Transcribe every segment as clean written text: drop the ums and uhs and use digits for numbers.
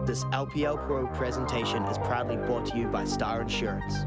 This LPL Pro presentation is proudly brought to you by Star Insurance.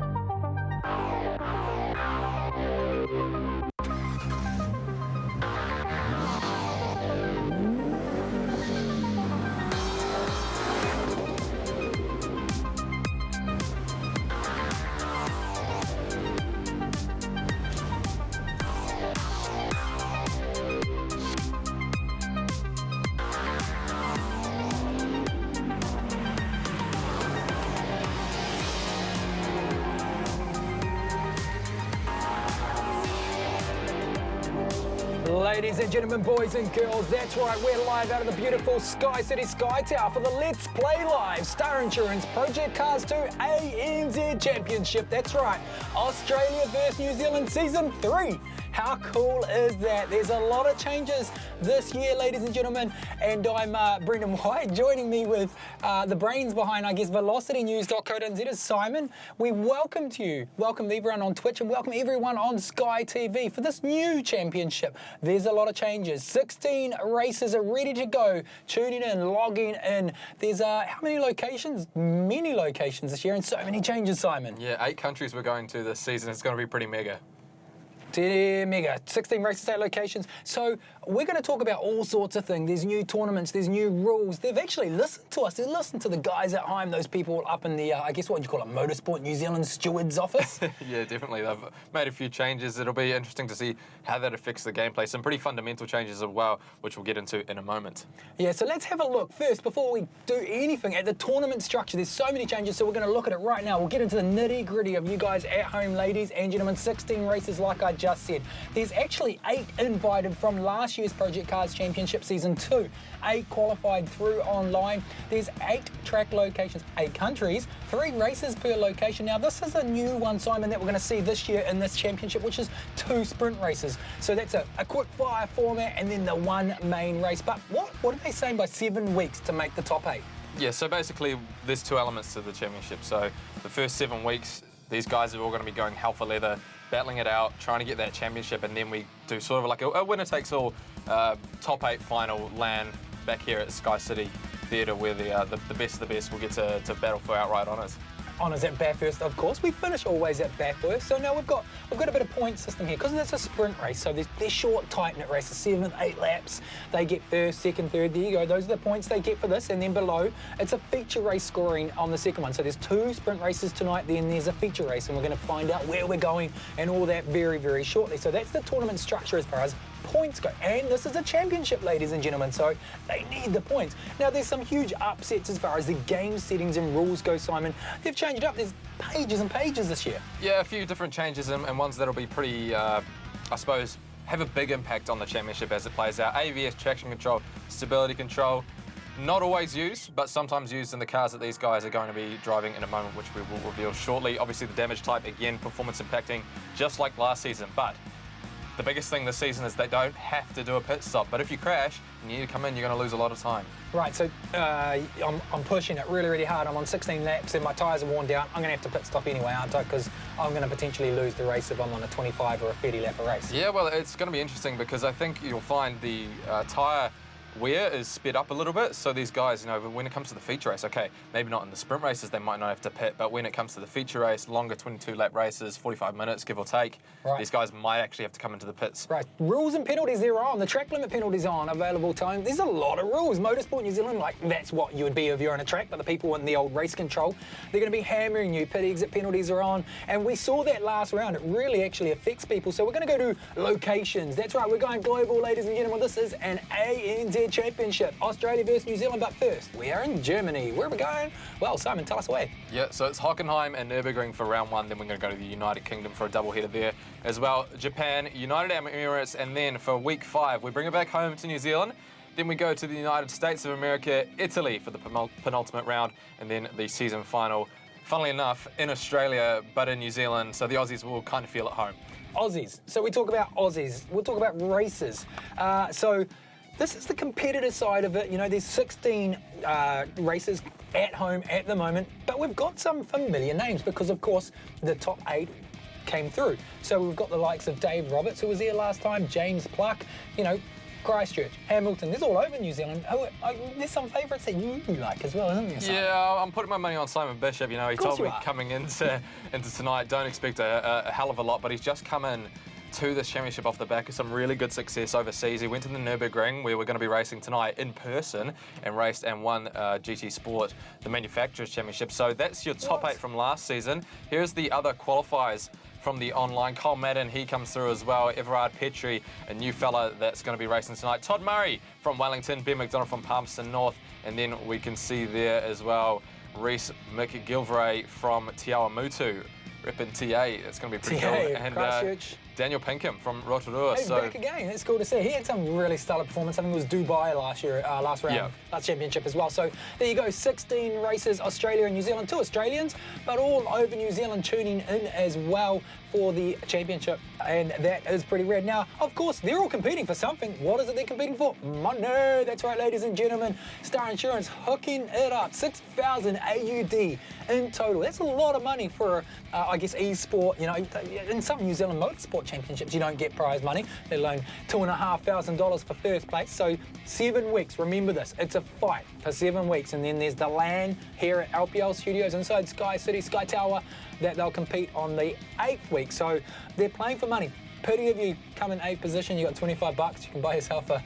Ladies and gentlemen, boys and girls, that's right, we're live out of the beautiful Sky City Sky Tower for the Let's Play Live Star Insurance Project Cars 2 ANZ Championship. That's right, Australia vs New Zealand Season 3. How cool is that? There's a lot of changes this year, ladies and gentlemen, and I'm Brendan White. Joining me with the brains behind, I guess, velocitynews.co.nz is Simon. We welcome everyone on Twitch and welcome everyone on Sky TV for this new championship. There's a lot of changes. 16 races are ready to go. Tuning in, logging in. There's how many locations? Many locations this year and so many changes, Simon. Yeah, 8 countries we're going to this season. It's going to be pretty mega. Mega, 16 races, 8 locations. So we're going to talk about all sorts of things. There's new tournaments, there's new rules. They've actually listened to us. They listened to the guys at home, those people up in the, I guess what you call it, Motorsport New Zealand Stewards office. Yeah, definitely. They've made a few changes. It'll be interesting to see how that affects the gameplay. Some pretty fundamental changes as well, which we'll get into in a moment. Yeah, so let's have a look first before we do anything at the tournament structure. There's so many changes, so we're going to look at it right now. We'll get into the nitty-gritty of you guys at home, ladies and gentlemen. 16 races like I just said. There's actually 8 invited from last year's Project Cars Championship Season 2. 8 qualified through online. There's 8 track locations, 8 countries, 3 races per location. Now this is a new one, Simon, that we're going to see this year in this championship, which is 2 sprint races. So that's a quick fire format and then the 1 main race. But what are they saying by 7 weeks to make the top 8? Yeah, so basically there's 2 elements to the championship. So the first 7 weeks, these guys are all going to be going hell for leather, battling it out, trying to get that championship, and then we do sort of like a winner-takes-all top 8 final LAN back here at Sky City Theatre, where the best of the best will get to battle for outright honours. Honours at Bathurst, of course. We finish always at Bathurst. So now we've got a bit of point system here because it's a sprint race. So they're short, tight-knit races, 7, 8 laps. They get first, second, third. There you go. Those are the points they get for this. And then below, it's a feature race scoring on the second one. So there's 2 sprint races tonight. Then there's a feature race, and we're going to find out where we're going and all that very, very shortly. So that's the tournament structure as far as points go. And this is a championship, ladies and gentlemen, so they need the points. Now, there's some huge upsets as far as the game settings and rules go, Simon. They've changed it up. There's pages and pages this year. Yeah, a few different changes and ones that'll be pretty, I suppose, have a big impact on the championship as it plays out. ABS traction control, stability control, not always used, but sometimes used in the cars that these guys are going to be driving in a moment, which we will reveal shortly. Obviously, the damage type, again, performance impacting, just like last season, but the biggest thing this season is they don't have to do a pit stop, but if you crash and you need to come in, you're going to lose a lot of time. Right, so I'm pushing it really, really hard. I'm on 16 laps and my tyres are worn down. I'm going to have to pit stop anyway, aren't I? Because I'm going to potentially lose the race if I'm on a 25 or a 30 lap race. Yeah, well, it's going to be interesting because I think you'll find the tyre wear is sped up a little bit, so these guys, you know, when it comes to the feature race, okay, maybe not in the sprint races, they might not have to pit, but when it comes to the feature race, longer 22-lap races, 45 minutes, give or take, right, these guys might actually have to come into the pits. Right, rules and penalties they're on, the track limit penalties on, available time. There's a lot of rules. Motorsport New Zealand, like, that's what you would be if you're on a track, but the people in the old race control, they're going to be hammering you. Pit exit penalties are on, and we saw that last round. It really actually affects people, so we're going to go to locations. That's right, we're going global, ladies and gentlemen. This is an ANZ Championship. Australia versus New Zealand, but first, we are in Germany. Where are we going? Well, Simon, tell us away. Yeah, so it's Hockenheim and Nurburgring for round 1, then we're going to go to the United Kingdom for a doubleheader there as well. Japan, United Arab Emirates, and then for week 5, we bring it back home to New Zealand. Then we go to the United States of America, Italy for the penultimate round, and then the season final, funnily enough, in Australia, but in New Zealand, so the Aussies will kind of feel at home. Aussies. So we talk about Aussies. We'll talk about races. So this is the competitor side of it. You know, there's 16 races at home at the moment, but we've got some familiar names because, of course, the top 8 came through. So we've got the likes of Dave Roberts, who was here last time, James Pluck, you know, Christchurch, Hamilton. There's all over New Zealand. There's some favourites that you like as well, isn't there? Simon? Yeah, I'm putting my money on Simon Bishop. You know, he told me coming into tonight, don't expect a hell of a lot, but he's just come in to this championship off the back of some really good success overseas. He went to the Nurburgring, where we're going to be racing tonight in person, and raced and won GT Sport, the Manufacturers Championship. So that's your top 8 from last season. Here's the other qualifiers from the online. Cole Madden, he comes through as well. Everard Petrie, a new fella that's going to be racing tonight. Todd Murray from Wellington, Ben McDonald from Palmerston North, and then we can see there as well Reese McGilvray from Te Awamutu, repping TA. That's going to be pretty cool. And Daniel Pinkham from Rotorua. He's back again. It's cool to see. He had some really stellar performance. I think it was Dubai last year, last round, last championship as well. So there you go, 16 races, Australia and New Zealand, 2 Australians, but all over New Zealand tuning in as well for the championship, and that is pretty rad. Now, of course, they're all competing for something. What is it they're competing for? Money. That's right, ladies and gentlemen. Star Insurance hooking it up. 6,000 AUD in total. That's a lot of money for, I guess, e-sport. You know, in some New Zealand motorsport championships, you don't get prize money, let alone $2,500 for first place. So 7 weeks. Remember this. It's a fight for 7 weeks, and then there's the LAN here at LPL Studios inside SkyCITY, Sky Tower, that they'll compete on the 8th week. So they're playing for money. Pity if you come in 8th position, you got $25. You can buy yourself a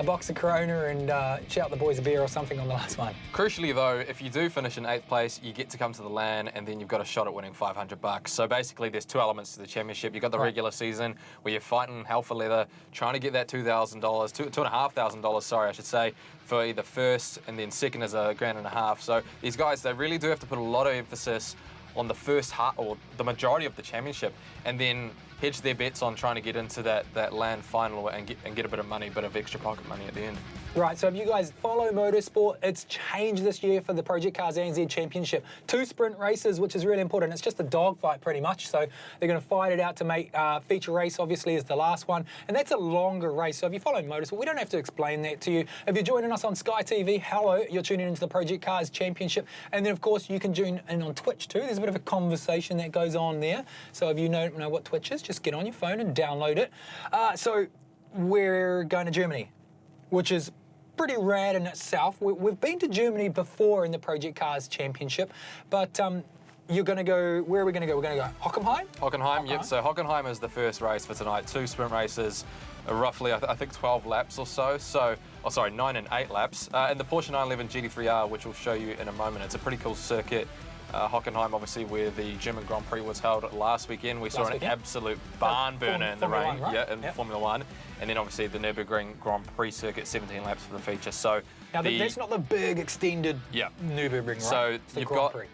box of Corona and shout the boys a beer or something on the last one. Crucially though, if you do finish in 8th place, you get to come to the LAN, and then you've got a shot at winning $500. So basically there's 2 elements to the championship. You've got the regular season where you're fighting hell for leather, trying to get that $2,500, sorry, I should say, for either first, and then second is $1,500. So these guys, they really do have to put a lot of emphasis on the first half, or the majority of the championship, and then hedge their bets on trying to get into that LAN final and get a bit of money, bit of extra pocket money at the end. Right, so if you guys follow motorsport, it's changed this year for the Project Cars ANZ Championship. 2 sprint races, which is really important. It's just a dogfight pretty much, so they're going to fight it out to make feature race, obviously, is the last one, and that's a longer race. So if you follow motorsport, we don't have to explain that to you. If you're joining us on Sky TV, hello, you're tuning into the Project Cars Championship, and then of course you can tune in on Twitch too. There's a bit of a conversation that goes on there, so if you don't know what Twitch is, just get on your phone and download it. So we're going to Germany, which is pretty rad in itself. We've been to Germany before in the Project Cars Championship, but you're going to go, where are we going to go? We're going to go Hockenheim? Hockenheim, yep. So Hockenheim is the first race for tonight. 2 sprint races, roughly, I think 12 laps or so. Oh, sorry, 9 and 8 laps. And the Porsche 911 GT3R, which we'll show you in a moment. It's a pretty cool circuit. Hockenheim, obviously, where the German Grand Prix was held last weekend. We saw an absolute barn burner in the rain, in Formula One. And then obviously the Nurburgring Grand Prix circuit, 17 laps for the feature. So now that's not the big extended Nurburgring, right? So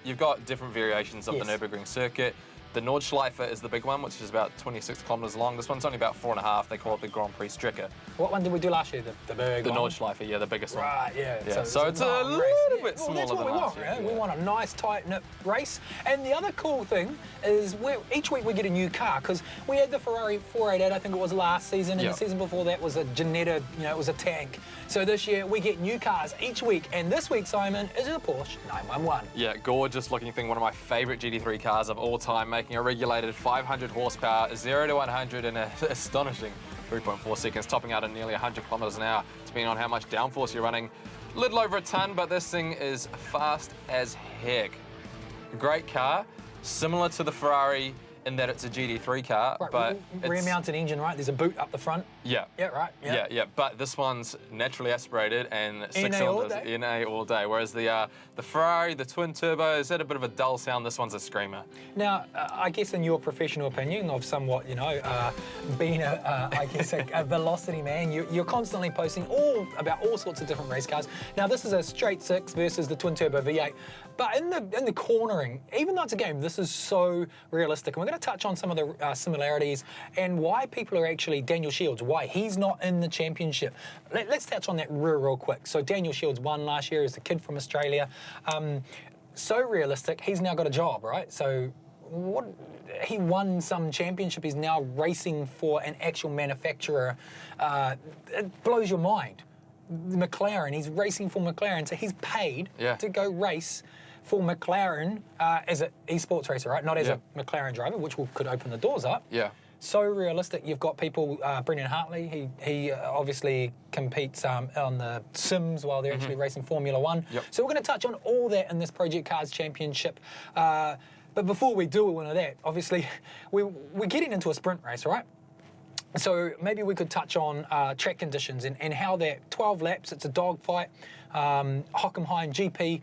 you've got different variations of the Nurburgring circuit. The Nordschleife is the big one, which is about 26 kilometres long. This one's only about 4.5. They call it the Grand Prix Strecke. What one did we do last year? The big one? The Nordschleife, yeah, the biggest one. Right, yeah. So it's a little bit smaller that's what than we last want, year. We want a nice, tight-knit race. And the other cool thing is each week we get a new car, because we had the Ferrari 488, I think it was last season, and the season before that was a Ginetta, it was a tank. So this year we get new cars each week, and this week, Simon, is a Porsche 911. Yeah, gorgeous looking thing, one of my favourite GT3 cars of all time, making a regulated 500 horsepower, 0 to 100 in an astonishing 3.4 seconds, topping out at nearly 100 kilometres an hour, depending on how much downforce you're running. A little over a tonne, but this thing is fast as heck. Great car, similar to the Ferrari in that it's a GT3 car, right, but rear-mounted engine, right? There's a boot up the front. Yeah. Yeah, right. Yeah. But this one's naturally aspirated and 6 cylinders, NA all day. Whereas the Ferrari, the twin turbo, is at a bit of a dull sound. This one's a screamer. Now, I guess in your professional opinion of somewhat, being a velocity man, you're constantly posting about all sorts of different race cars. Now, this is a straight 6 versus the twin turbo V8. But in the cornering, even though it's a game, this is so realistic. And we're going to touch on some of the similarities and why people are actually Daniel Shields, why he's not in the championship. Let's touch on that real quick. So Daniel Shields won last year as a kid from Australia. So realistic, he's now got a job, right? So he won some championship. He's now racing for an actual manufacturer. It blows your mind. McLaren, he's racing for McLaren, so he's paid to go race for McLaren as an esports racer, right? Not as a McLaren driver, which could open the doors up. Yeah. so realistic. You've got people, Brendan Hartley, he obviously competes on the sims while they're actually racing Formula One. Yep. So we're going to touch on all that in this Project Cars Championship. But before we do all of that, obviously, we're getting into a sprint race, right? So maybe we could touch on track conditions and how that 12 laps, it's a dogfight, Hockenheim GP.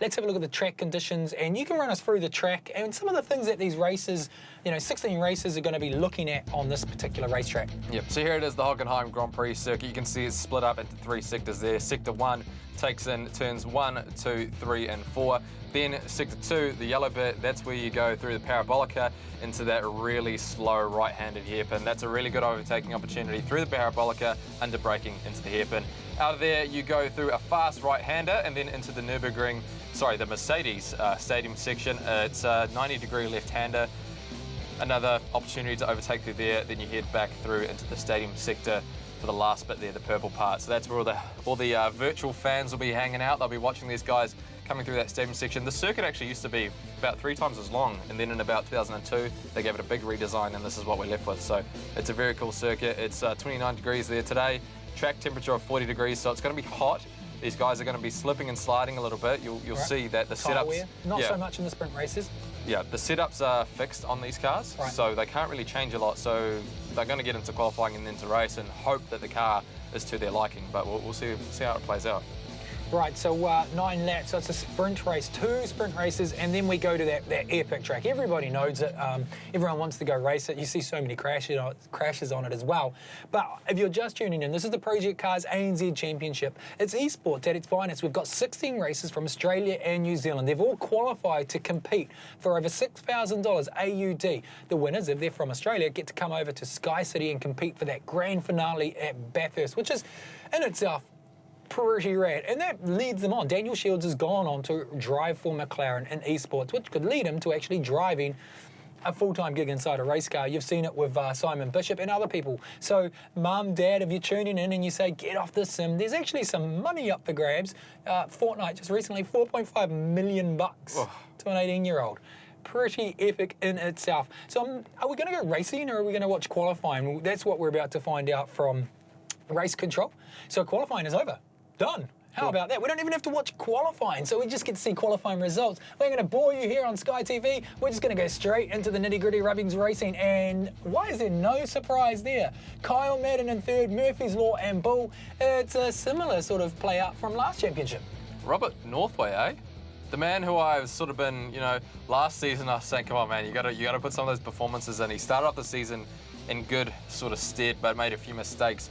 Let's have a look at the track conditions, and you can run us through the track and some of the things that these races, 16 races are going to be looking at on this particular racetrack. Yep, so here it is, the Hockenheim Grand Prix circuit. You can see it's split up into 3 sectors there. Sector 1 takes in turns 1, 2, 3 and 4. Then Sector 2, the yellow bit, that's where you go through the parabolica into that really slow right-handed hairpin. That's a really good overtaking opportunity through the parabolica, under braking into the hairpin. Out of there, you go through a fast right-hander and then into the Nurburgring, the Mercedes stadium section. It's a 90-degree left-hander. Another opportunity to overtake through there, then you head back through into the stadium sector for the last bit there, the purple part. So that's where all the virtual fans will be hanging out. They'll be watching these guys coming through that stadium section. The circuit actually used to be about 3 times as long, and then in about 2002, they gave it a big redesign, and this is what we're left with. So it's a very cool circuit. It's 29 degrees there today, track temperature of 40 degrees, so it's going to be hot. These guys are going to be slipping and sliding a little bit. You'll right. see that the setups... Not so much in the sprint races. Yeah, the setups are fixed on these cars, right. So they can't really change a lot. So they're going to get into qualifying and into race and hope that the car is to their liking. But we'll see how it plays out. Right, so 9 laps, so it's a sprint race, 2 sprint races, and then we go to that epic track. Everybody knows it, everyone wants to go race it. You see so many crashes on it as well. But if you're just tuning in, this is the Project Cars ANZ Championship. It's esports at its finest. We've got 16 races from Australia and New Zealand. They've all qualified to compete for over $6,000 AUD. The winners, if they're from Australia, get to come over to SkyCITY and compete for that grand finale at Bathurst, which is in itself pretty rad, and that leads them on. Daniel Shields has gone on to drive for McLaren in esports, which could lead him to actually driving a full-time gig inside a race car. You've seen it with Simon Bishop and other people. So, mum, dad, if you're tuning in and you say, get off the sim, there's actually some money up for grabs. Fortnite just recently, $4.5 million to an 18-year-old. Pretty epic in itself. So, are we going to go racing or are we going to watch qualifying? That's what we're about to find out from race control. So, qualifying is over. Done. How about that? We don't even have to watch qualifying, so we just get to see qualifying results. We're going to bore you here on Sky TV. We're just going to go straight into the nitty-gritty rubbings racing. And why is there no surprise there? Kyle Madden in third, Murphy's Law and Bull. It's a similar sort of play out from last championship. Robert Northway, eh? The man who I've sort of been, last season I was saying, come on, man, you got to put some of those performances in. He started off the season in good sort of stead, but made a few mistakes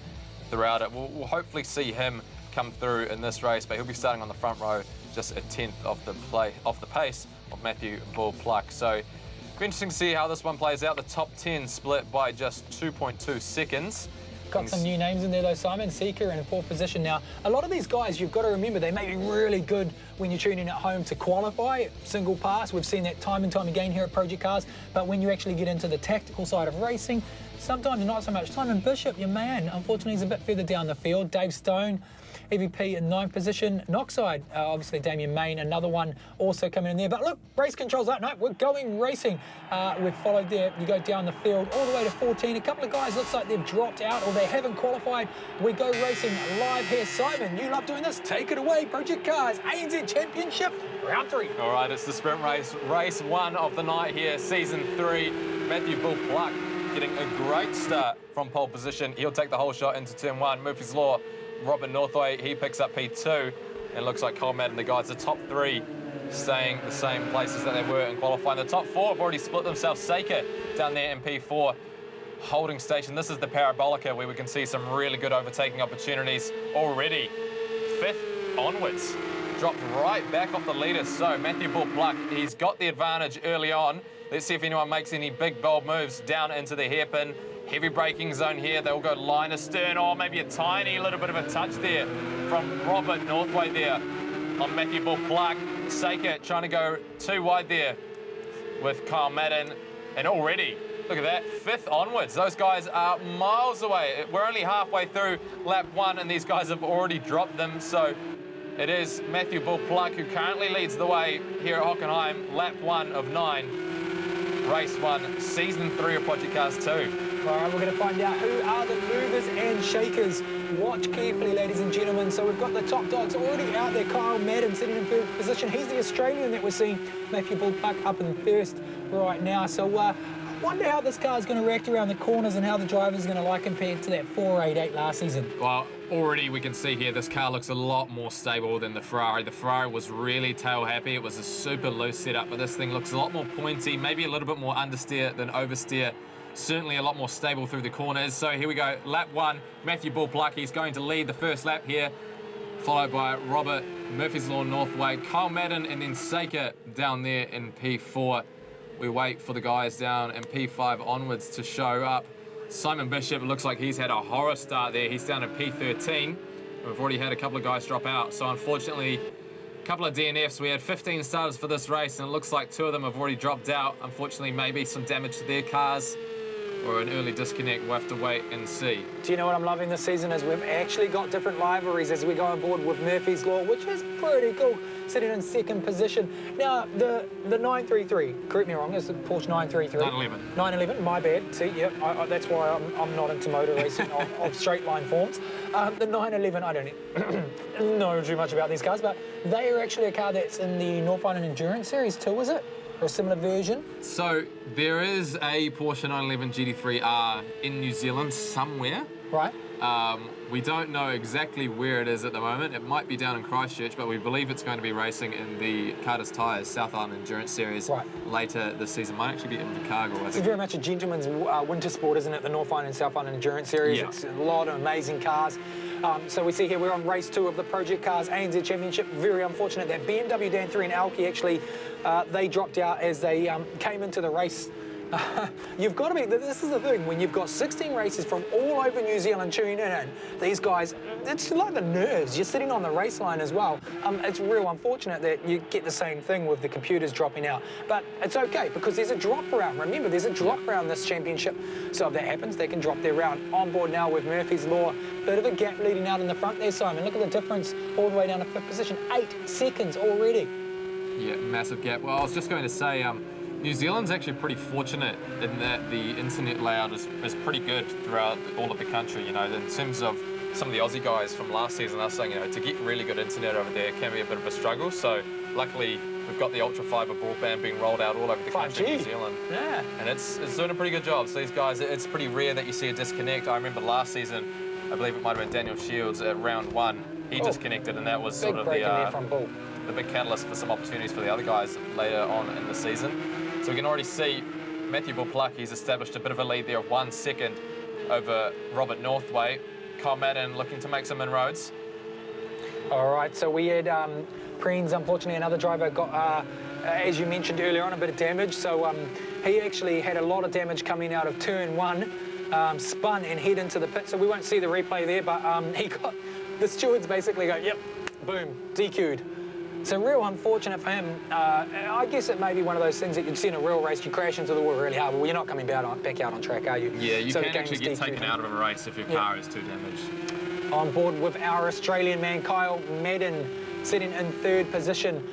throughout it. We'll hopefully see him come through in this race, but he'll be starting on the front row, just a tenth of the pace of Matthew Bull Pluck. So it'll be interesting to see how this one plays out. The top 10 split by just 2.2 seconds. Got some new names in there though, Simon. Seeker in 4th position now. A lot of these guys, you've got to remember, they may be really good when you're tuning at home to qualify, single pass. We've seen that time and time again here at Project Cars. But when you actually get into the tactical side of racing, sometimes not so much. Simon Bishop, your man, unfortunately he's a bit further down the field. Dave Stone, EVP in 9th position. Knockside, obviously Damien Main, another one also coming in there. But look, race controls up. No, we're going racing. We've followed there. You go down the field all the way to 14. A couple of guys looks like they've dropped out or they haven't qualified. We go racing live here. Simon, you love doing this. Take it away. Project Cars, ANZ Championship, round 3. All right, it's the sprint race. Race 1 of the night here, season 3. Matthew Bull Pluck getting a great start from pole position. He'll take the whole shot into turn 1. Murphy's Law, Robert Northway, he picks up P2. And it looks like Cole Madden, the guys, the top 3 staying the same places that they were in qualifying. The top 4 have already split themselves. Seeker down there in P4, holding station. This is the parabolica where we can see some really good overtaking opportunities already. 5th onwards, dropped right back off the leaders. So Matthew Bull Pluck, he's got the advantage early on. Let's see if anyone makes any big, bold moves down into the hairpin. Heavy braking zone here. They'll go line astern, or maybe a tiny little bit of a touch there from Robert Northway there on Matthew Bull Pluck. Seeker trying to go too wide there with Kyle Madden. And already, look at that, 5th onwards. Those guys are miles away. We're only halfway through lap 1, and these guys have already dropped them. So it is Matthew Bull Pluck who currently leads the way here at Hockenheim, lap 1 of 9. Race 1, Season 3 of Project Cars 2. All right, we're going to find out who are the movers and shakers. Watch carefully, ladies and gentlemen. So we've got the top dogs already out there. Kyle Madden sitting in third position. He's the Australian that we're seeing. Matthew Bullpuck up in first right now. So I wonder how this car is going to react around the corners and how the driver's going to like compared to that 488 last season. Well, already we can see here this car looks a lot more stable than the Ferrari. The Ferrari was really tail happy. It was a super loose setup, but this thing looks a lot more pointy, maybe a little bit more understeer than oversteer. Certainly a lot more stable through the corners. So here we go, lap 1, Matthew Bullpuck. He's going to lead the first lap here, followed by Robert, Murphy's Law, Northway, Kyle Madden, and then Saker down there in P4. We wait for the guys down in P5 onwards to show up. Simon Bishop, it looks like he's had a horror start there. He's down at P13. We've already had a couple of guys drop out. So unfortunately, a couple of DNFs. We had 15 starters for this race, and it looks like 2 of them have already dropped out. Unfortunately, maybe some damage to their cars or an early disconnect. We'll have to wait and see. Do you know what I'm loving this season is we've actually got different liveries as we go on board with Murphy's Law, which is pretty cool, sitting in second position. Now, the 933, correct me wrong, is the Porsche 933? 911. 911, my bad. See, yeah, that's why I'm not into motor racing of straight line forms. The 911, I don't know too much about these cars, but they are actually a car that's in the North Island Endurance Series too, is it? Or a similar version? So there is a Porsche 911 GT3R in New Zealand somewhere. Right. We don't know exactly where it is at the moment. It might be down in Christchurch, but we believe it's going to be racing in the Carter's Tyres South Island Endurance Series later this season. Might actually be in Invercargill. It's very much a gentleman's winter sport, isn't it? The North Island and South Island Endurance Series. Yeah. It's a lot of amazing cars. So we see here we're on race 2 of the Project Cars ANZ Championship. Very unfortunate that BMW Dan 3 and Alki actually, they dropped out as they came into the race. You've got to be, this is the thing, when you've got 16 races from all over New Zealand tuning in, and these guys, it's like the nerves, you're sitting on the race line as well. It's real unfortunate that you get the same thing with the computers dropping out, but it's okay because there's a drop round. Remember, there's a drop round this championship, so if that happens, they can drop their round. On board now with Murphy's Law, bit of a gap leading out in the front there, Simon. Look at the difference all the way down to 5th position, 8 seconds already. Yeah, massive gap. Well, I was just going to say, New Zealand's actually pretty fortunate in that the internet layout is pretty good throughout all of the country, you know, in terms of some of the Aussie guys from last season are saying, you know, to get really good internet over there can be a bit of a struggle. So luckily we've got the ultra fiber broadband being rolled out all over the country in New Zealand. Yeah. And it's doing a pretty good job. So these guys, it's pretty rare that you see a disconnect. I remember last season, I believe it might have been Daniel Shields at round 1. He disconnected, and that was sort of the big catalyst for some opportunities for the other guys later on in the season. So we can already see Matthew Bullpuck, he's established a bit of a lead there of 1 second over Robert Northway. Kyle Madden looking to make some inroads. All right, so we had Preens, unfortunately, another driver got, as you mentioned earlier on, a bit of damage. So he actually had a lot of damage coming out of turn 1, spun and head into the pit. So we won't see the replay there, but he got, the stewards basically go, yep, boom, DQ'd. So real unfortunate for him. I guess it may be one of those things that you'd see in a real race. You crash into the wall really hard, but you're not coming back out on track, are you? Yeah, you can actually get taken out of a race if your car is too damaged. On board with our Australian man, Kyle Madden, sitting in 3rd position.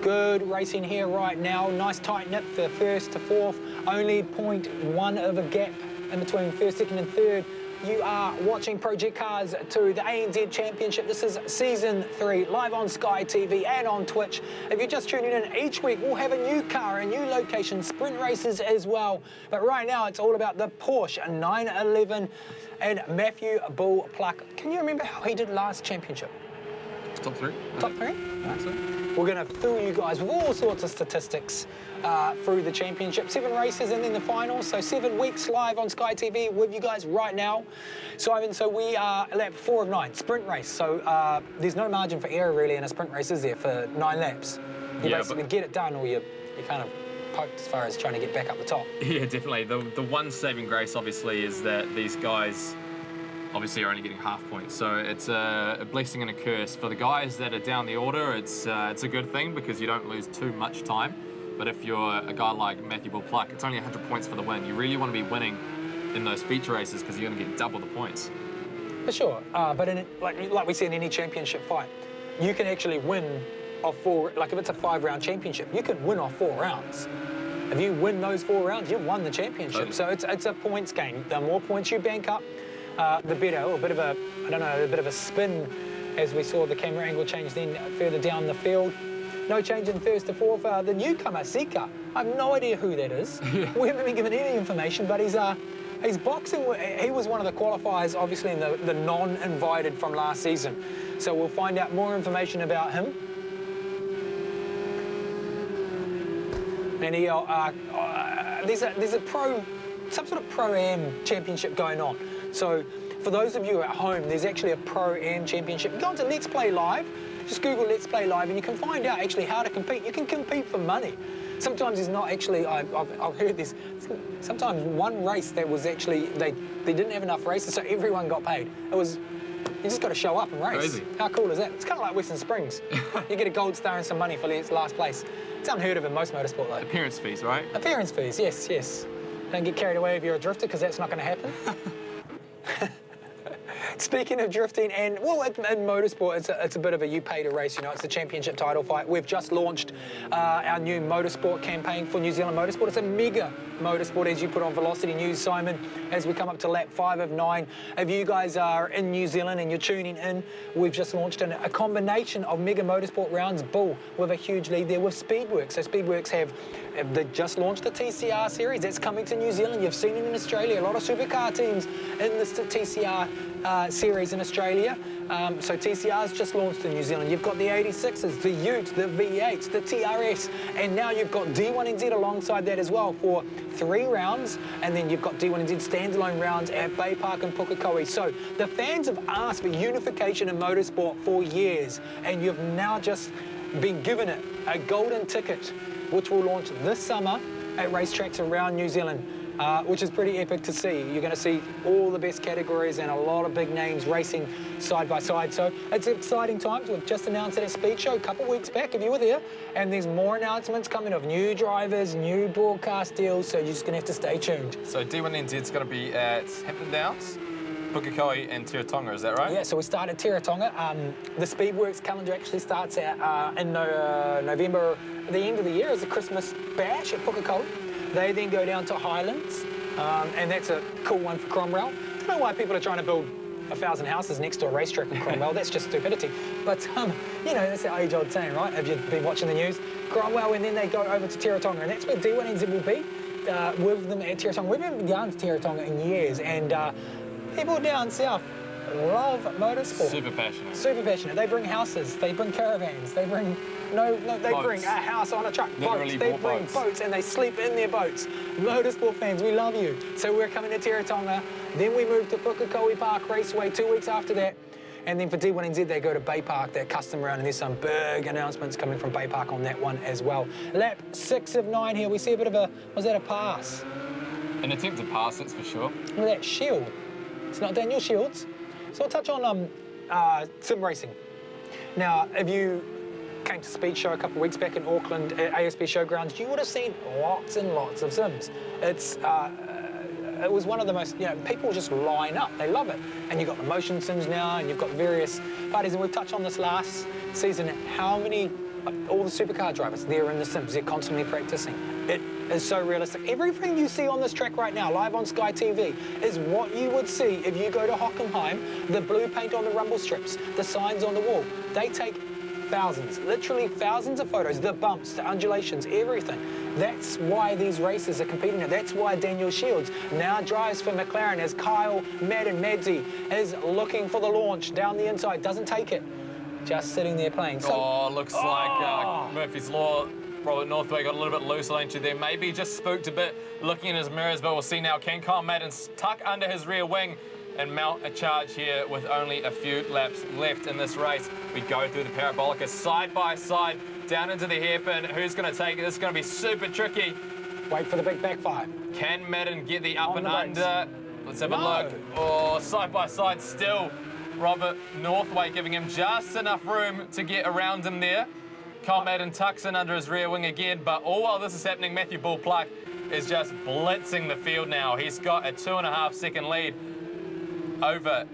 Good racing here right now. Nice tight nip for 1st to 4th. Only 0.1 of a gap in between 1st, 2nd and 3rd. You are watching Project Cars 2, the ANZ Championship. This is Season 3, live on Sky TV and on Twitch. If you're just tuning in, each week we'll have a new car, a new location, sprint races as well. But right now it's all about the Porsche 911 and Matthew Bullpuck. Can you remember how he did last championship? Top 3. Top 3? We're going to fill you guys with all sorts of statistics through the championship. 7 races and then the finals. So 7 weeks live on Sky TV with you guys right now. Simon, so we are lap 4 of 9, sprint race. So there's no margin for error really in a sprint race, is there, for 9 laps? You basically get it done or you kind of poked as far as trying to get back up the top. Yeah, definitely. The one saving grace, obviously, is that these guys obviously are only getting half points. So it's a blessing and a curse. For the guys that are down the order, it's a good thing because you don't lose too much time. But if you're a guy like Matthew Bullpuck, it's only 100 points for the win. You really want to be winning in those feature races because you're going to get double the points. For sure. But like we see in any championship fight, you can actually win off 4, like if it's a 5-round championship, you can win off 4 rounds. If you win those 4 rounds, you've won the championship. Totally. So it's a points game. The more points you bank up, the better. Or a bit of a, I don't know, a bit of a spin as we saw the camera angle change then further down the field. No change in first to fourth. The newcomer, Sika, I have no idea who that is. We haven't been given any information, but he's boxing. He was one of the qualifiers, obviously, in the non-invited from last season. So we'll find out more information about him. And he, there's some sort of Pro-Am championship going on. So for those of you at home, there's actually a Pro-Am championship. You go onto Let's Play Live, just Google Let's Play Live, and you can find out actually how to compete. You can compete for money. Sometimes it's not actually, I've heard this, sometimes one race that was actually, they didn't have enough races, so everyone got paid. It was, you just got to show up and race. Crazy. How cool is that? It's kind of like Western Springs. You get a gold star and some money for last place. It's unheard of in most motorsport, though. Appearance fees, right? Appearance fees, yes, yes. Don't get carried away if you're a drifter, because that's not going to happen. Speaking of drifting, and well, in motorsport, it's a bit of a you pay to race, you know, it's the championship title fight. We've just launched our new motorsport campaign for New Zealand motorsport. It's a mega motorsport, as you put on Velocity News, Simon, as we come up to lap 5 of 9. If you guys are in New Zealand and you're tuning in, we've just launched a combination of mega motorsport rounds, bull, with a huge lead there with Speedworks. So Speedworks they just launched the TCR series. That's coming to New Zealand. You've seen it in Australia. A lot of supercar teams in this TCR series in Australia. So TCR's just launched in New Zealand. You've got the 86s, the Utes, the V8s, the TRS, and now you've got D1NZ alongside that as well for 3 rounds, and then you've got D1NZ standalone rounds at Bay Park and Pukekohe. So the fans have asked for unification in motorsport for years, and you've now just been given it a golden ticket, which will launch this summer at racetracks around New Zealand. Which is pretty epic to see. You're going to see all the best categories and a lot of big names racing side by side. So it's exciting times. We've just announced it at Speed Show a couple of weeks back, if you were there. And there's more announcements coming of new drivers, new broadcast deals. So you're just going to have to stay tuned. So D1NZ is going to be at Hampton Downs, Pukekohe and Tiratonga, is that right? Yeah, so we start at Tiratonga. The Speedworks calendar actually starts in November, the end of the year, is the Christmas bash at Pukekohe. They then go down to Highlands, and that's a cool one for Cromwell. I don't know why people are trying to build 1,000 houses next to a racetrack in Cromwell. That's just stupidity. But, you know, that's the age-old saying, right? Have you been watching the news? Cromwell, and then they go over to Tiratonga, and that's where D1NZ will be with them at Tiratonga. We've been down to Tiratonga in years, and people down south love motorsport. Super passionate. Super passionate. They bring houses, they bring caravans, they bring they bring a house on a truck, Literally boats, they bring boats and they sleep in their boats. Motorsport fans, we love you. So we're coming to Tiratonga, then we move to Pukekohe Park Raceway 2 weeks after that, and then for D1NZ they go to Bay Park, their custom round, and there's some big announcements coming from Bay Park on that one as well. Lap 6 of 9 here, we see a bit of a, was that a pass? An attempt to pass, it's for sure. Look at that shield. It's not Daniel Shields. So we'll touch on sim racing. Now, if you came to Speed Show a couple of weeks back in Auckland at ASB Showgrounds, you would have seen lots and lots of sims. It was one of the most, you know, people just line up. They love it. And you've got the motion sims now, and you've got various parties. And we've touched on this last season, how many, all the supercar drivers, they're in the sims. They're constantly practicing. It is so realistic. Everything you see on this track right now, live on Sky TV, is what you would see if you go to Hockenheim, the blue paint on the rumble strips, the signs on the wall. They take thousands, literally thousands of photos, the bumps, the undulations, everything. That's why these races are competing. That's why Daniel Shields now drives for McLaren as Kyle Madzy is looking for the launch down the inside, doesn't take it, just sitting there playing. So, looks like Murphy's Law. Robert Northway got a little bit loose, ain't you there? Maybe just spooked a bit looking in his mirrors, but we'll see now. Can Kyle Madden tuck under his rear wing and mount a charge here with only a few laps left in this race? We go through the Parabolica side by side, down into the hairpin. Who's going to take it? This is going to be super tricky. Wait for the big backfire. Can Madden get the up On and the brakes. under? Let's have a look. Oh, side by side still. Robert Northway giving him just enough room to get around him there. Kyle Madden tucks in under his rear wing again, but all while this is happening, Matthew Bullpluck is just blitzing the field now. He's got a 2.5 second lead over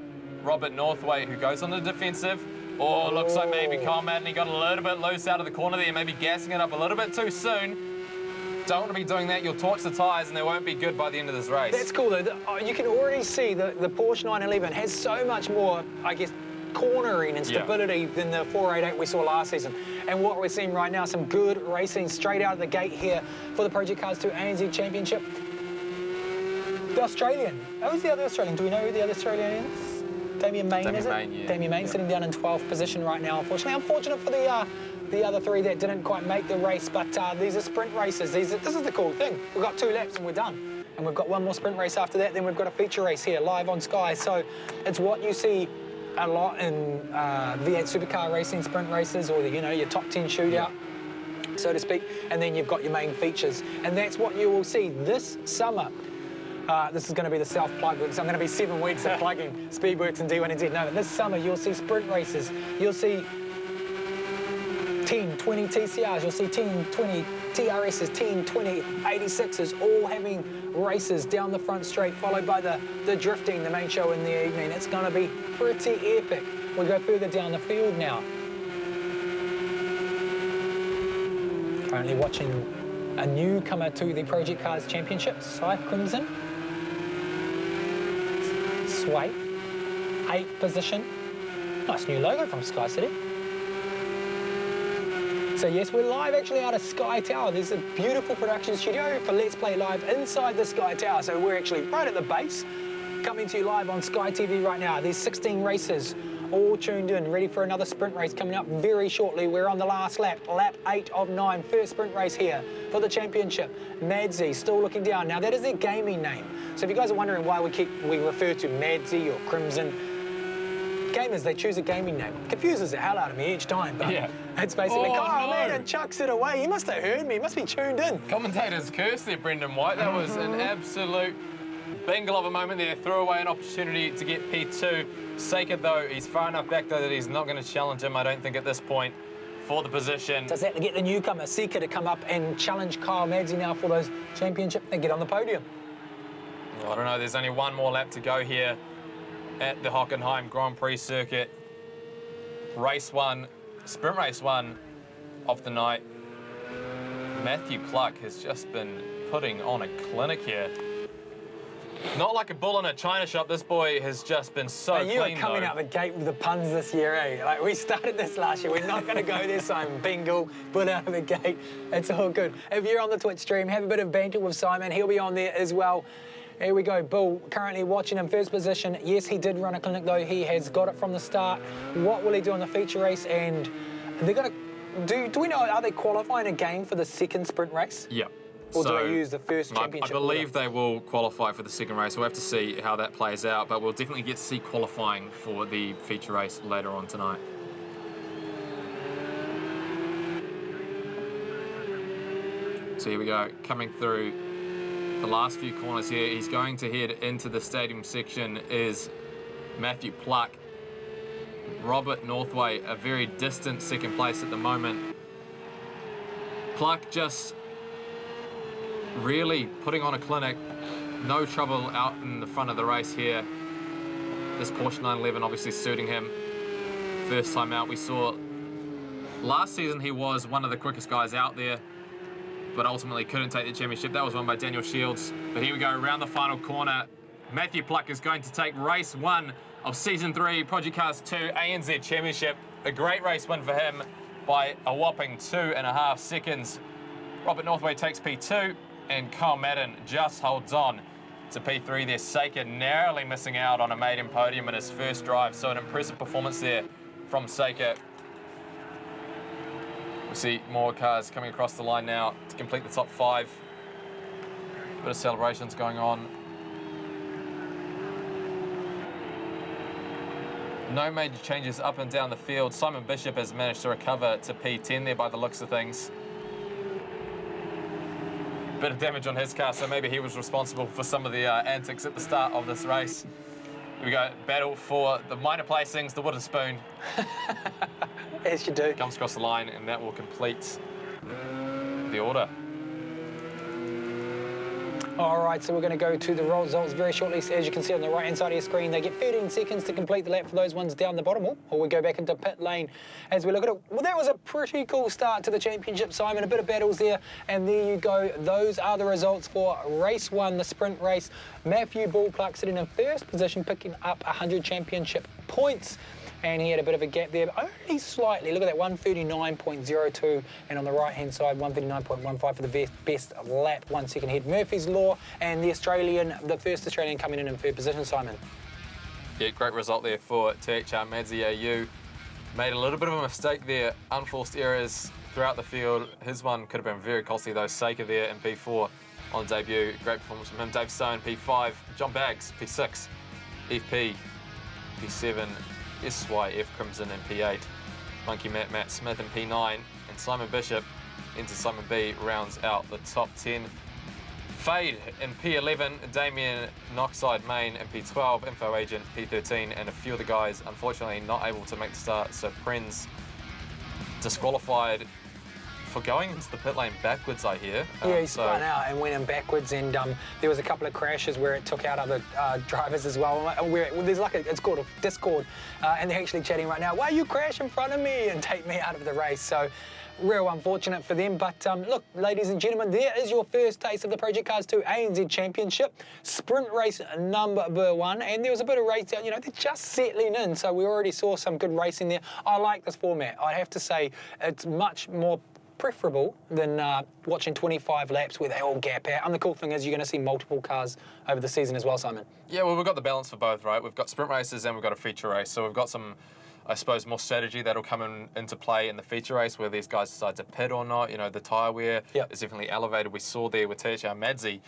Robert Northway, who goes on the defensive. Oh, looks like maybe Kyle Madden, he got a little bit loose out of the corner there, maybe gassing it up a little bit too soon. don't want to be doing that. You'll torch the tyres and they won't be good by the end of this race. That's cool, though. You can already see the Porsche 911 has so much more, I guess, cornering and stability than the 488 we saw last season. And what we're seeing right now, some good racing straight out of the gate here for the Project Cars 2 ANZ Championship. The Australian. Who's the other Australian? Do we know who the other Australian is? Damien Main, is it? Main, yeah. Damien Main sitting down in 12th position right now, unfortunately. Unfortunate for the other three that didn't quite make the race, but these are sprint races. This is the cool thing. We've got 2 laps and we're done. And we've got one more sprint race after that, then we've got a feature race here live on Sky. So it's what you see a lot in V8 supercar racing sprint races, or your top 10 shootout, so to speak. And then you've got your main features. And that's what you will see this summer. This is going to be the self-plug. So I'm going to be 7 weeks of plugging Speedworks and D1 and Z. No, but this summer you'll see sprint races. You'll see 10, 20 TCRs. You'll see 10, 20 TRSs, 10, 20 86s, all having races down the front straight, followed by the drifting, the main show in the evening. It's going to be pretty epic. We'll go further down the field now. Currently watching a newcomer to the Project Cars Championship, Scythe Crimson. Sway, 8th position. Nice new logo from SkyCity. So yes, we're live actually out of Sky Tower. There's a beautiful production studio for Let's Play Live inside the Sky Tower. So we're actually right at the base, coming to you live on Sky TV right now. There's 16 races, all tuned in, ready for another sprint race coming up very shortly. We're on the last lap, lap 8 of 9, first sprint race here for the championship. Madzy still looking down. Now that is their gaming name. So if you guys are wondering why we refer to Madzy or Crimson, gamers, they choose a gaming name. It confuses the hell out of me each time, but it's basically, man, chucks it away. He must have heard me. He must be tuned in. Commentator's curse there, Brendan White. That was an absolute bingle of a moment there. Threw away an opportunity to get P2. Seika, though, he's far enough back, though, that he's not going to challenge him, I don't think, at this point for the position. Does that get the newcomer, Seika, to come up and challenge Kyle Madzy now for those championship and get on the podium? Well, I don't know. There's only one more lap to go here at the Hockenheim Grand Prix circuit. Race 1, sprint race 1 of the night. Matthew Pluck has just been putting on a clinic here. Not like a bull in a china shop. This boy has just been so clean, you are coming out the gate with the puns this year, eh? Like, we started this last year. We're not going to go this time. Bingo, bull out of the gate. It's all good. If you're on the Twitch stream, have a bit of banter with Simon. He'll be on there as well. Here we go, Bull, currently watching in first position. Yes, he did run a clinic, though. He has got it from the start. What will he do in the feature race? And they're going to... Do we know, are they qualifying again for the second sprint race? Yep. Or do they use the first championship? I believe they will qualify for the second race. We'll have to see how that plays out, but we'll definitely get to see qualifying for the feature race later on tonight. So here we go, coming through the last few corners here. He's going to head into the stadium section is Matthew Pluck. Robert Northway, a very distant second place at the moment. Pluck just really putting on a clinic. No trouble out in the front of the race here. This Porsche 911 obviously suiting him. First time out, we saw last season he was one of the quickest guys out there, but ultimately couldn't take the championship. That was won by Daniel Shields. But here we go, around the final corner. Matthew Pluck is going to take race 1 of Season 3, Project Cars 2 ANZ Championship. A great race win for him by a whopping 2.5 seconds. Robert Northway takes P2, and Kyle Madden just holds on to P3 there. Seika narrowly missing out on a maiden podium in his first drive, so an impressive performance there from Seika. We see more cars coming across the line now to complete the top 5. Bit of celebrations going on. No major changes up and down the field. Simon Bishop has managed to recover to P10 there by the looks of things. Bit of damage on his car, so maybe he was responsible for some of the antics at the start of this race. Here we go, battle for the minor placings, the wooden spoon. As you do. Comes across the line, and that will complete the order. All right, so we're going to go to the results very shortly. As you can see on the right-hand side of your screen, they get 13 seconds to complete the lap for those ones down the bottom. Or we go back into pit lane as we look at it. Well, that was a pretty cool start to the championship, Simon. A bit of battles there, and there you go. Those are the results for race 1, the sprint race. Matthew Bullclark sitting in first position, picking up 100 championship points. And he had a bit of a gap there, but only slightly. Look at that, 139.02, and on the right-hand side, 139.15 for the best lap, 1 second ahead. Murphy's Law and the first Australian coming in third position, Simon. Yeah, great result there for THR Madzi AU. Made a little bit of a mistake there, unforced errors throughout the field. His one could have been very costly though. Saker there in P4 on debut. Great performance from him. Dave Stone, P5. John Baggs, P6. FP, P7. SYF Crimson in P8, Monkey Matt Smith in P9, and Simon Bishop into Simon B rounds out the top 10. Fade in P11, Damien Knockside Main in P12, Info Agent P13, and a few of the guys unfortunately not able to make the start, so Prenz disqualified for going into the pit lane backwards, I hear. Yeah, he spun out and went in backwards, and there was a couple of crashes where it took out other drivers as well. There's like it's called a Discord, and they're actually chatting right now. Why you crash in front of me and take me out of the race? So, real unfortunate for them. But look, ladies and gentlemen, there is your first taste of the Project Cars 2 ANZ Championship sprint race number 1, and there was a bit of race. You know, they're just settling in, so we already saw some good racing there. I like this format. I have to say, it's much more preferable than watching 25 laps where they all gap out. And the cool thing is you're going to see multiple cars over the season as well, Simon. Yeah, well, we've got the balance for both, right? We've got sprint races and we've got a feature race. So we've got some, I suppose, more strategy that'll come into play in the feature race where these guys decide to pit or not. You know, the tyre wear is definitely elevated. We saw there with THR Madzi,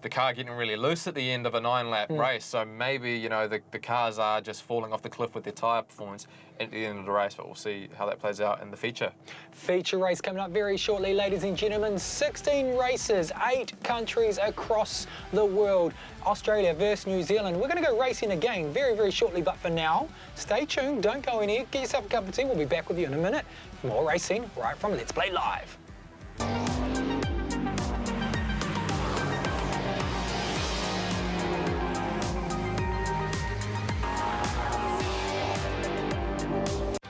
the car getting really loose at the end of a 9-lap race. So maybe, you know, the cars are just falling off the cliff with their tyre performance at the end of the race, but we'll see how that plays out in the feature. Feature race coming up very shortly, ladies and gentlemen. 16 races, 8 countries across the world. Australia versus New Zealand. We're going to go racing again very, very shortly, but for now, stay tuned, don't go anywhere, get yourself a cup of tea. We'll be back with you in a minute. More racing right from Let's Play Live.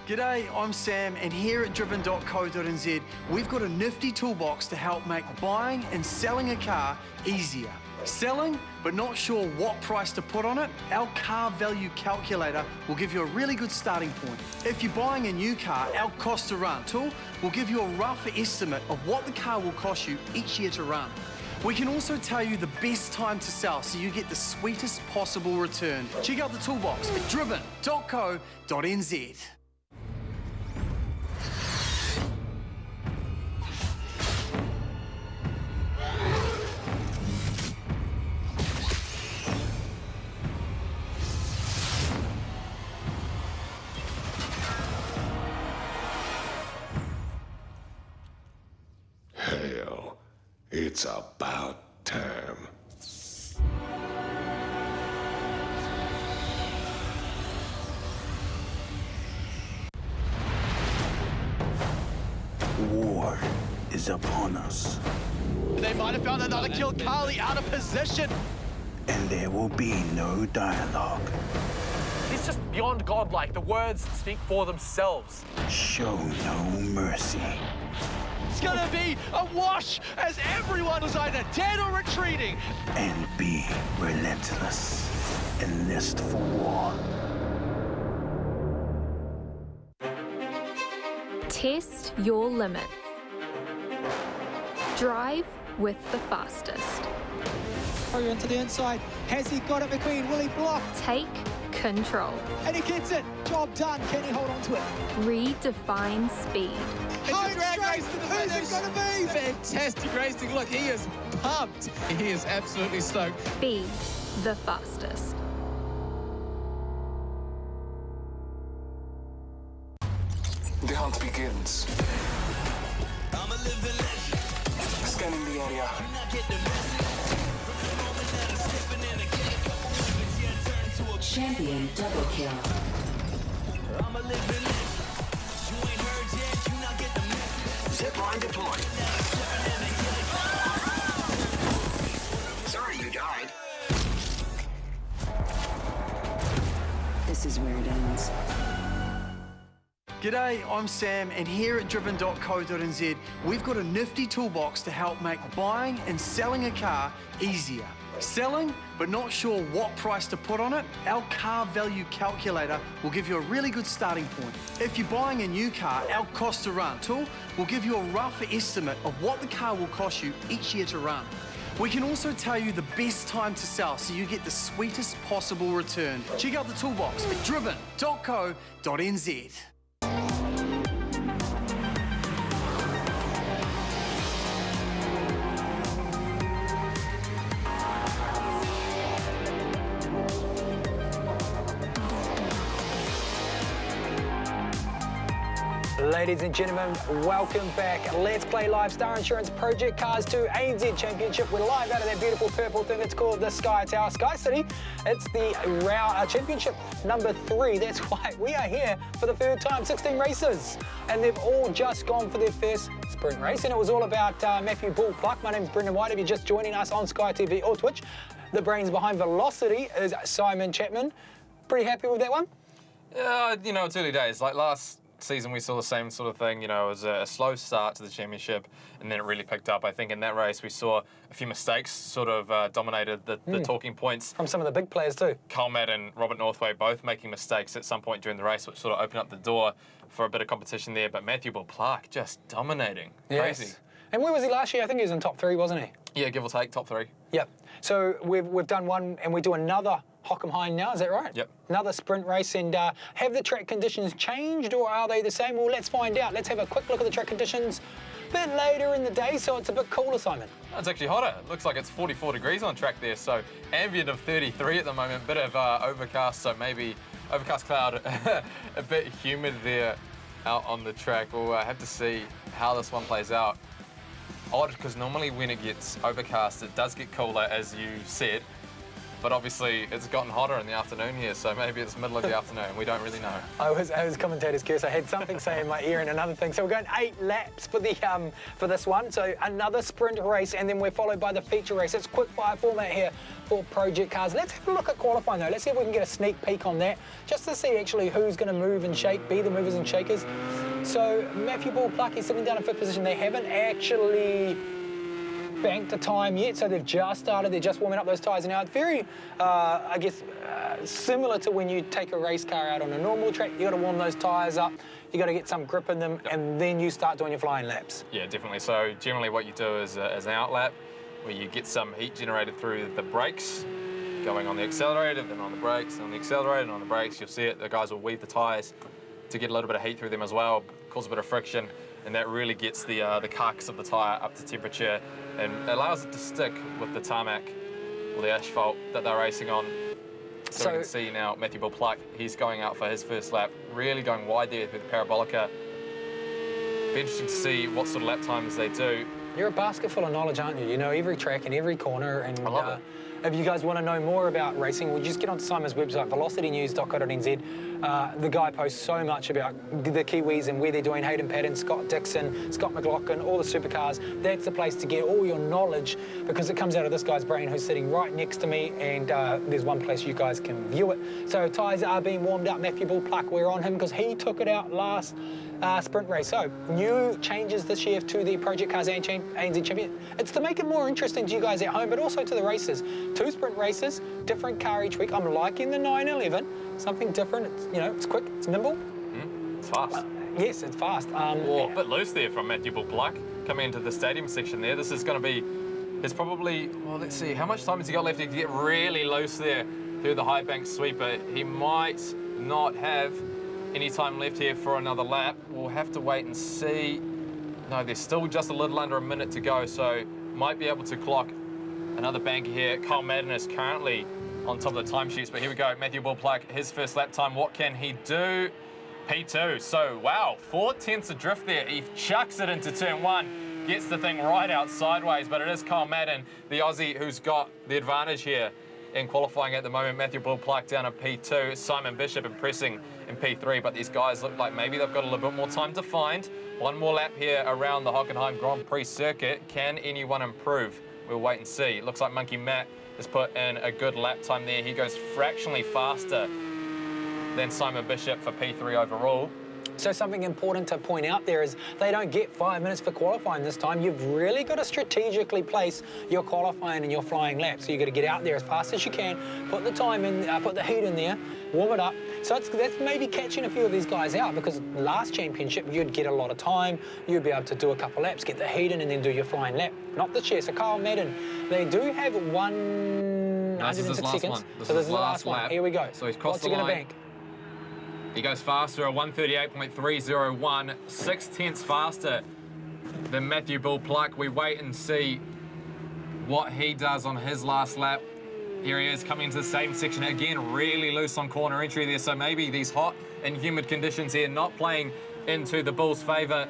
G'day, I'm Sam, and here at driven.co.nz, we've got a nifty toolbox to help make buying and selling a car easier. Selling, but not sure what price to put on it? Our car value calculator will give you a really good starting point. If you're buying a new car, our cost to run tool will give you a rough estimate of what the car will cost you each year to run. We can also tell you the best time to sell so you get the sweetest possible return. Check out the toolbox at driven.co.nz. Hell, it's about time. War is upon us. They might have found another kill. Carly out of position. And there will be no dialogue. He's just beyond godlike. The words speak for themselves. Show no mercy. It's gonna be a wash as everyone was either dead or retreating. And be relentless. Enlist for war. Test your limit. Drive with the fastest. Over into the inside. Has he got it, McQueen? Will he block? Take control. And he gets it. Job done. Can he hold on to it? Redefine speed. Home straight. Who's it going to be? Fantastic racing. Look, he is pumped. He is absolutely stoked. Be the fastest. The hunt begins. Scanning the area. Champion double kill. Zipline deployed. G'day, I'm Sam, and here at driven.co.nz, we've got a nifty toolbox to help make buying and selling a car easier. Selling, but not sure what price to put on it? Our car value calculator will give you a really good starting point. If you're buying a new car, our cost to run tool will give you a rough estimate of what the car will cost you each year to run. We can also tell you the best time to sell so you get the sweetest possible return. Check out the toolbox at driven.co.nz. Ladies and gentlemen, welcome back. Let's Play Live Star Insurance Project Cars 2 ANZ Championship. We're live out of that beautiful purple thing. It's called the Sky Tower, SKYCITY. It's the Championship number 3. That's why we are here for the third time. 16 races, and they've all just gone for their first sprint race, and it was all about Matthew Bull Pluck. My name's Brendan White. If you're just joining us on Sky TV or Twitch, the brains behind Velocity is Simon Chapman. Pretty happy with that one? You know, it's early days. Like last season we saw the same sort of thing. You know, it was a slow start to the championship and then it really picked up. I think in that race we saw a few mistakes sort of dominated the talking points. From some of the big players too. Carl Madden and Robert Northway both making mistakes at some point during the race, which sort of opened up the door for a bit of competition there. But Matthew Bull Pluck just dominating. Yes. Crazy. And where was he last year? I think he was in top 3, wasn't he? Yeah, give or take, top 3. Yep. So we've done one and we do another Hockenheim now, is that right? Yep. Another sprint race, and have the track conditions changed or are they the same? Well, let's find out. Let's have a quick look at the track conditions a bit later in the day, so it's a bit cooler, Simon. It's actually hotter. It looks like it's 44 degrees on track there, so ambient of 33 at the moment, bit of overcast, so maybe overcast cloud, a bit humid there out on the track. We'll have to see how this one plays out. Odd, because normally when it gets overcast, it does get cooler, as you said. But obviously, it's gotten hotter in the afternoon here, so maybe it's middle of the afternoon. We don't really know. I was commentator's curse. I had something say in my ear and another thing. So we're going 8 laps for the for this one. So another sprint race, and then we're followed by the feature race. It's quick fire format here for Project Cars. Let's have a look at qualifying though. Let's see if we can get a sneak peek on that, just to see actually who's going to move and shake, be the movers and shakers. So Matthew Bull Pluck is sitting down in 5th position. They haven't actually banked a time yet, so they've just started. They're just warming up those tyres now. It's very, I guess, similar to when you take a race car out on a normal track. You got to warm those tyres up. You got to get some grip in them, and then you start doing your flying laps. Yeah, definitely. So generally, what you do is an out lap, where you get some heat generated through the brakes, going on the accelerator, then on the brakes, on the accelerator, and on the brakes. You'll see it. The guys will weave the tyres to get a little bit of heat through them as well, cause a bit of friction. And that really gets the carcass of the tyre up to temperature and allows it to stick with the tarmac or the asphalt that they're racing on. So we can see now Matthew Bull Pluck, he's going out for his first lap, really going wide there with the Parabolica. Be interesting to see what sort of lap times they do. You're a basket full of knowledge, aren't you? You know every track and every corner. And I love it. If you guys want to know more about racing, we'll just get onto Simon's website, velocitynews.co.nz. The guy posts so much about the Kiwis and where they're doing. Hayden Paddon, Scott Dixon, Scott McLaughlin, all the supercars. That's the place to get all your knowledge, because it comes out of this guy's brain who's sitting right next to me, and there's one place you guys can view it. So tyres are being warmed up. Matthew Bull Pluck, we're on him because he took it out last sprint race. So new changes this year to the Project Cars ANZ Champion. It's to make it more interesting to you guys at home, but also to the racers. 2 sprint races, different car each week. I'm liking the 911, something different. It's, you know, it's quick, it's nimble. It's fast. Yes, it's fast. A bit loose there from Matthew Bull Pluck coming into the stadium section there. This is going to be, there's probably, well, let's see, how much time has he got left to get really loose there through the high bank sweeper? He might not have any time left here for another lap. We'll have to wait and see. No, there's still just a little under a minute to go, so might be able to clock another banker here. Carl Madden is currently on top of the timesheets, but here we go. Matthew Bull Pluck, his first lap time. What can he do? P2. So, wow, 4 tenths of drift there. He chucks it into turn 1, gets the thing right out sideways, but it is Carl Madden, the Aussie, who's got the advantage here in qualifying at the moment. Matthew Bull Pluck down at P2. Simon Bishop impressing in P3, but these guys look like maybe they've got a little bit more time to find. One more lap here around the Hockenheim Grand Prix circuit. Can anyone improve? We'll wait and see. Looks like Monkey Matt has put in a good lap time there. He goes fractionally faster than Simon Bishop for P3 overall. So something important to point out there is they don't get 5 minutes for qualifying this time. You've really got to strategically place your qualifying and your flying lap. So you've got to get out there as fast as you can, put the time in, put the heat in there, warm it up. So that's maybe catching a few of these guys out, because last championship you'd get a lot of time, you'd be able to do a couple laps, get the heat in and then do your flying lap. Not this year. So Kyle Madden, they do have 106 seconds. This So this is is the last one. Here we go. So he's crossed What's he the going to line. bank? He goes faster, a 138.301, 6/10 faster than Matthew Bull Pluck. We wait and see what he does on his last lap. Here he is coming into the same section again, really loose on corner entry there. So maybe these hot and humid conditions here not playing into the Bulls' favour.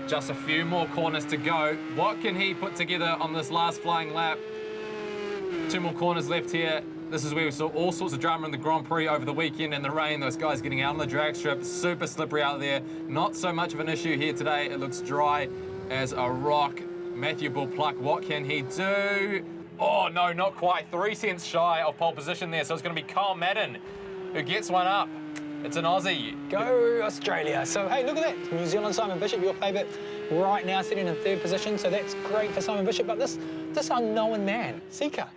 Just a few more corners to go. What can he put together on this last flying lap? 2 more corners left here. This is where we saw all sorts of drama in the Grand Prix over the weekend in the rain. Those guys getting out on the drag strip, super slippery out there. Not so much of an issue here today. It looks dry as a rock. Matthew Bull Pluck, what can he do? Oh no, not quite. 3 cents shy of pole position there. So it's going to be Kyle Madden who gets one up. It's an Aussie. Go Australia. So hey, look at that. New Zealand Simon Bishop, your favourite, right now sitting in 3rd position. So that's great for Simon Bishop. But this unknown man, Sika,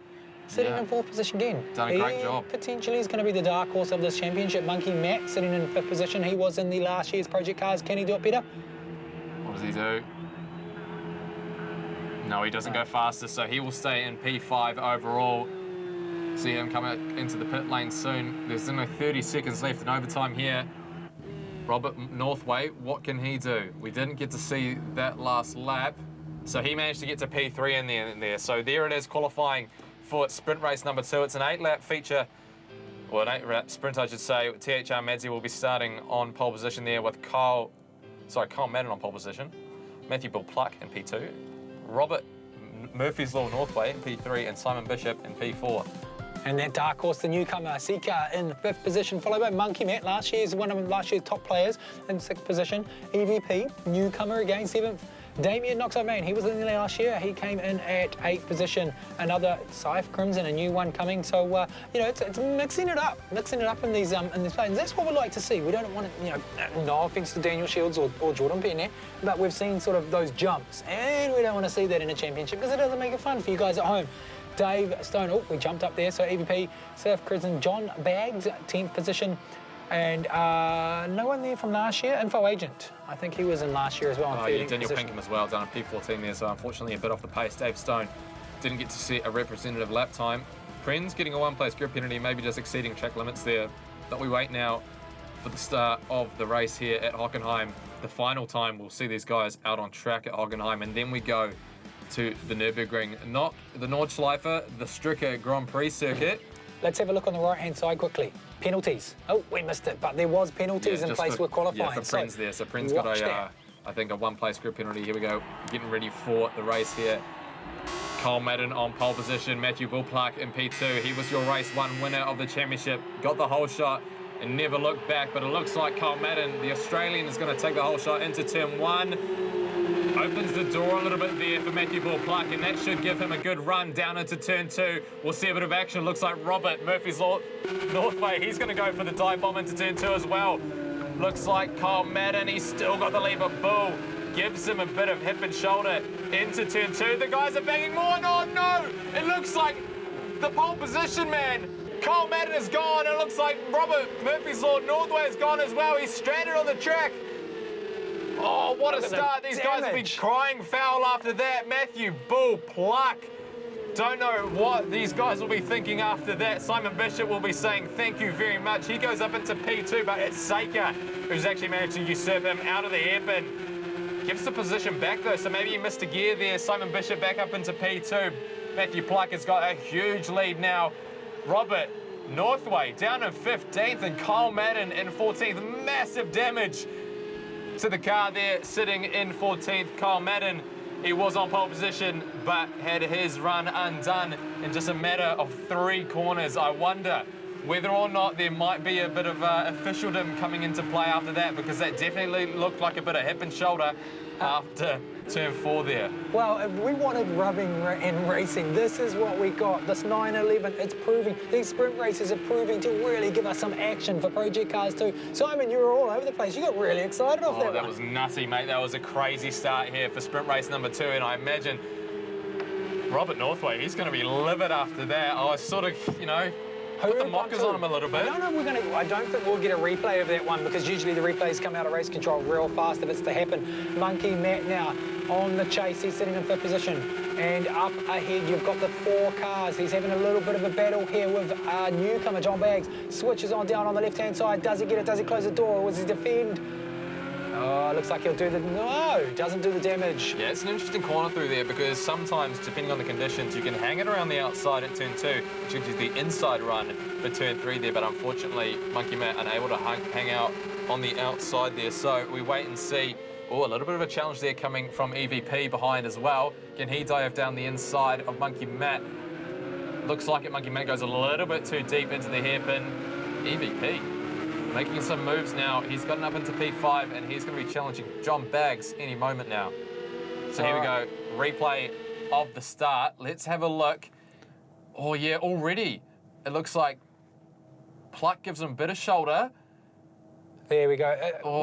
sitting in 4th position again. Done a great job. Potentially is going to be the dark horse of this championship. Monkey Matt sitting in 5th position. He was in the last year's Project Cars. Can he do it better? What does he do? No, he doesn't go faster, so he will stay in P5 overall. See him come out into the pit lane soon. There's only 30 seconds left in overtime here. Robert Northway, what can he do? We didn't get to see that last lap, so he managed to get to P3 in there. So there it is, qualifying for sprint race number 2. It's an 8-lap feature, or an 8-lap sprint, I should say. THR Madzi will be starting on pole position there with Kyle Madden on pole position, Matthew Bull Pluck in P2, Robert Murphy's Law Northway in P3, and Simon Bishop in P4. And that dark horse, the newcomer, Sika in 5th position, followed by Monkey Matt, one of last year's top players in 6th position. EVP, newcomer again, 7th. Damien Knox-O'Main, he was in there last year. He came in at 8th position. Another Scythe Crimson, a new one coming. So, you know, it's mixing it up in these plays. And that's what we like to see. We don't want to, you know, no offence to Daniel Shields or Jordan Penney, but we've seen sort of those jumps. And we don't want to see that in a championship because it doesn't make it fun for you guys at home. Dave Stone, oh, we jumped up there. So EVP, Surf Crimson, John Baggs, 10th position. And no one there from last year. Info Agent, I think he was in last year as well. Oh yeah, Daniel Pinkham as well, done a P14 there, so unfortunately a bit off the pace. Dave Stone didn't get to see a representative lap time. Pren's getting a 1-place grid penalty, maybe just exceeding track limits there. But we wait now for the start of the race here at Hockenheim. The final time we'll see these guys out on track at Hockenheim, and then we go to the Nurburgring, not the Nordschleife, the Stricker Grand Prix circuit. Let's have a look on the right-hand side quickly. Penalties. Oh, we missed it, but there was penalties in place with qualifying. Yeah, for Pren's there. So Pren's got I think a 1-place grid penalty. Here we go, getting ready for the race here. Kyle Madden on pole position, Matthew Bull Pluck in P2. He was your race 1 winner of the championship. Got the whole shot and never looked back, but it looks like Kyle Madden, the Australian, is going to take the whole shot into turn 1. Opens the door a little bit there for Matthew Bull Pluck, and that should give him a good run down into turn 2. We'll see a bit of action. Looks like Robert Murphy's Law Northway, he's going to go for the dive bomb into turn 2 as well. Looks like Kyle Madden, he's still got the lead, but Bull gives him a bit of hip and shoulder into turn 2. The guys are banging more. Oh no! It looks like the pole position man, Kyle Madden, is gone. It looks like Robert Murphy's Law Northway is gone as well. He's stranded on the track. Oh, what a start. These guys will be crying foul after that. Matthew Bull Pluck. Don't know what these guys will be thinking after that. Simon Bishop will be saying thank you very much. He goes up into P2, but it's Seika who's actually managed to usurp him out of the hairpin. Gives the position back though, so maybe he missed a gear there. Simon Bishop back up into P2. Matthew Pluck has got a huge lead now. Robert Northway down in 15th and Kyle Madden in 14th. Massive damage to the car there, sitting in 14th. Kyle Madden, he was on pole position, but had his run undone in just a matter of 3 corners. I wonder whether or not there might be a bit of officialdom coming into play after that, because that definitely looked like a bit of hip and shoulder after turn 4 there. Well, if we wanted rubbing and racing, this is what we got. This 911, it's proving, these sprint races are proving to really give us some action for Project Cars 2. Simon, you were all over the place. You got really excited off that one. That was nutty, mate. That was a crazy start here for sprint race number 2, and I imagine Robert Northway, he's going to be livid after that. I sort of, you know, put the mockers on him a little bit. I don't think we'll get a replay of that one because usually the replays come out of race control real fast if it's to happen. Monkey Matt now on the chase. He's sitting in 5th position. And up ahead, you've got the 4 cars. He's having a little bit of a battle here with newcomer John Baggs. Switches on down on the left-hand side. Does he get it? Does he close the door? Or does he defend? Oh, looks like he'll do the... No, doesn't do the damage. Yeah, it's an interesting corner through there because sometimes, depending on the conditions, you can hang it around the outside at turn 2, which gives you the inside run for turn 3 there, but unfortunately, Monkey Matt unable to hang out on the outside there. So we wait and see. Oh, a little bit of a challenge there coming from EVP behind as well. Can he dive down the inside of Monkey Matt? Looks like it. Monkey Matt goes a little bit too deep into the hairpin. EVP making some moves now. He's gotten up into P5 and he's going to be challenging John Baggs any moment now. So here we go. Replay of the start. Let's have a look. Oh, yeah, already. It looks like Pluck gives him a bit of shoulder. There we go.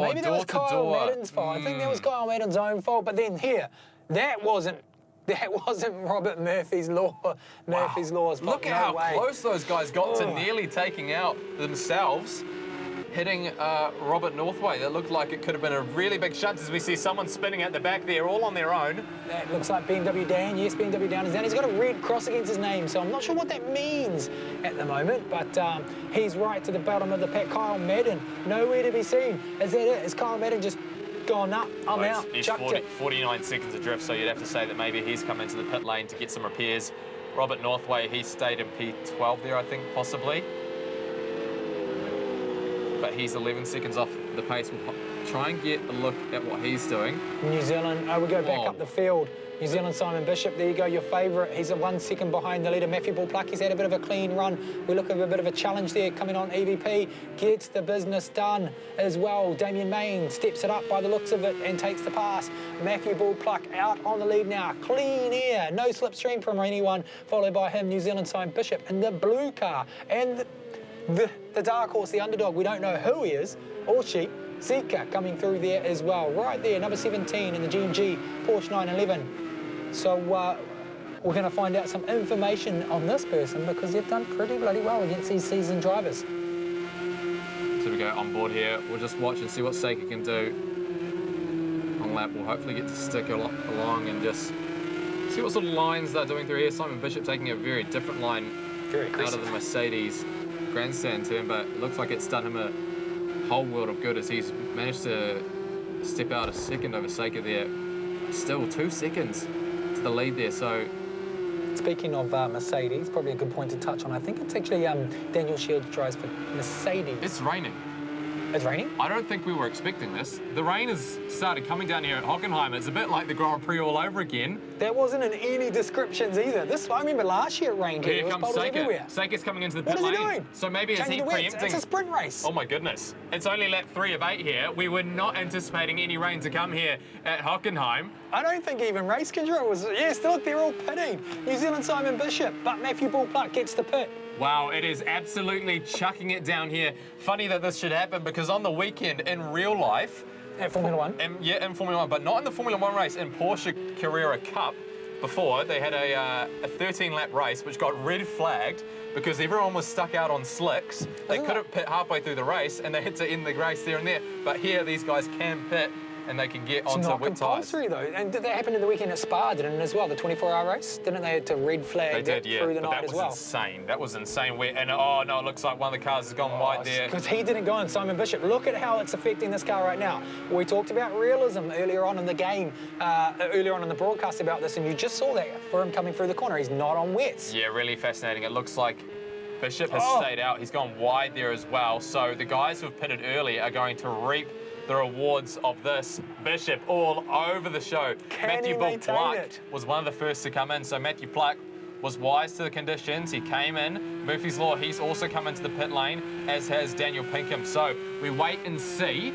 Maybe that was Kyle Madden's fault. I think that was Kyle Madden's own fault. But then here, that wasn't Robert Murphy's Law. Murphy's Law's fault. Look at how close those guys got to nearly taking out themselves. Hitting Robert Northway. That looked like it could have been a really big shunt as we see someone spinning at the back there, all on their own. That looks like BMW Dan. Yes, BMW Dan is down. He's got a red cross against his name, so I'm not sure what that means at the moment, but he's right to the bottom of the pack. Kyle Madden, nowhere to be seen. Is that it? Is Kyle Madden just gone up? I'm out. He's Chucked it. 49 seconds adrift, so you'd have to say that maybe he's come into the pit lane to get some repairs. Robert Northway, he stayed in P12 there, I think, possibly. But he's 11 seconds off the pace. We'll try and get a look at what he's doing. New Zealand, we go back up the field. New Zealand Simon Bishop, there you go, your favourite. He's 1 second behind the leader, Matthew Bullpluck. He's had a bit of a clean run. We look at a bit of a challenge there coming on. EVP gets the business done as well. Damien Main steps it up by the looks of it and takes the pass. Matthew Bullpluck out on the lead now. Clean air, no slipstream from anyone. Followed by him, New Zealand Simon Bishop in the blue car. And the dark horse, the underdog, we don't know who he is or she. Zika coming through there as well. Right there, number 17 in the GMG Porsche 911. So we're going to find out some information on this person because they've done pretty bloody well against these seasoned drivers. So we go on board here. We'll just watch and see what Seika can do on lap. We'll hopefully get to stick along and just see what sort of lines they're doing through here. Simon Bishop taking a very different line out of the Mercedes grandstand turn, but it looks like it's done him a whole world of good as he's managed to step out a second over Seika there. Still 2 seconds to the lead there, so... Speaking of Mercedes, probably a good point to touch on. I think it's actually Daniel Shields drives for Mercedes. It's raining. It's raining? I don't think we were expecting this. The rain has started coming down here at Hockenheim. It's a bit like the Grand Prix all over again. That wasn't in any descriptions either. I remember last year it rained here. Here comes Seika. Seika's coming into the pit lane. What is he doing? So maybe is he preempting? It's a sprint race. Oh my goodness. It's only lap 3 of 8 here. We were not anticipating any rain to come here at Hockenheim. I don't think even race control was... Yeah, still, they're all pitting. New Zealand Simon Bishop, but Matthew Bullpluck gets the pit. Wow, it is absolutely chucking it down here. Funny that this should happen because on the weekend in real life... At Formula 1? Yeah, in Formula 1, but not in the Formula 1 race. In Porsche Carrera Cup, before, they had a 13-lap race which got red flagged because everyone was stuck out on slicks. They couldn't pit halfway through the race and they had to end the race there and there. But here, these guys can pit and they can get onto wet tyres. It's not compulsory, though. And did that happen in the weekend at Spa, didn't it, as well, the 24-hour race? Didn't they have to red flag through the night as well? That was insane. That was insane. And, oh, no, it looks like one of the cars has gone wide there. Because he didn't go in, Simon Bishop. Look at how it's affecting this car right now. We talked about realism earlier on in the game, earlier on in the broadcast about this, and you just saw that for him coming through the corner. He's not on wets. Yeah, really fascinating. It looks like Bishop has stayed out. He's gone wide there as well. So the guys who have pitted early are going to reap the rewards of this. Bishop all over the show. Matthew Pluck was one of the first to come in. So Matthew Pluck was wise to the conditions. He came in. Murphy's Law, he's also come into the pit lane, as has Daniel Pinkham. So we wait and see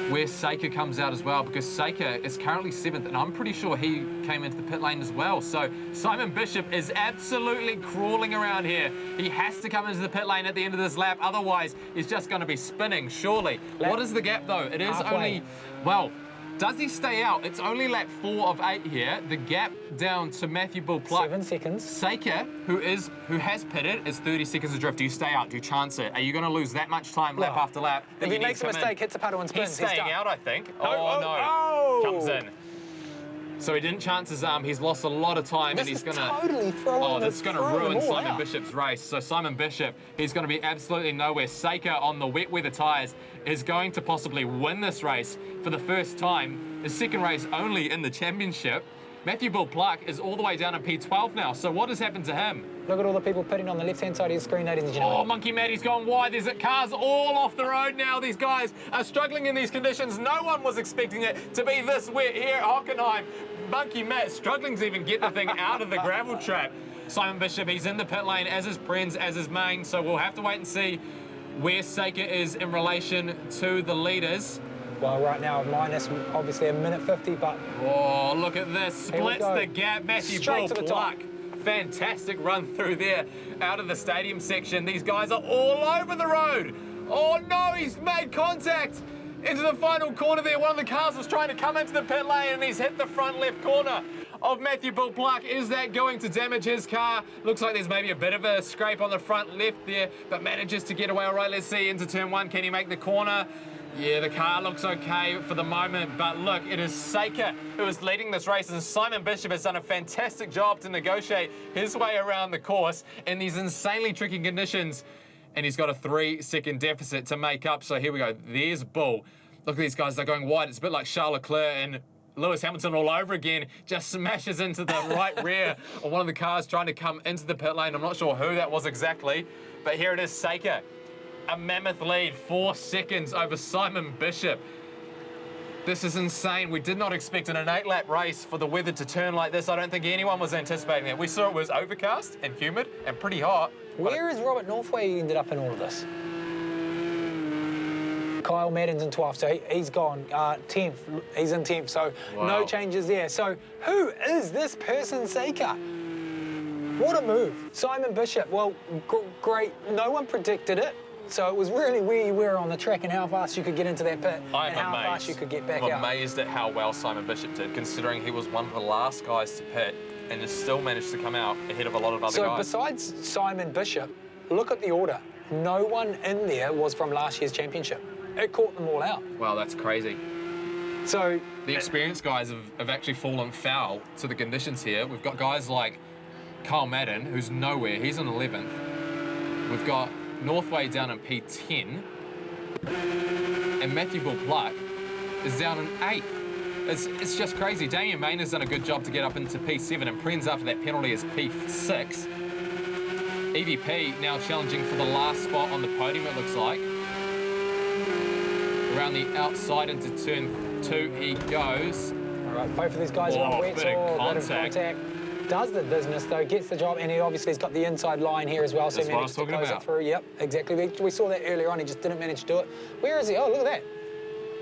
where Seika comes out as well, because Seika is currently 7th, and I'm pretty sure he came into the pit lane as well. So Simon Bishop is absolutely crawling around here. He has to come into the pit lane at the end of this lap, otherwise he's just going to be spinning, surely. What is the gap though? It is only, well, does he stay out? It's only lap 4 of 8 here. The gap down to Matthew Bull Pluck. 7 seconds. Seika, who has pitted, is 30 seconds adrift. Do you stay out? Do you chance it? Are you going to lose that much time lap after lap? If he makes a mistake, hits a puddle and spins, he's staying out, I think. No, Comes in. So he didn't chance his arm. He's lost a lot of time, and he's going to totally that's going to ruin Simon Bishop's race. So Simon Bishop, he's going to be absolutely nowhere. Seika on the wet weather tyres is going to possibly win this race for the first time. His second race only in the championship. Matthew Bull Pluck is all the way down in P12 now. So what has happened to him? Look at all the people pitting on the left-hand side of your screen, ladies and gentlemen. Oh, Monkey Matty's gone wide. There's cars all off the road now. These guys are struggling in these conditions. No one was expecting it to be this wet here at Hockenheim. Monkey Matt struggling to even get the thing out of the gravel trap. Simon Bishop, he's in the pit lane, as is Prenz, as is Main. So we'll have to wait and see where Seika is in relation to the leaders. Well, right now, minus obviously a minute 50, but... Oh, look at this. Splits the gap. Matthew Bull Pluck. Fantastic run through there out of the stadium section. These guys are all over the road. Oh, no, he's made contact into the final corner there. One of the cars was trying to come into the pit lane, and he's hit the front left corner of Matthew Bull Pluck. Is that going to damage his car? Looks like there's maybe a bit of a scrape on the front left there, but manages to get away. All right, let's see into turn 1. Can he make the corner? Yeah, the car looks okay for the moment, but look, it is Seika who is leading this race, and Simon Bishop has done a fantastic job to negotiate his way around the course in these insanely tricky conditions, and he's got a 3-second deficit to make up. So here we go. There's Bull. Look at these guys. They're going wide. It's a bit like Charles Leclerc and Lewis Hamilton all over again. Just smashes into the right rear of one of the cars trying to come into the pit lane. I'm not sure who that was exactly, but here it is, Seika. A mammoth lead, 4 seconds over Simon Bishop. This is insane. We did not expect in an 8-lap race for the weather to turn like this. I don't think anyone was anticipating it. We saw it was overcast and humid and pretty hot. Where is Robert Northway ended up in all of this? Kyle Madden's in 12th, so he's gone. 10th, he's in 10th, so no changes there. So who is this person, Seika? What a move. Simon Bishop, well, great. No one predicted it. So it was really where you were on the track and how fast you could get into that pit and how fast you could get back out. I'm amazed at how well Simon Bishop did, considering he was one of the last guys to pit and has still managed to come out ahead of a lot of other guys. So besides Simon Bishop, look at the order. No one in there was from last year's championship. It caught them all out. Wow, that's crazy. So the experienced guys have actually fallen foul to the conditions here. We've got guys like Kyle Madden, who's nowhere. He's in 11th. We've got Northway down in P10, and Matthew Bull Pluck is down in 8th. It's just crazy. Damien Main has done a good job to get up into P7, and Prenz after that penalty is P6. EVP now challenging for the last spot on the podium, it looks like. Around the outside into turn 2 he goes. All right, both of these guys are on wet, bit of contact. Does the business though, gets the job, and he obviously has got the inside line here as well, so he managed to close it through. Yep, exactly. We saw that earlier on, he just didn't manage to do it. Where is he? Oh, look at that.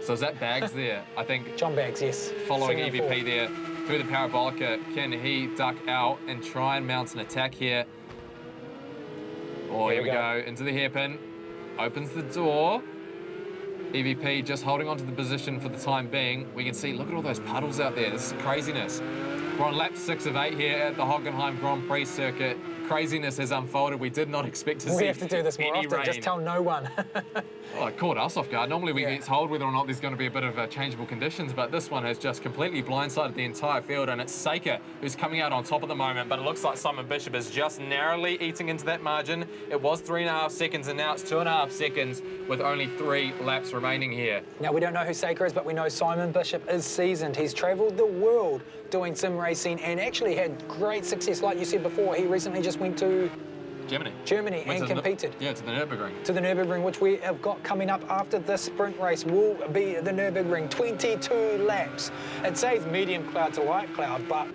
So is that Baggs there? I think John Baggs, yes. Following EVP there through the Parabolica. Can he duck out and try and mount an attack here? Oh, here we go. Into the hairpin. Opens the door. EVP just holding on to the position for the time being. We can see, look at all those puddles out there. This is craziness. We're on lap 6 of 8 here at the Hockenheim Grand Prix circuit. Craziness has unfolded. We did not expect to see We have to do this more often. Rain. Just tell no one. Oh, it caught us off guard. Normally we get told whether or not there's going to be a bit of changeable conditions, but this one has just completely blindsided the entire field, and it's Seika who's coming out on top at the moment, but it looks like Simon Bishop is just narrowly eating into that margin. It was 3.5 seconds, and now it's 2.5 seconds with only 3 laps remaining here. Now, we don't know who Seika is, but we know Simon Bishop is seasoned. He's travelled the world doing sim racing and actually had great success. Like you said before, he recently just went to Germany and competed. To the Nurburgring. To the Nurburgring, which we have got coming up after this sprint race, will be the Nurburgring, 22 laps. It says medium cloud to light cloud, but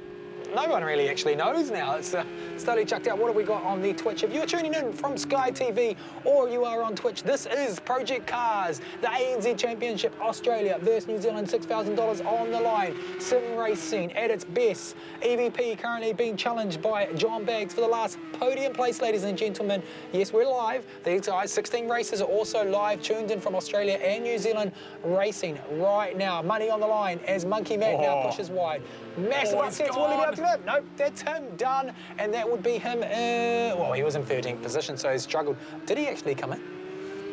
no one really actually knows now. It's slowly chucked out. What have we got on the Twitch? If you're tuning in from Sky TV or you are on Twitch, this is Project Cars, the ANZ Championship, Australia versus New Zealand, $6,000 on the line. Sim racing at its best. EVP currently being challenged by John Baggs for the last podium place, ladies and gentlemen. Yes, we're live. These guys, 16 races are also live, tuned in from Australia and New Zealand, racing right now. Money on the line as Monkey Matt now pushes wide. Massive upsets. Will he be able to do it? Nope, that's him done. And that would be him. Well, he was in 13th position, so he struggled. Did he actually come in?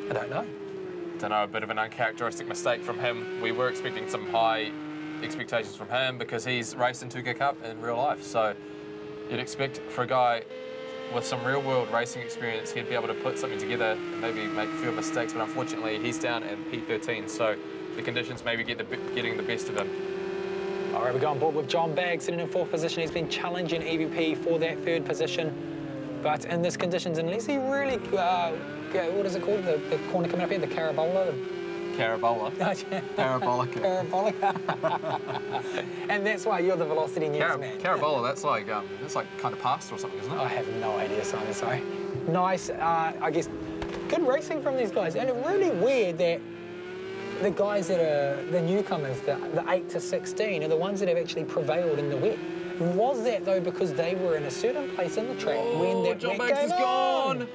I don't know. Don't know, a bit of an uncharacteristic mistake from him. We were expecting some high expectations from him because he's raced in Tuka Cup in real life. So you'd expect for a guy with some real-world racing experience, he'd be able to put something together and maybe make a few mistakes, but unfortunately he's down in P13, so the conditions maybe getting the best of him. All right, we go on board with John Baggs sitting in 4th position. He's been challenging EVP for that 3rd position, but in this conditions, unless he really, what is it called, the corner coming up here, the Carabola? Carabola. Parabolica. And that's why you're the velocity news man. Carabola, that's like kind of pasta or something, isn't it? I have no idea, Simon, sorry. Nice, I guess, good racing from these guys. And it's really weird that the guys that are the newcomers, the 8 to 16, are the ones that have actually prevailed in the wet. Was that, though, because they were in a certain place in the track when that John wet Baggs came is gone!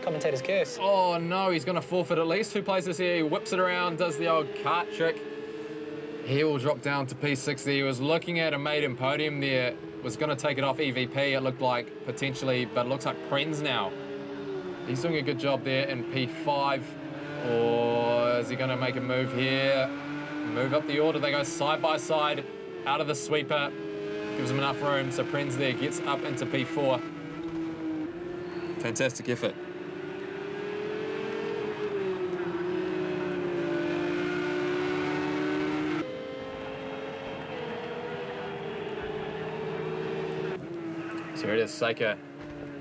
Commentator's curse. Oh no, he's going to forfeit at least 2 places here. He whips it around, does the old cart trick. He will drop down to P60. He was looking at a maiden podium there. Was going to take it off EVP, it looked like, potentially, but it looks like Prenz now. He's doing a good job there in P5. Or is he going to make a move here? Move up the order. They go side by side, out of the sweeper. Gives him enough room, so Prenz there gets up into P4. Fantastic effort. So here it is, Seika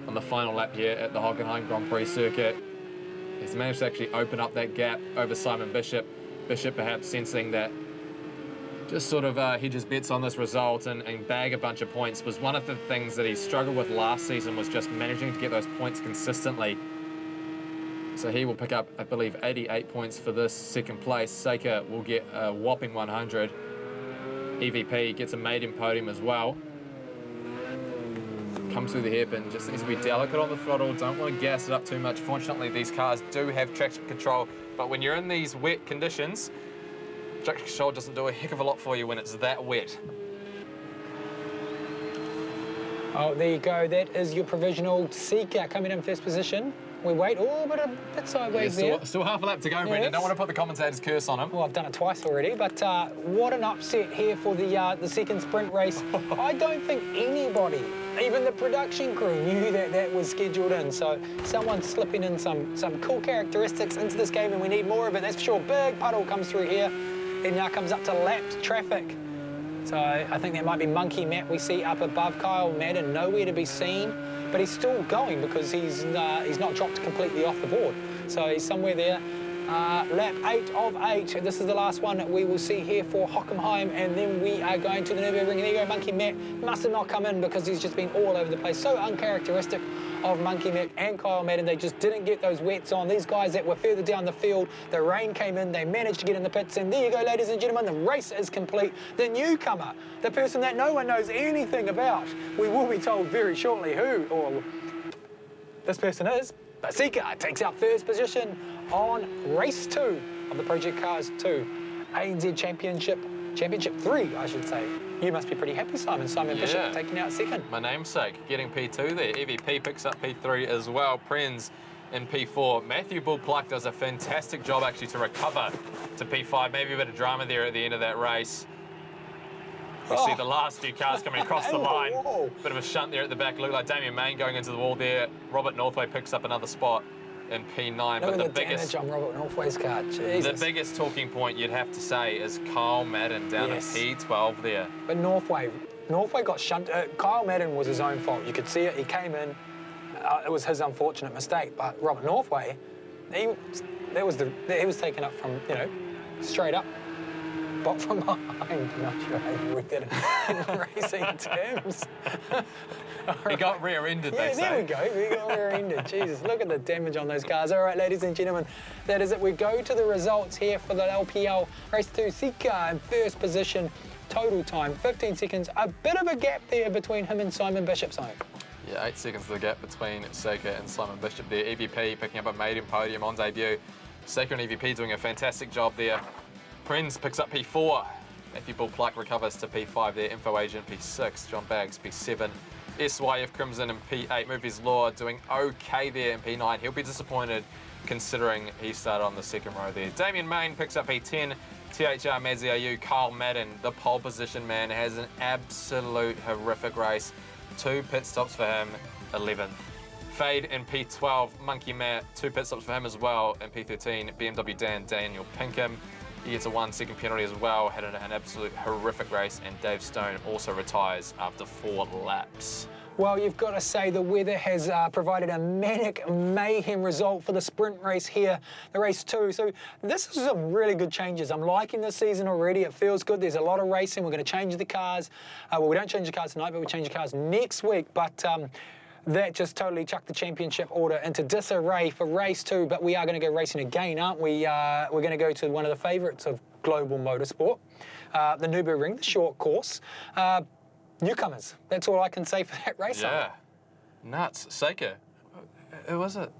on the final lap here at the Hockenheim Grand Prix circuit. He's managed to actually open up that gap over Simon Bishop. Bishop perhaps sensing that just sort of hedges bets on this result and bag a bunch of points. Was one of the things that he struggled with last season, was just managing to get those points consistently. So he will pick up, I believe, 88 points for this 2nd place. Seika will get a whopping 100. EVP gets a maiden podium as well. Comes through the hairpin, just needs to be delicate on the throttle, don't want to gas it up too much. Fortunately, these cars do have traction control, but when you're in these wet conditions, traction control doesn't do a heck of a lot for you when it's that wet. Oh, there you go. That is your provisional. Seeker coming in 1st position. We wait. Oh, but a bit sideways there. Still half a lap to go, Brendan. Don't want to put the commentator's curse on him. Well, I've done it twice already, but what an upset here for the 2nd sprint race. I don't think anybody, even the production crew, knew that that was scheduled in. So someone's slipping in some cool characteristics into this game, and we need more of it, that's for sure. Big puddle comes through here. It now comes up to lapped traffic. So I think that might be Monkey Matt we see up above. Kyle Madden nowhere to be seen, but he's still going because he's not dropped completely off the board. So he's somewhere there. Lap 8 of 8. This is the last one that we will see here for Hockenheim, and then we are going to the Nurburgring. And there you go, Monkey Matt must have not come in because he's just been all over the place. So uncharacteristic of Monkey Matt and Kyle Madden. They just didn't get those wets on. These guys that were further down the field, the rain came in, they managed to get in the pits, and there you go, ladies and gentlemen, the race is complete. The newcomer, the person that no one knows anything about. We will be told very shortly who or this person is. But Seika takes out 1st position on race 2 of the Project Cars 2 ANZ Championship 3, I should say. You must be pretty happy, Simon. Simon Bishop taking out 2nd. My namesake getting P2 there. EVP picks up P3 as well. Prenz in P4. Matthew Bullpluck does a fantastic job actually to recover to P5. Maybe a bit of drama there at the end of that race. We see the last few cars coming across the line. Bit of a shunt there at the back. Looked like Damien Main going into the wall there. Robert Northway picks up another spot in P9. But the biggest damage on Robert Northway's car. Jesus. The biggest talking point you'd have to say is Kyle Madden down at P12 there. But Northway got shunted. Kyle Madden was his own fault. You could see it. He came in. It was his unfortunate mistake. But Robert Northway, he was taken up from straight up. spot from behind. Not sure how you would get it in racing terms. He got rear-ended, they say. There we go. He got rear-ended. Jesus, look at the damage on those cars. All right, ladies and gentlemen, that is it. We go to the results here for the LPL. Race 2, Sika in first position. Total time, 15 seconds. A bit of a gap there between him and Simon Bishop, Simon. Yeah, 8 seconds the gap between Seika and Simon Bishop there. EVP picking up a maiden podium on debut. Seika and EVP doing a fantastic job there. Prenz picks up P4. Matthew Bullpluck recovers to P5 there. Info Agent P6. John Baggs P7. SYF Crimson and P8. Movies Law doing okay there in P9. He'll be disappointed considering he started on the second row there. Damien Main picks up P10. THR Maziayu, Kyle Madden, the pole position man, has an absolute horrific race. 2 pit stops for him, 11th. Fade in P12, Monkey Matt, 2 pit stops for him as well. In P13, BMW Dan, Daniel Pinkham. He gets a 1-second penalty as well, had an absolute horrific race, and Dave Stone also retires after 4 laps. Well, you've got to say the weather has provided a manic mayhem result for the sprint race here, the race 2. So this is some really good changes. I'm liking this season already. It feels good. There's a lot of racing. We're going to change the cars. Well, we don't change the cars tonight, but we change the cars next week. But that just totally chucked the championship order into disarray for race 2. But we are going to go racing again, aren't we? We're going to go to one of the favourites of global motorsport, the Nurburgring, the short course. Newcomers. That's all I can say for that race. Yeah. Nuts. Seika. Who was it?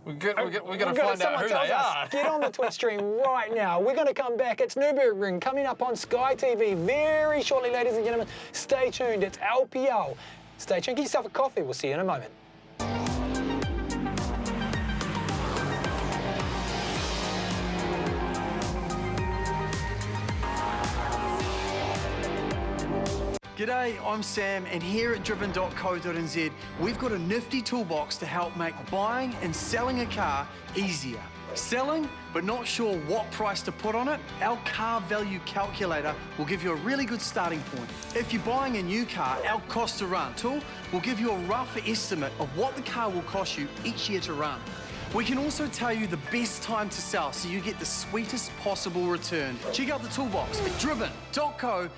We're going to find out who they are. Get on the Twitch stream right now. We're going to come back. It's Nurburgring coming up on Sky TV very shortly, ladies and gentlemen. Stay tuned. It's LPL. Stay tuned. Get yourself a coffee. We'll see you in a moment. G'day, I'm Sam, and here at driven.co.nz, we've got a nifty toolbox to help make buying and selling a car easier. Selling, but not sure what price to put on it? Our car value calculator will give you a really good starting point. If you're buying a new car, our cost to run tool will give you a rough estimate of what the car will cost you each year to run. We can also tell you the best time to sell so you get the sweetest possible return. Check out the toolbox at driven.co.nz.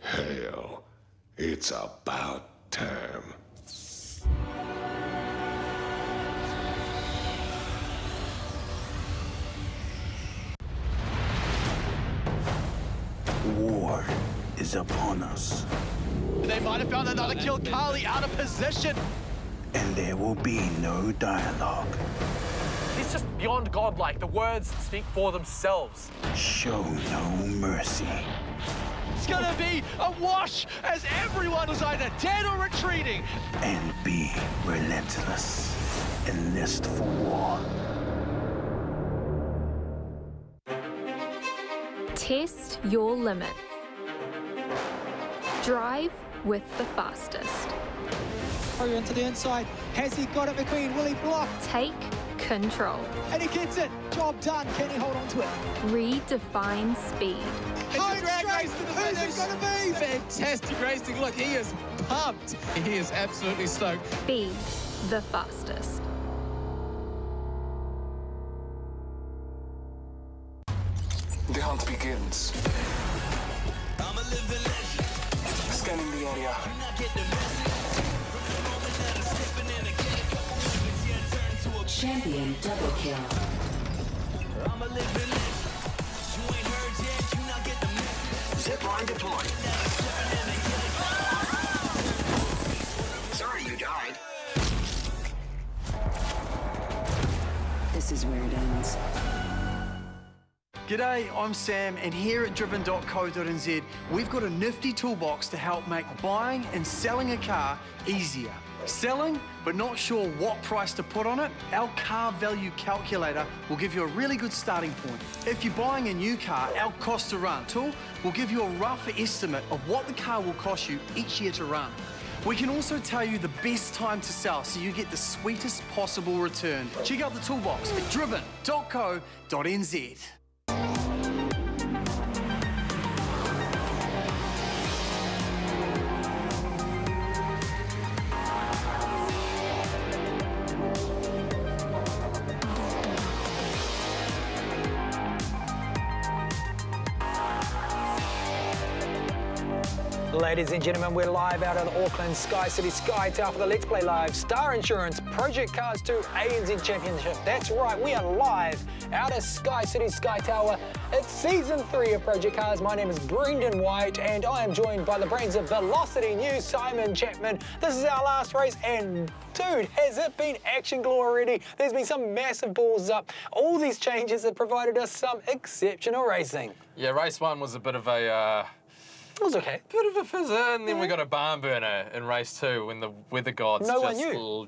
Hell, it's about time. War is upon us. They might have found another kill. Carly out of position. And there will be no dialogue. He's just beyond godlike. The words speak for themselves. Show no mercy. It's gonna be a wash as everyone was either dead or retreating. And be relentless. Enlist for war. Test your limit. Drive with the fastest. Hurry into the inside. Has he got it, McQueen? Will he block? Take control. And he gets it. Job done. Can he hold on to it? Redefine speed. It's a drag race to the finish. Who's it going to be? Fantastic racing. Look, he is pumped. He is absolutely stoked. Be the fastest. The hunt begins. Scanning the area. Champion double kill. Zipline deployed. Sorry you died. This is where it ends. G'day, I'm Sam, and here at driven.co.nz, we've got a nifty toolbox to help make buying and selling a car easier. Selling, but not sure what price to put on it? Our car value calculator will give you a really good starting point. If you're buying a new car, our cost to run tool will give you a rough estimate of what the car will cost you each year to run. We can also tell you the best time to sell so you get the sweetest possible return. Check out the toolbox at driven.co.nz. Ladies and gentlemen, we're live out of the Auckland SkyCity Sky Tower for the Let's Play Live Star Insurance Project Cars 2 ANZ Championship. That's right, we are live out of SkyCity Sky Tower. It's Season 3 of Project Cars. My name is Brendan White and I am joined by the brains of Velocity News, Simon Chapman. This is our last race and dude, has it been action galore already? There's been some massive balls up. All these changes have provided us some exceptional racing. Yeah, race 1 was a bit of a... It was okay. Bit of a fizzer, and then we got a barn burner in race 2 when the weather gods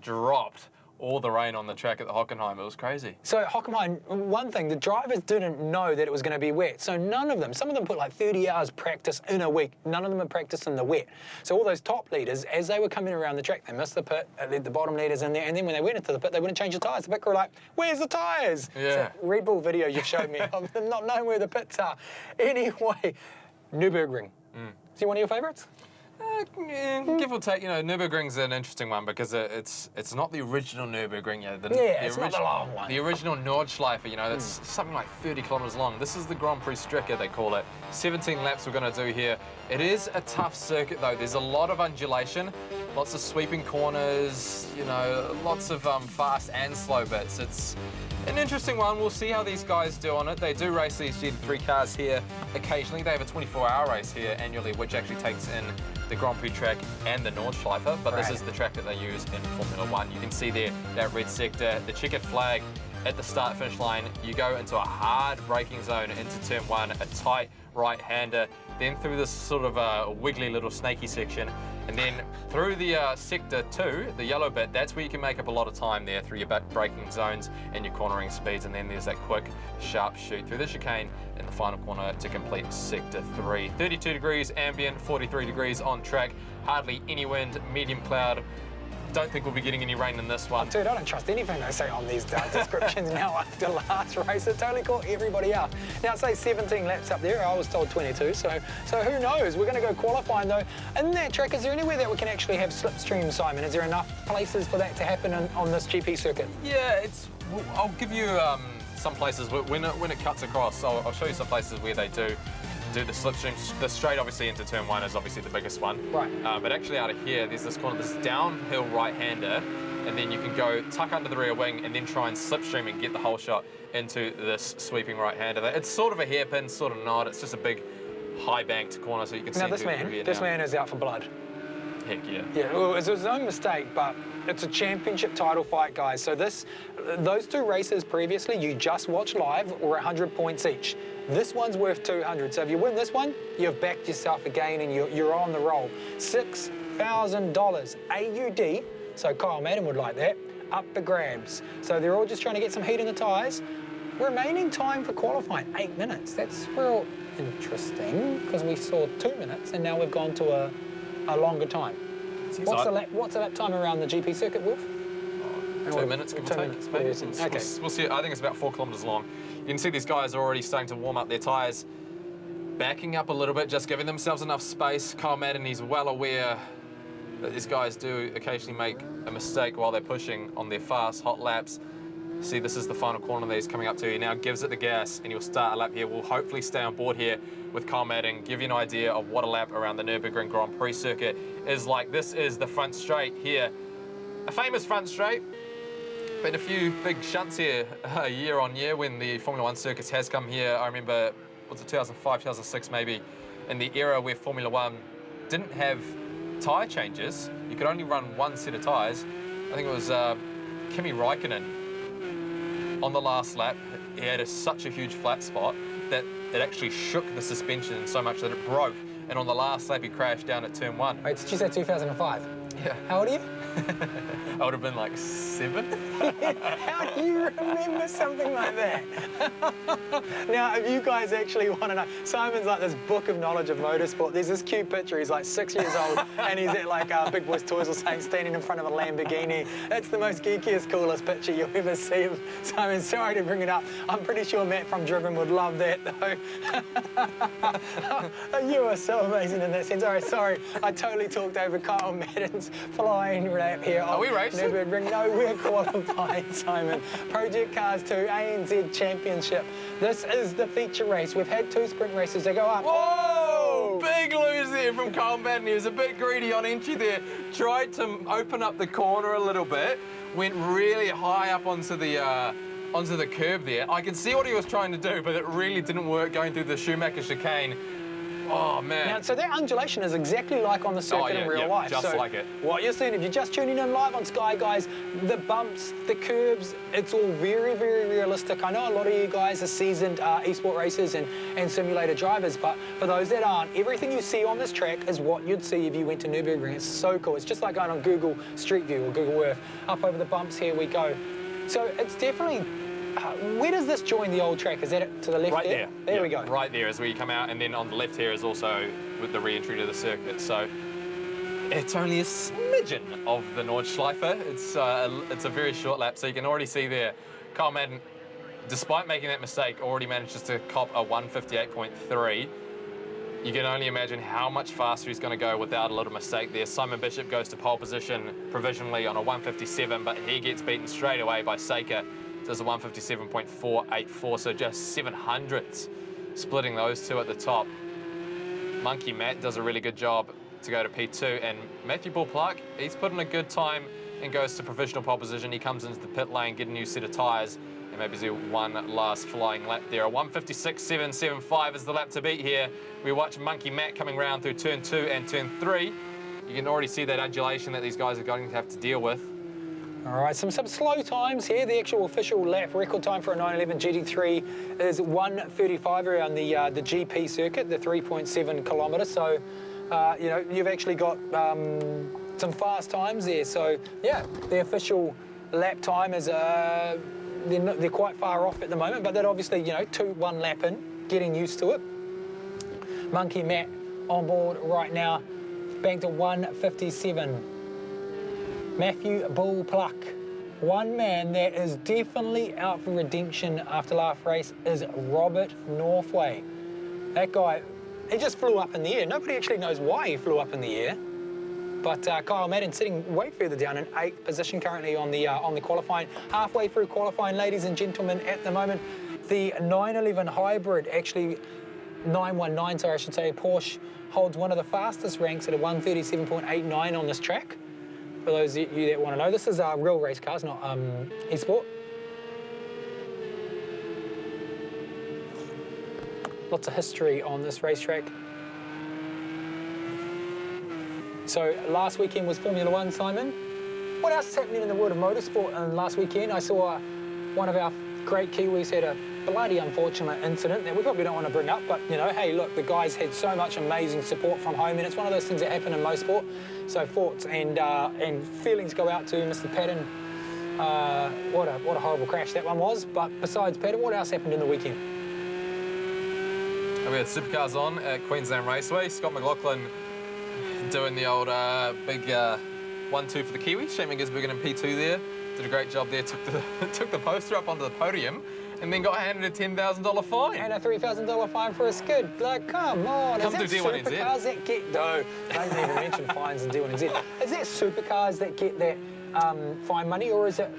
dropped all the rain on the track at the Hockenheim. It was crazy. So Hockenheim, one thing, the drivers didn't know that it was going to be wet. So none of them, some of them put like 30 hours practice in a week. None of them had practiced in the wet. So all those top leaders, as they were coming around the track, they missed the pit, they led the bottom leaders in there, and then when they went into the pit, they wouldn't change the tyres. The pit crew were like, where's the tyres? Yeah. So Red Bull video you've showed me of them not knowing where the pits are. Anyway, Nurburgring. Is he one of your favourites? Give or take, you know, Nurburgring's an interesting one because it's not the original Nurburgring. It's not the long one. The original Nordschleife, you know, that's something like 30 kilometres long. This is the Grand Prix Stricker, they call it. 17 laps we're going to do here. It is a tough circuit, though. There's a lot of undulation, lots of sweeping corners, you know, lots of fast and slow bits. It's an interesting one. We'll see how these guys do on it. They do race these GT3 cars here occasionally. They have a 24-hour race here annually, which actually takes in the Grand Prix track and the Nordschleife, but this is the track that they use in Formula 1. You can see there that red sector, the checkered flag at the start-finish line. You go into a hard braking zone into turn 1, a tight right-hander, then through this sort of wiggly little snaky section, and then through the sector 2, the yellow bit, that's where you can make up a lot of time there through your braking zones and your cornering speeds, and then there's that quick, sharp shoot through the chicane in the final corner to complete sector 3. 32 degrees ambient, 43 degrees on track, hardly any wind, medium cloud. Don't think we'll be getting any rain in this one. Oh, dude, I don't trust anything they say on these descriptions now after last race. It totally caught everybody out. Now, it says 17 laps up there. I was told 22, so who knows? We're going to go qualifying, though. In that track, is there anywhere that we can actually have slipstream, Simon? Is there enough places for that to happen on this GP circuit? Yeah, I'll give you some places when it cuts across. I'll show you some places where they do the slipstream. The straight obviously into turn 1 is obviously the biggest one. Right. But actually out of here, there's this corner, this downhill right-hander, and then you can go tuck under the rear wing and then try and slipstream and get the whole shot into this sweeping right-hander. It's sort of a hairpin, sort of not. It's just a big high-banked corner, so you can see. Now this man is out for blood. Heck yeah. Yeah, well, it was his own mistake, but it's a championship title fight, guys. So those 2 races previously, you just watched live, were 100 points each. This one's worth 200. So if you win this one, you've backed yourself again and you're on the roll. $6,000 AUD. So Kyle Madden would like that. Up for grabs. So they're all just trying to get some heat in the tyres. Remaining time for qualifying, 8 minutes. That's real interesting because we saw 2 minutes and now we've gone to a longer time. What's the lap time around the GP circuit, Wolf? 2 minutes, give or take. Maybe. Okay. We'll see. I think it's about 4 kilometres long. You can see these guys are already starting to warm up their tyres, backing up a little bit, just giving themselves enough space. Kyle Madden, he's well aware that these guys do occasionally make a mistake while they're pushing on their fast, hot laps. See, this is the final corner that he's coming up to. He now gives it the gas, and he'll start a lap here. We'll hopefully stay on board here with Kyle Madden, give you an idea of what a lap around the Nürburgring Grand Prix circuit is like. This is the front straight here. A famous front straight. Been a few big shunts here year on year when the Formula 1 circuits has come here. I remember, was it 2005, 2006 maybe, in the era where Formula 1 didn't have tyre changes. You could only run one set of tyres. I think it was Kimi Räikkönen on the last lap. He had such a huge flat spot that it actually shook the suspension so much that it broke. And on the last lap, he crashed down at turn 1. Wait, did you say 2005? Yeah. How old are you? I would have been like 7. How do you remember something like that? Now, if you guys actually want to know, Simon's like this book of knowledge of motorsport. There's this cute picture. He's like 6 years old, and he's at like Big Boys Toys or something, standing in front of a Lamborghini. It's the most geekiest, coolest picture you'll ever see of Simon. Sorry to bring it up. I'm pretty sure Matt from Driven would love that, though. You are so amazing in that sense. All right, sorry, I totally talked over Kyle Madden's flying lap here. Are we racing? Nurburgring. No, we're qualified, Simon. Project Cars 2 ANZ Championship. This is the feature race. We've had 2 sprint races. They go up. Whoa! Big lose there from Kyle Madden. He was a bit greedy on entry there. Tried to open up the corner a little bit. Went really high up onto the curb there. I can see what he was trying to do, but it really didn't work going through the Schumacher chicane. Oh, man. Now, so that undulation is exactly like on the circuit in real life. Just like it. What you're seeing, if you're just tuning in live on Sky, guys, the bumps, the curbs, it's all very, very realistic. I know a lot of you guys are seasoned esport racers and simulator drivers, but for those that aren't, everything you see on this track is what you'd see if you went to Nurburgring. It's so cool. It's just like going on Google Street View or Google Earth. Up over the bumps, here we go. So it's definitely... where does this join the old track? Is that it to the left right there? There we go. Right there as we come out, and then on the left here is also with the re-entry to the circuit. So it's only a smidgen of the Nordschleife. It's a very short lap, so you can already see there, Kyle Madden, despite making that mistake, already manages to cop a 158.3. You can only imagine how much faster he's going to go without a little mistake there. Simon Bishop goes to pole position provisionally on a 157, but he gets beaten straight away by Saker. Does a 157.484, so just 700ths, splitting those two at the top. Monkey Matt does a really good job to go to P2, and Matthew Bull-Clark, he's put in a good time and goes to provisional pole position. He comes into the pit lane, get a new set of tyres, and maybe do one last flying lap there. A 156.775 is the lap to beat here. We watch Monkey Matt coming round through turn 2 and turn 3. You can already see that undulation that these guys are going to have to deal with. All right, some slow times here. The actual official lap record time for a 911 GT3 is 1:35 around the GP circuit, the 3.7 kilometres. So, you know, you've actually got some fast times there. So, yeah, the official lap time is they're quite far off at the moment, but that obviously, you know, 2-1 lap in, getting used to it. Monkey Matt on board right now, banked at 1:57. Matthew Bull-Clark, one man that is definitely out for redemption after last race is Robert Northway. That guy, he just flew up in the air. Nobody actually knows why he flew up in the air. But Kyle Madden sitting way further down in 8th position currently on the qualifying. Halfway through qualifying, ladies and gentlemen, at the moment, the 911 hybrid, actually 919, sorry, I should say, Porsche holds one of the fastest ranks at a 137.89 on this track. For those of you that want to know, this is real race cars, not Esport. Lots of history on this racetrack. So last weekend was Formula One, Simon. What else is happening in the world of motorsport? And last weekend I saw one of our great Kiwis had a bloody unfortunate incident that we probably don't want to bring up, but you know, hey, look, the guys had so much amazing support from home, and it's one of those things that happen in most sport. So thoughts and feelings go out to Mr. Patton. What a horrible crash that one was. But besides Patton, what else happened in the weekend? We had supercars on at Queensland Raceway. Scott McLaughlin doing the old big 1-2 for the Kiwis. Shane Gisbergen in P2 there. Did a great job there. Took the poster up onto the podium, and then got handed a $10,000 fine. And a $3,000 fine for a skid. Like, come on. Come to D1NZ. Supercars that get... No, don't even mention fines in D1NZ. Is that supercars that get that fine money, or is it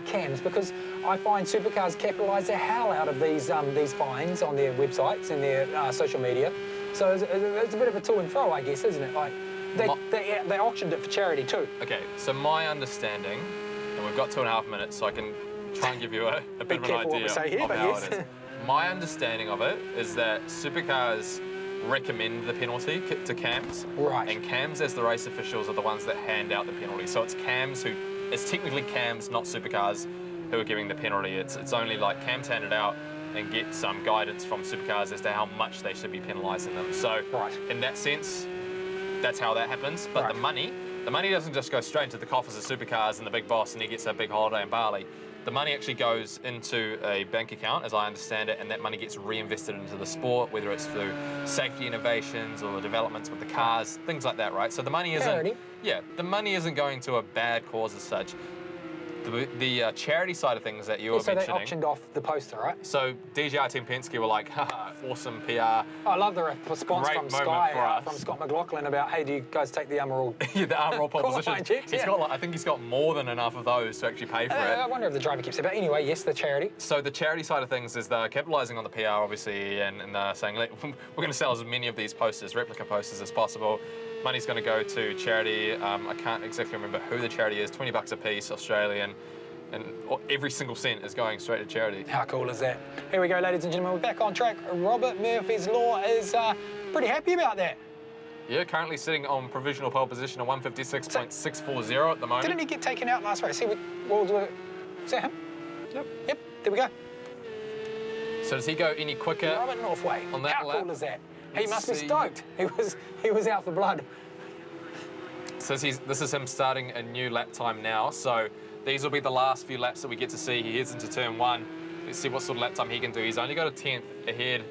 CAMs? Because I find supercars capitalise the hell out of these fines on their websites and their social media. So it's a bit of a to and fro, I guess, isn't it? Like, they auctioned it for charity too. Okay, so my understanding, and we've got 2.5 minutes, so I can try and give you a bit of an idea of how it is. My understanding of it is that supercars recommend the penalty to CAMs. Right. And CAMs, as the race officials, are the ones that hand out the penalty. So it's CAMs who, it's technically CAMs, not supercars, who are giving the penalty. It's only like CAMs hand it out and get some guidance from supercars as to how much they should be penalising them. So in that sense, that's how that happens. But the money the money doesn't just go straight into the coffers of supercars and the big boss and he gets a big holiday in Bali. The money actually goes into a bank account, as I understand it, and that money gets reinvested into the sport, whether it's through safety innovations or developments with the cars, things like that, right? So the money isn't, the money isn't going to a bad cause as such. The charity side of things that you were mentioning. So they auctioned off the poster, right? So DJR Team Penske were like, haha, awesome PR. I love the response from Sky, from Scott McLaughlin about, hey, do you guys take the Armour All? Yeah, the Armour All pole position. Checks, he's got, like, I think he's got more than enough of those to actually pay for it. I wonder if the driver keeps it. But anyway, yes, the charity. So the charity side of things is they're capitalising on the PR, obviously, and saying, we're going to sell as many of these posters, replica posters, as possible. Money's going to go to charity. I can't exactly remember who the charity is, $20 a piece, Australian. And every single cent is going straight to charity. How cool is that? Here we go, ladies and gentlemen. We're back on track. Robert Murphy's Law is pretty happy about that. Yeah, currently sitting on provisional pole position at 156.640 at the moment. Didn't he get taken out last race? Is that him? Yep. Yep, there we go. So does he go any quicker? Robert Northway. On that How lap? cool is that? He must be stoked. He was out for blood. So this is him starting a new lap time now. So these will be the last few laps that we get to see. He heads into turn 1. Let's see what sort of lap time he can do. He's only got a 10th ahead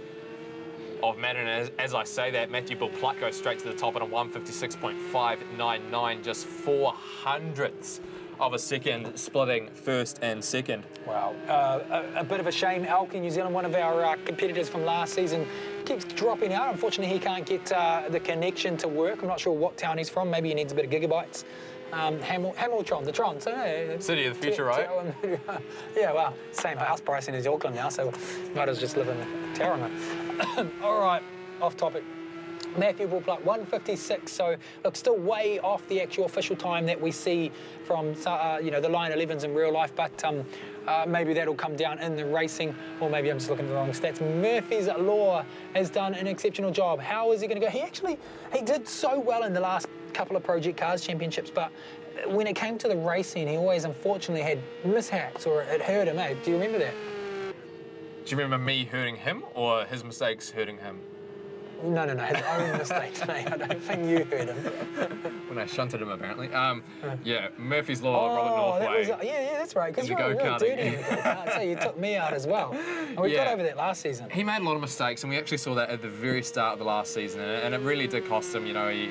of Madden. As I say that, Matthew Bill Pluck goes straight to the top at a 156.599, just 400ths of a second, splitting first and second. Wow. A bit of a shame. Elk in New Zealand, one of our competitors from last season, keeps dropping out. Unfortunately, he can't get the connection to work. I'm not sure what town he's from. Maybe he needs a bit of gigabytes. Hamilton, the Tron. So, City of the future, right? Yeah, well, same house pricing as Auckland now, so might as well just live in Tauranga. All right, off topic. Matthew Bullpluck, 156, so look, still way off the actual official time that we see from the Line 11s in real life, but maybe that'll come down in the racing, or maybe I'm just looking at the wrong stats. Murphy's Law has done an exceptional job. How is he going to go? He did so well in the last couple of Project Cars Championships, but when it came to the racing, he always unfortunately had mishaps, or it hurt him, eh? Do you remember that? Do you remember me hurting him, or his mistakes hurting him? No, his own mistakes, mate. I don't think you heard him. When I shunted him, apparently. Yeah, Murphy's Law, Robert Northway. Yeah, that's right, because you're real dirty in the go-kart, so you took me out as well. And we got over that last season. He made a lot of mistakes, and we actually saw that at the very start of the last season, and it really did cost him. You know, he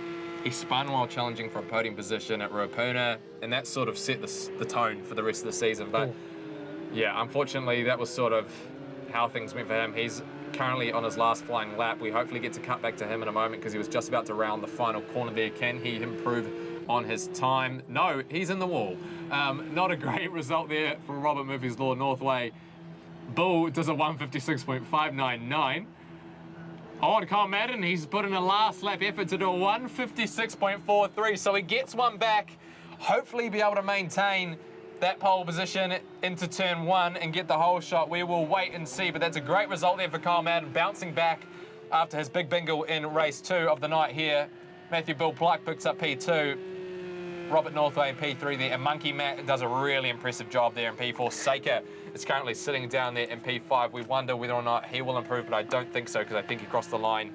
spun while challenging for a podium position at Ruapuna, and that sort of set the tone for the rest of the season. But yeah, unfortunately, that was sort of how things went for him. He's currently on his last flying lap. We hopefully get to cut back to him in a moment because he was just about to round the final corner there. Can he improve on his time? No, he's in the wall. Not a great result there from Robert Murphy's Law Northway. Bull does a 156.599. On Kyle Madden, he's put in a last lap effort to do a 156.43, so he gets one back. Hopefully be able to maintain that pole position into turn 1 and get the whole shot. We will wait and see, but that's a great result there for Kyle Madden, bouncing back after his big bingle in race 2 of the night here. Matthew Bill Pluck picks up P2, Robert Northway in P3 there, and Monkey Matt does a really impressive job there in P4. Saker is currently sitting down there in P5. We wonder whether or not he will improve, but I don't think so, because I think he crossed the line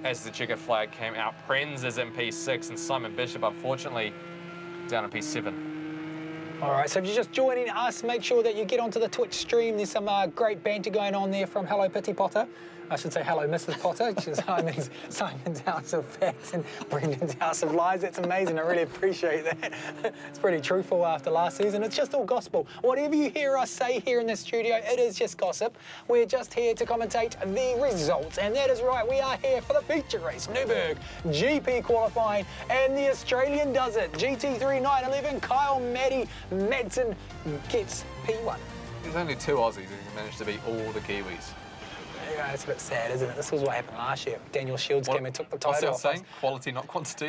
as the checkered flag came out. Prenz is in P6, and Simon Bishop, unfortunately, down in P7. All right, so if you're just joining us, make sure that you get onto the Twitch stream. There's some great banter going on there from Hello Pitty Potter. I should say hello, Mrs. Potter, which is Simon's House of Facts and Brendan's House of Lies. That's amazing. I really appreciate that. It's pretty truthful after last season. It's just all gospel. Whatever you hear us say here in the studio, it is just gossip. We're just here to commentate the results. And that is right, we are here for the feature race, Nurburgring, GP qualifying, and the Australian does it. GT3 911, Kyle Madsen gets P1. There's only 2 Aussies who managed to beat all the Kiwis. Yeah, it's a bit sad, isn't it? This was what happened last year. Daniel Shields came and took the title off us. Saying? Quality, not quantity.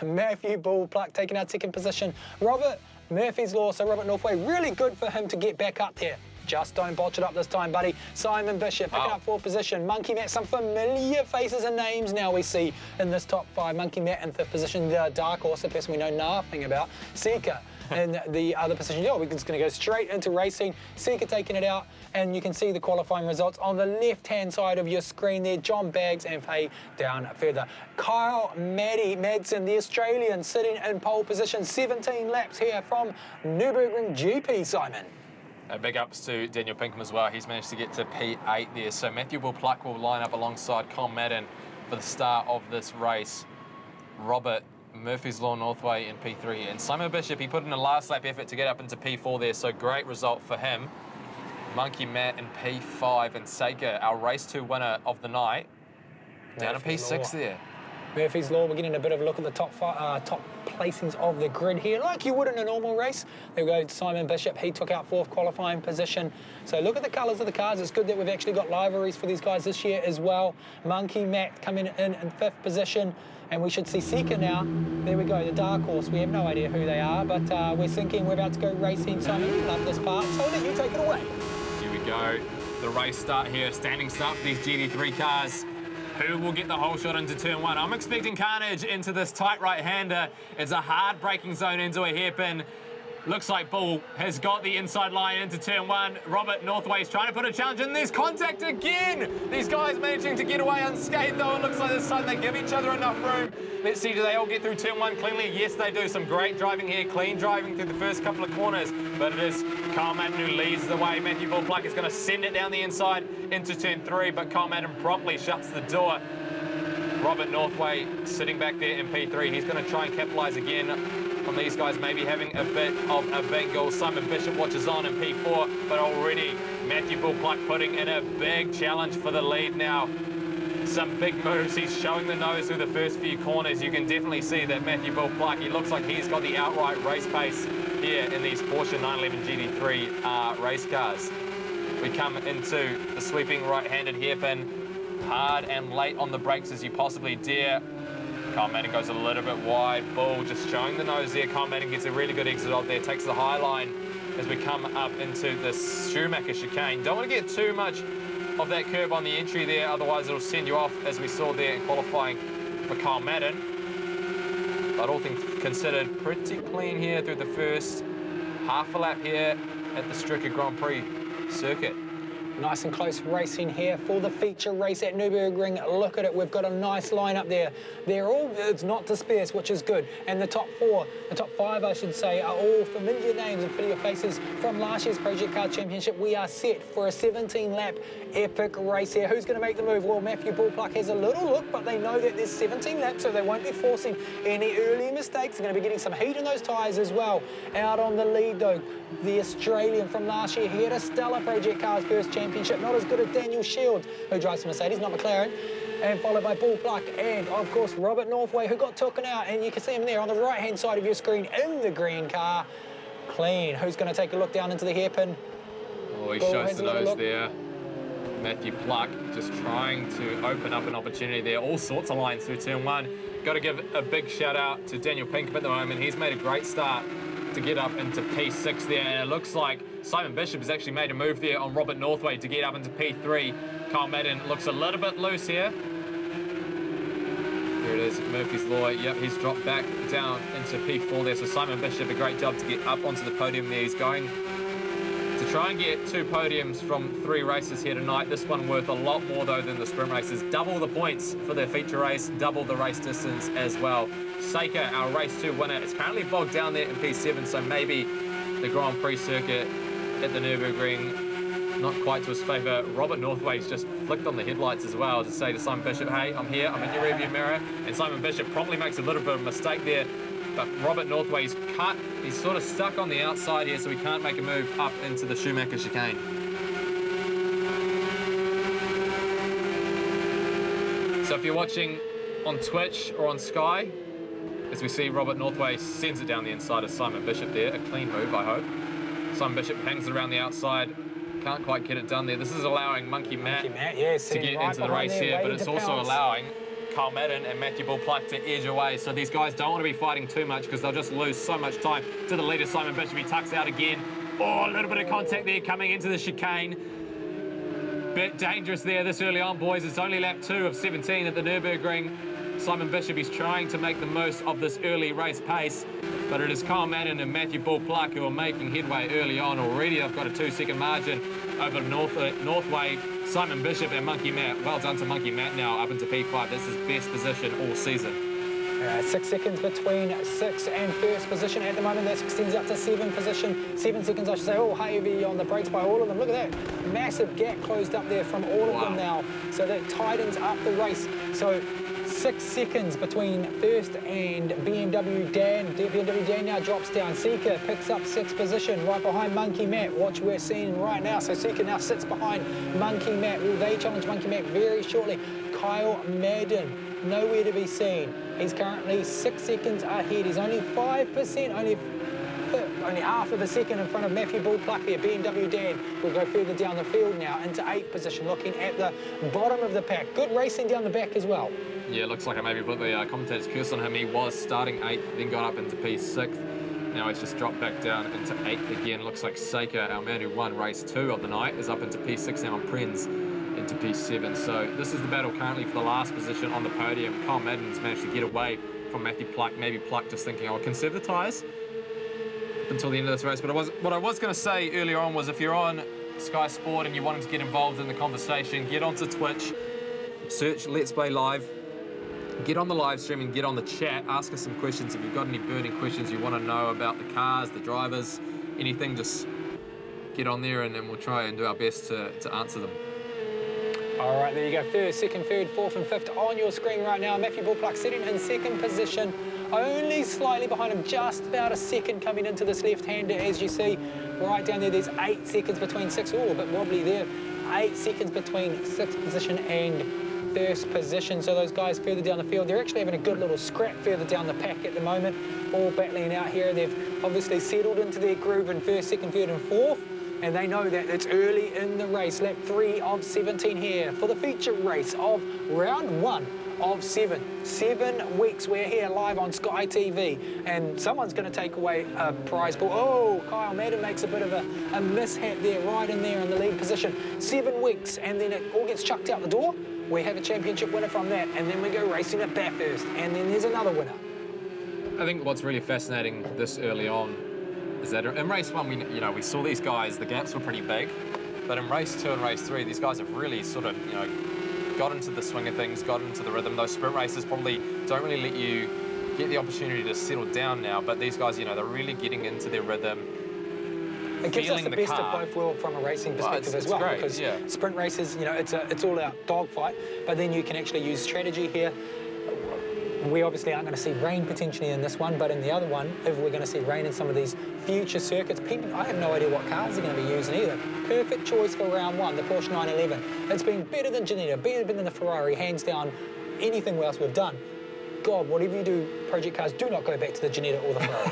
Matthew Bull Pluck taking our second position. Robert Murphy's Law, so Robert Northway, really good for him to get back up there. Just don't botch it up this time, buddy. Simon Bishop picking up 4th position. Monkey Matt, some familiar faces and names now we see in this top 5. Monkey Matt in 5th position, the dark horse, the person we know nothing about. Sika in the other position. Yeah, we're just going to go straight into racing. Sika taking it out, and you can see the qualifying results on the left-hand side of your screen there. John Baggs and Faye down further. Kyle Madsen, the Australian, sitting in pole position. 17 laps here from Nurburgring GP, Simon. Big ups to Daniel Pinkham as well. He's managed to get to P8 there. So Matthew Bull-Pluck will line up alongside Con Madden for the start of this race. Robert, Murphy's Law Northway in P3. And Simon Bishop, he put in a last lap effort to get up into P4 there. So great result for him. Monkey Matt in P5 and Seika, our race 2 winner of the night, down in P6 there. Murphy's Law, we're getting a bit of a look at the top placings of the grid here, like you would in a normal race. There we go, Simon Bishop, he took out 4th qualifying position. So look at the colours of the cars. It's good that we've actually got liveries for these guys this year as well. Monkey Matt coming in 5th position, and we should see Sika now. There we go, the dark horse. We have no idea who they are, but we're thinking we're about to go racing. Simon, you love this part, so I'll let you take it away. Here we go, the race start here, standing start for these GT3 cars. Who will get the whole shot into turn 1? I'm expecting carnage into this tight right-hander. It's a hard braking zone into a hairpin. Looks like Bull has got the inside line into turn 1. Robert Northway is trying to put a challenge in. There's contact again. These guys managing to get away unscathed, though. It looks like this time they give each other enough room. Let's see, do they all get through turn 1 cleanly? Yes, they do. Some great driving here, clean driving through the first couple of corners. But it is Kyle Madden who leads the way. Matthew Bull-Pluck is going to send it down the inside into turn 3, but Kyle Madden promptly shuts the door. Robert Northway sitting back there in P3. He's going to try and capitalise again on these guys maybe having a bit of a bingle. Simon Bishop watches on in P4, but already Matthew Bull-Pluck putting in a big challenge for the lead now. Some big moves. He's showing the nose through the first few corners. You can definitely see that Matthew Bull-Pluck, he looks like he's got the outright race pace here in these Porsche 911 GT3 race cars. We come into the sweeping right-handed hairpin. Hard and late on the brakes as you possibly dare. Kyle Madden goes a little bit wide. Bull just showing the nose there. Kyle Madden gets a really good exit off there, takes the high line as we come up into the Schumacher chicane. Don't want to get too much of that curb on the entry there, otherwise it'll send you off, as we saw there in qualifying for Kyle Madden. But all things considered, pretty clean here through the first half a lap here at the Stricker Grand Prix circuit. Nice and close racing here for the feature race at Nurburgring. Look at it, we've got a nice lineup there. They're all, it's not dispersed, which is good. And the top 5, I should say, are all familiar names and familiar faces from last year's Project Car Championship. We are set for a 17-lap epic race here. Who's going to make the move? Well, Matthew Bull-Pluck has a little look, but they know that there's 17 laps, so they won't be forcing any early mistakes. They're going to be getting some heat in those tyres as well. Out on the lead, though, the Australian from last year. He had a stellar Project Cars first championship, not as good as Daniel Shields, who drives a Mercedes, not McLaren, and followed by Bull-Pluck and, of course, Robert Northway, who got taken out, and you can see him there on the right-hand side of your screen in the green car. Clean. Who's going to take a look down into the hairpin? Oh, he shows the nose there. Matthew Pluck just trying to open up an opportunity there. All sorts of lines through turn 1. Got to give a big shout out to Daniel Pinkham at the moment. He's made a great start to get up into P6 there, and it looks like Simon Bishop has actually made a move there on Robert Northway to get up into P3. Kyle Madden looks a little bit loose here. There it is, Murphy's Law. Yep, he's dropped back down into P4 there. So Simon Bishop, a great job to get up onto the podium there. He's going to try and get 2 podiums from 3 races here tonight. This one worth a lot more, though, than the sprint races. Double the points for the feature race, double the race distance as well. Seika, our race 2 winner, is currently bogged down there in P7, so maybe the Grand Prix circuit at the Nurburgring not quite to his favour. Robert Northway's just flicked on the headlights as well to say to Simon Bishop, hey, I'm here, I'm in your rearview mirror. And Simon Bishop probably makes a little bit of a mistake there, but Robert Northway's cut. He's sort of stuck on the outside here, so he can't make a move up into the Schumacher chicane. So if you're watching on Twitch or on Sky, as we see Robert Northway sends it down the inside of Simon Bishop there. A clean move, I hope. Simon Bishop hangs it around the outside. Can't quite get it done there. This is allowing Monkey Matt to get right into the race here, but it's also allowing Kyle Madden and Matthew Bull-Pluck to edge away. So these guys don't want to be fighting too much because they'll just lose so much time to the leader, Simon Bishop. He tucks out again. Oh, a little bit of contact there coming into the chicane. Bit dangerous there this early on, boys. It's only lap 2 of 17 at the Nurburgring. Simon Bishop, he's trying to make the most of this early race pace, but it is Kyle Madden and Matthew Bull-Pluck who are making headway early on already. They've got a 2-second margin over Northway, Simon Bishop and Monkey Matt. Well done to Monkey Matt now up into P5. This is best position all season. 6 seconds between 6th and 1st position at the moment. That extends up to 7th position. 7 seconds, I should say. Oh, heavy on the brakes by all of them. Look at that. Massive gap closed up there from all of them now. So that tightens up the race. So 6 seconds between 1st and BMW Dan. BMW Dan now drops down. Seeker picks up 6th position right behind Monkey Matt. Watch we're seeing right now. So Seeker now sits behind Monkey Matt. Will they challenge Monkey Matt very shortly? Kyle Madden, nowhere to be seen. He's currently 6 seconds ahead. He's only 5%, only half of a second in front of Matthew Bull-Pluck here. BMW Dan will go further down the field now into 8th position, looking at the bottom of the pack. Good racing down the back as well. Yeah, looks like I maybe put the commentator's curse on him. He was starting 8th, then got up into P6th. Now he's just dropped back down into 8th again. Looks like Seika, our man who won race 2 of the night, is up into P6 now on Prenz into P7. So this is the battle currently for the last position on the podium. Kyle Madden's managed to get away from Matthew Pluck. Maybe Pluck just thinking, I'll conserve the tyres up until the end of this race. But what I was going to say earlier on was if you're on Sky Sport and you wanted to get involved in the conversation, get onto Twitch, search Let's Play Live, get on the live stream and get on the chat. Ask us some questions. If you've got any burning questions you want to know about the cars, the drivers, anything, just get on there and we'll try and do our best to answer them. All right, there you go. 1st, 2nd, 3rd, 4th and 5th on your screen right now. Matthew Bull-Pluck sitting in 2nd position, only slightly behind him, just about a second coming into this left-hander. As you see, right down there, there's 8 seconds between 6. Oh, a bit wobbly there. 8 seconds between 6th position and 1st position. So those guys further down the field, they're actually having a good little scrap further down the pack at the moment. All battling out here. They've obviously settled into their groove in 1st, 2nd, 3rd and 4th. And they know that it's early in the race. Lap 3 of 17 here for the feature race of round 1 of 7. 7 weeks we're here live on Sky TV. And someone's going to take away a prize pool. Oh, Kyle Madden makes a bit of a mishap there, right in there in the lead position. 7 weeks, and then it all gets chucked out the door. We have a championship winner from that, and then we go racing at Bathurst, and then there's another winner. I think what's really fascinating this early on is that in race 1, we saw these guys, the gaps were pretty big, but in race 2 and race 3, these guys have really sort of, got into the swing of things, got into the rhythm. Those sprint races probably don't really let you get the opportunity to settle down now, but these guys, they're really getting into their rhythm. It gives us the best of both worlds from a racing perspective as well, great, because sprint races, it's all out dogfight, but then you can actually use strategy here. We obviously aren't going to see rain potentially in this one, but in the other one, if we're going to see rain in some of these future circuits, I have no idea what cars they're going to be using either. Perfect choice for round 1, the Porsche 911. It's been better than Janita, better than the Ferrari, hands down, anything else we've done. God, whatever you do, Project Cars, do not go back to the Janita or the Ferrari.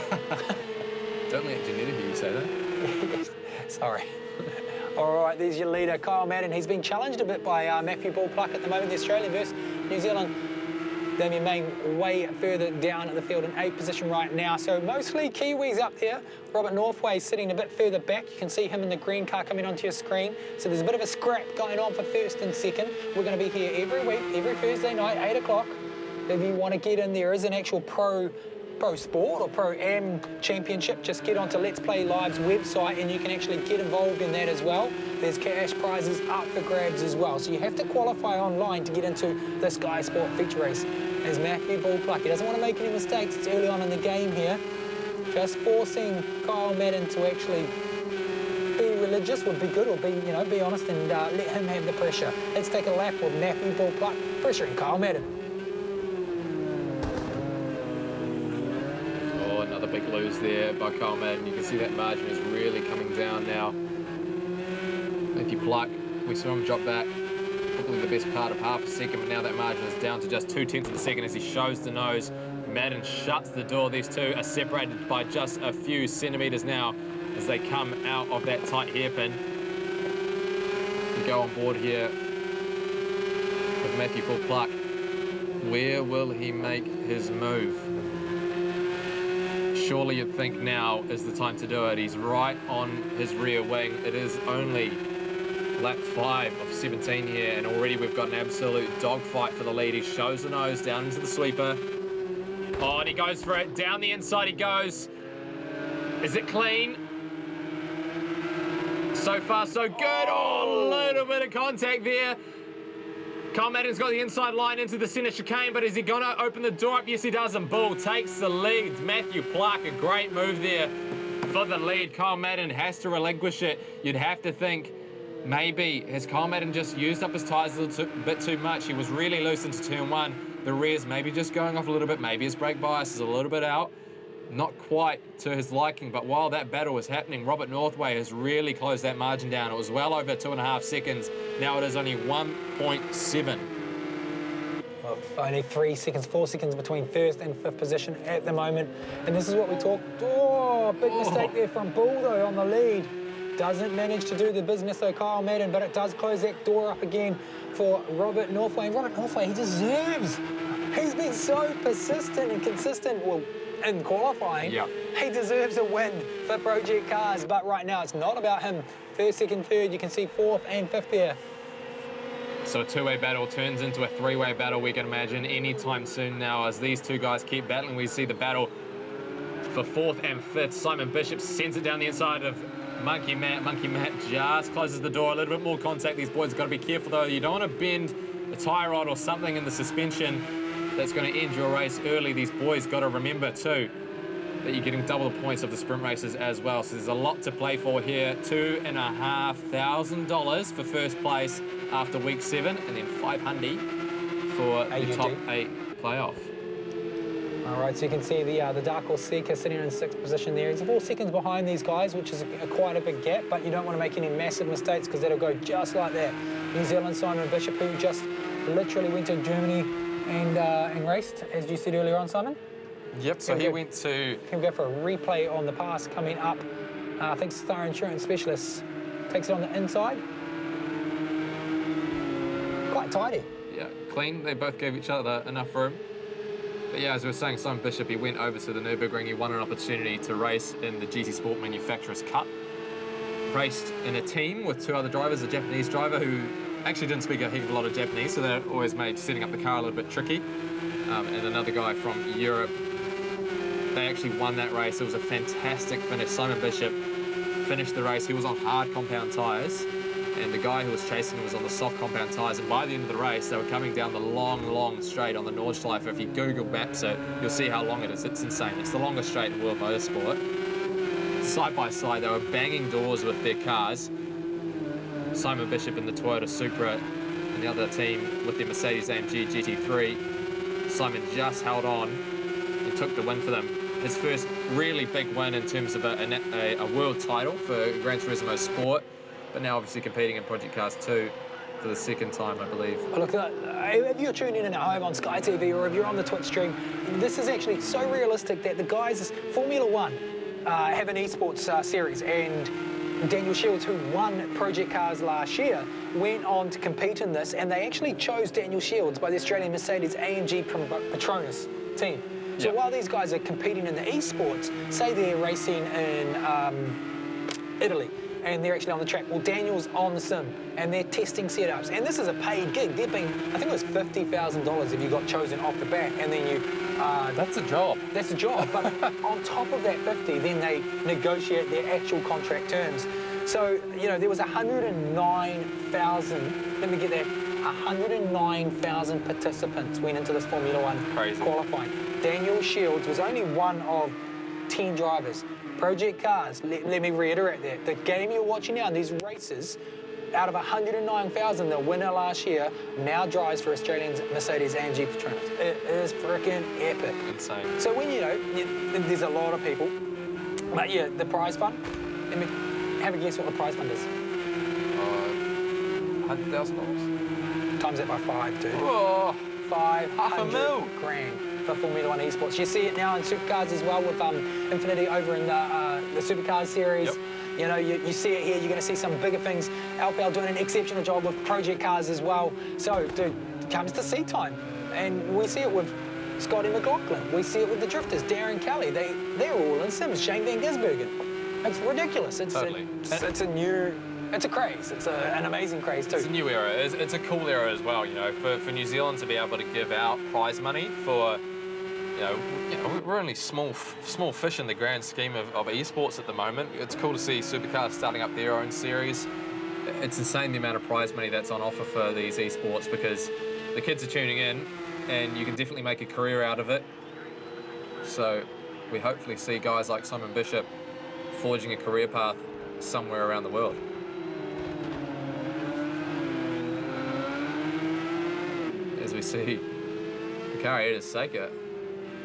Don't let Janita hear you say that. Sorry. All right, there's your leader, Kyle Madden. He's been challenged a bit by Matthew Bull-Pluck at the moment, the Australian versus New Zealand. Damien Main way further down the field in 8th position right now. So mostly Kiwis up there. Robert Northway sitting a bit further back. You can see him in the green car coming onto your screen. So there's a bit of a scrap going on for 1st and 2nd. We're going to be here every week, every Thursday night, 8 o'clock. If you want to get in, there is an actual pro Sport or Pro Am Championship. Just get onto Let's Play Live's website and you can actually get involved in that as well. There's cash prizes up for grabs as well. So you have to qualify online to get into the Sky Sport feature race. There's Matthew Bull-Pluck. He doesn't want to make any mistakes. It's early on in the game here. Just forcing Kyle Madden to actually be religious would be good, or be honest and let him have the pressure. Let's take a lap with Matthew Bull-Pluck pressuring Kyle Madden. Another big lose there by Kyle Madden. You can see that margin is really coming down now. Matthew Pluck, we saw him drop back probably the best part of half a second, but now that margin is down to just 0.2 of a second as he shows the nose. Madden shuts the door. These two are separated by just a few centimetres now as they come out of that tight hairpin. We go on board here with Matthew Bull-Pluck. Where will he make his move? Surely you'd think now is the time to do it. He's right on his rear wing. It is only Lap 5 of 17 here, and already we've got an absolute dogfight for the lead. He shows the nose down into the sweeper. Oh, and he goes for it. Down the inside he goes. Is it clean? So far, so good. Oh, a little bit of contact there. Carl Madden's got the inside line into the centre chicane, but is he going to open the door up? Yes, he does, and Bull takes the lead. Matthew Clark, a great move there for the lead. Kyle Madden has to relinquish it. You'd have to think, maybe has Kyle Madden just used up his tyres a little bit too much? He was really loose into turn 1. The rear's maybe just going off a little bit. Maybe his brake bias is a little bit out. Not quite to his liking, but while that battle was happening, Robert Northway has really closed that margin down. It was well over 2.5 seconds. Now it is only 1.7. Well, only 3 seconds, 4 seconds between first and fifth position at the moment. And this is what we talk. Oh, big mistake there from Bull, though, on the lead. Doesn't manage to do the business, though, Kyle Madden, but it does close that door up again for Robert Northway. And Robert Northway, he deserves. He's been so persistent and consistent. Well, in qualifying, he deserves a win for Project Cars, but right now it's not about him. First, second, third, you can see fourth and fifth there. So a two-way battle turns into a three-way battle, we can imagine, anytime soon now. As these two guys keep battling, we see the battle for fourth and fifth. Simon Bishop sends it down the inside of Monkey Matt. Monkey Matt just closes the door. A little bit more contact. These boys got to be careful, though. You don't want to bend a tyre rod or something in the suspension that's going to end your race early. These boys got to remember too that you're getting double the points of the sprint races as well. So there's a lot to play for here. $2,500 for first place after week 7, and then $500 for the top 8 playoff. All right, so you can see the Dark Horse Seeker sitting in 6th position there. He's 4 seconds behind these guys, which is quite a big gap, but you don't want to make any massive mistakes because that'll go just like that. New Zealand Simon Bishop, who just literally went to Germany and raced, as you said earlier on, Simon. Yep, so he went to... Can we go for a replay on the pass coming up? I think Star Insurance Specialist takes it on the inside. Quite tidy. Yeah, clean. They both gave each other enough room. But yeah, as we were saying, Simon Bishop, he went over to the Nurburgring. He won an opportunity to race in the GT Sport Manufacturers Cup. Raced in a team with 2 other drivers, a Japanese driver who actually didn't speak a heck of a lot of Japanese, so that always made setting up the car a little bit tricky. And another guy from Europe. They actually won that race. It was a fantastic finish. Simon Bishop finished the race. He was on hard compound tyres, and the guy who was chasing him was on the soft compound tyres. And by the end of the race, they were coming down the long straight on the Nordschleife. If you Google Maps it, you'll see how long it is. It's insane. It's the longest straight in world motorsport. Side by side, they were banging doors with their cars. Simon Bishop in the Toyota Supra, and the other team with their Mercedes-AMG GT3. Simon just held on and took the win for them. His first really big win in terms of a world title for Gran Turismo Sport, but now obviously competing in Project Cars 2 for the second time, I believe. Look, if you're tuning in at home on Sky TV or if you're on the Twitch stream, this is actually so realistic that the guys, Formula 1, have an esports series, and Daniel Shields, who won Project Cars last year, went on to compete in this, and they actually chose Daniel Shields by the Australian Mercedes AMG Petronas team. So while these guys are competing in the esports, say they're racing in Italy, and they're actually on the track. Well, Daniel's on the sim, and they're testing setups. And this is a paid gig. They're being, I think it was $50,000 if you got chosen off the bat, and then you... that's a job. That's a job, but on top of that 50, then they negotiate their actual contract terms. So, you know, there was 109,000, let me get that, 109,000 participants went into this Formula 1 qualifying. Daniel Shields was only one of 10 drivers. Project Cars, let me reiterate that. The game you're watching now, these races, out of 109,000, the winner last year now drives for Australians Mercedes AMG Petronas. It is freaking epic. Insane. So when there's a lot of people, but yeah, the prize fund, let me have a guess what the prize fund is. $100,000? Times that by 5, dude. Oh, $500,000 for Formula 1 esports. You see it now in supercars as well with Infinity over in the supercars series. Yep. You know, you see it here. You're going to see some bigger things. Alpal doing an exceptional job with Project Cars as well. So, dude, it comes to seat time. And we see it with Scotty McLaughlin. We see it with the drifters, Darren Kelly. They're all in sims. Shane Van Gisbergen. It's ridiculous. It's a It's a craze. It's an amazing craze too. It's a new era. It's a cool era as well, you know, for New Zealand to be able to give out prize money for, you know, we're only small fish in the grand scheme of esports at the moment. It's cool to see Supercars starting up their own series. It's insane the amount of prize money that's on offer for these esports because the kids are tuning in and you can definitely make a career out of it. So we hopefully see guys like Simon Bishop forging a career path somewhere around the world. As we see Hikaru Seika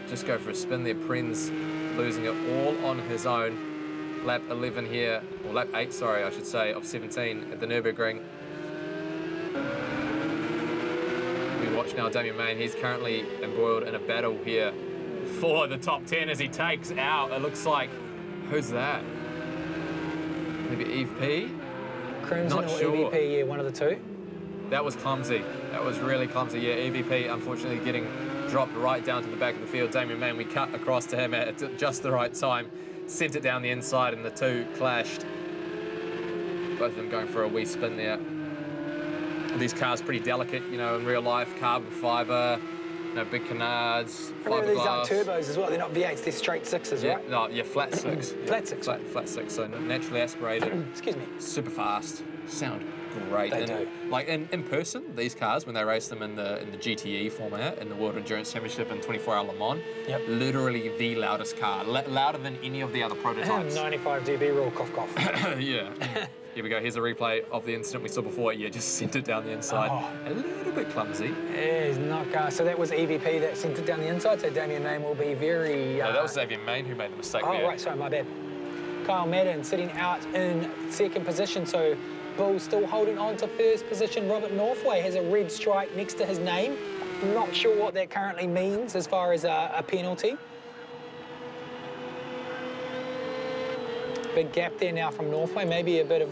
just go for a spin there. Prinz losing it all on his own. Lap 11 here, or lap 8, sorry, I should say, of 17 at the Nurburgring. We watch now Damien Main. He's currently embroiled in a battle here for the top 10 as he takes out. It looks like, who's that? Maybe Eve P? Crimson Not or sure. EVP, yeah, one of the two. That was clumsy. That was really clumsy. Yeah, EVP unfortunately getting dropped right down to the back of the field. Damien Main, we cut across to him at just the right time. Sent it down the inside and the two clashed. Both of them going for a wee spin there. These cars pretty delicate, you know, in real life. Carbon fibre, you know, big canards, Remember these fiberglass. turbos as well. They're not V8s, they're straight 6s, Yeah, right? no, yeah, flat 6. Flat 6. Flat 6, so naturally aspirated. Excuse me. Super fast. Sound great. They And, do. like in person, these cars, when they race them in the GTE format, in the World Endurance Championship in 24-hour Le Mans, Yep. literally the loudest car. Louder than any of the other prototypes. 95 dB rule, cough, cough. Yeah. Here we go. Here's a replay of the incident we saw before. Yeah, just sent it down the inside. Oh. A little bit clumsy. It's not so that was EVP that sent it down the inside, so Damien Main will be very... No, that was Xavier Main who made the mistake Oh, there. right, sorry, my bad. Kyle Madden sitting out in second position, so Bull still holding on to first position. Robert Northway has a red stripe next to his name. Not sure what that currently means as far as a penalty. Big gap there now from Northway, maybe a bit of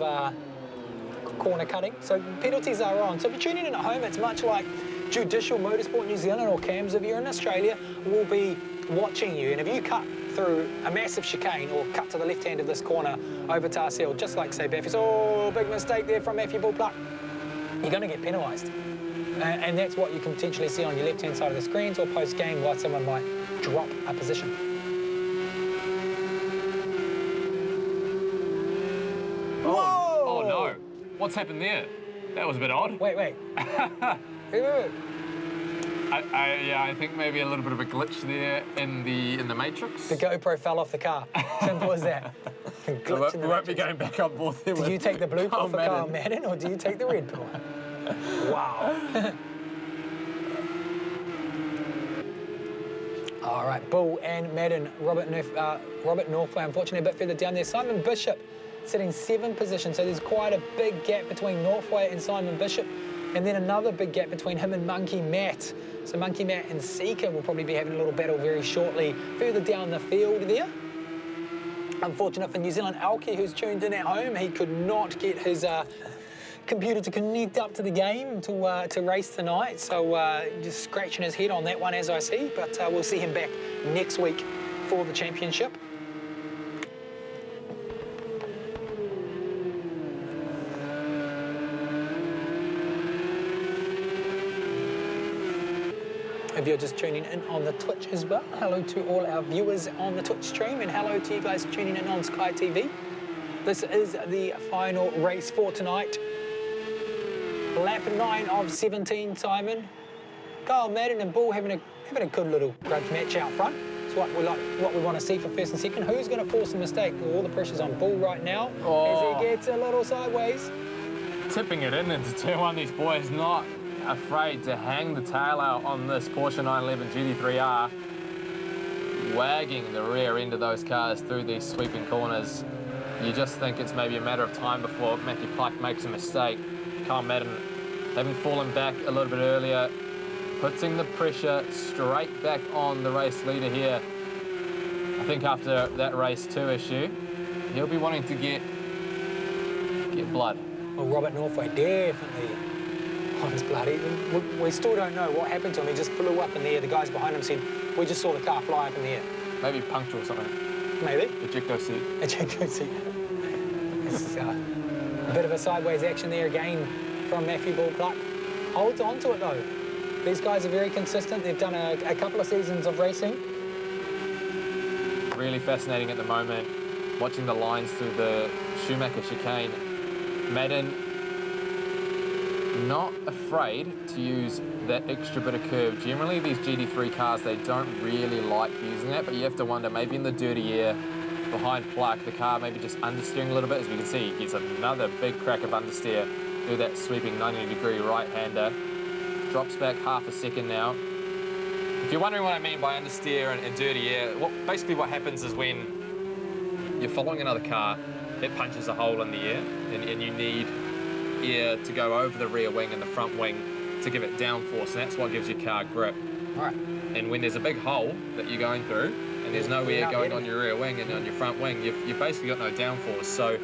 corner cutting. So penalties are on. So if you're tuning in at home, it's much like Judicial Motorsport New Zealand or CAMS if you're in Australia, will be watching you. And if you cut through a massive chicane or cut to the left hand of this corner over Tars Hill, just like say Baffy, oh, big mistake there from Matthew Bullpluck, you're going to get penalised. And that's what you can potentially see on your left hand side of the screens or post game why someone might drop a position. Oh no. What's happened there? That was a bit odd. Wait. Wait. Yeah, I think maybe a little bit of a glitch there in the matrix. The GoPro fell off the car. Simple as that. We won't be going back up board there. Do you take the blue pill for Kyle Madden. Madden or do you take the red pill? Wow. All right, Bull and Madden. Robert Northway, unfortunately, a bit further down there. Simon Bishop sitting 7th position, so there's quite a big gap between Northway and Simon Bishop, and then another big gap between him and Monkey Matt. So Monkey Matt and Seeker will probably be having a little battle very shortly further down the field there. Unfortunate for New Zealand, Alki, who's tuned in at home, he could not get his computer to connect up to the game to race tonight, so just scratching his head on that one as I see, but we'll see him back next week for the championship. If you're just tuning in on the Twitch as well, hello to all our viewers on the Twitch stream, and hello to you guys tuning in on Sky TV. This is the final race for tonight. Lap 9 of 17, Simon. Kyle Madden and Bull having a good little grudge match out front. It's what we want to see for first and second. Who's going to force a mistake? All the pressure's on Bull right now as he gets a little sideways. Tipping it into turn 1, these boys not afraid to hang the tail out on this Porsche 911 GT3R, wagging the rear end of those cars through these sweeping corners. You just think it's maybe a matter of time before Matthew Pike makes a mistake. Kyle Madden, having fallen back a little bit earlier, putting the pressure straight back on the race leader here. I think after that race 2 issue, he'll be wanting to get blood. Well, Robert Northway definitely on his blood. We still don't know what happened to him. He just flew up in the air. The guys behind him said, we just saw the car fly up in the air. Maybe puncture or something. Maybe. Ejecto seat. Ejecto seat. It's A bit of a sideways action there again from Matthew Bull-Clark. Holds on to it though. These guys are very consistent. They've done a couple of seasons of racing. Really fascinating at the moment, watching the lines through the Schumacher chicane. Madden not afraid to use that extra bit of curve. Generally, these GT3 cars, they don't really like using that, but you have to wonder, maybe in the dirty air behind Clark, the car maybe just understeering a little bit. As we can see, he gets another big crack of understeer through that sweeping 90-degree right-hander. Drops back half a second now. If you're wondering what I mean by understeer and dirty air, basically what happens is when you're following another car, it punches a hole in the air, and you need air to go over the rear wing and the front wing to give it downforce, and that's what gives your car grip. All right. And when there's a big hole that you're going through, and there's no air going on your rear wing and on your front wing, you've basically got no downforce. So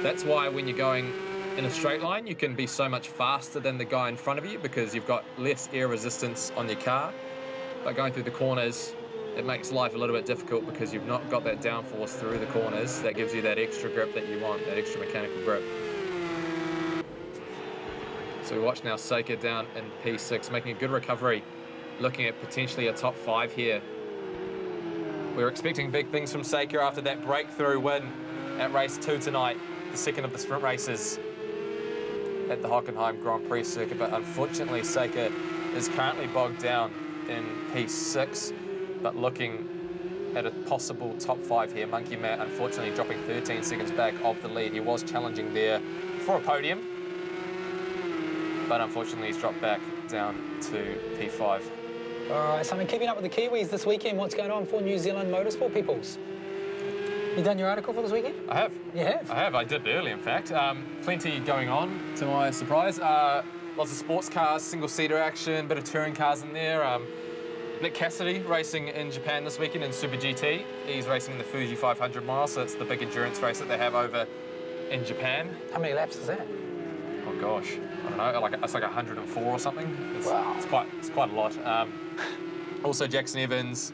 that's why when you're going in a straight line, you can be so much faster than the guy in front of you because you've got less air resistance on your car. But going through the corners, it makes life a little bit difficult because you've not got that downforce through the corners that gives you that extra grip that you want, that extra mechanical grip. So we watch now Seika down in P6, making a good recovery, looking at potentially a top 5 here. We're expecting big things from Seika after that breakthrough win at race 2 tonight, the second of the sprint races at the Hockenheim Grand Prix circuit, but unfortunately Seika is currently bogged down in P6, but looking at a possible top 5 here. Monkey Matt unfortunately dropping 13 seconds back of the lead. He was challenging there for a podium, but unfortunately he's dropped back down to P5. All right, so I'm keeping up with the Kiwis this weekend. What's going on for New Zealand motorsport peoples? You done your article for this weekend? I have. You have? I have. I did early, in fact. Plenty going on, to my surprise. Lots of sports cars, single-seater action, bit of touring cars in there. Nick Cassidy racing in Japan this weekend in Super GT. He's racing in the Fuji 500 mile, so it's the big endurance race that they have over in Japan. How many laps is that? Oh gosh, I don't know. It's like 104 or something. Wow. It's quite a lot. Also Jackson Evans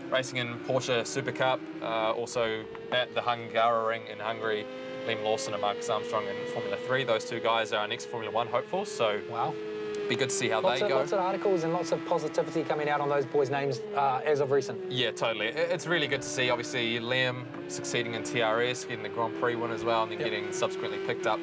racing in Porsche Super Cup. Also at the Hungaroring in Hungary, Liam Lawson and Marcus Armstrong in Formula 3. Those two guys are our next Formula 1 hopefuls, so wow. Be good to see how they go. Lots of articles and lots of positivity coming out on those boys' names as of recent. Yeah, totally. It's really good to see, obviously, Liam succeeding in TRS, getting the Grand Prix win as well, and then getting subsequently picked up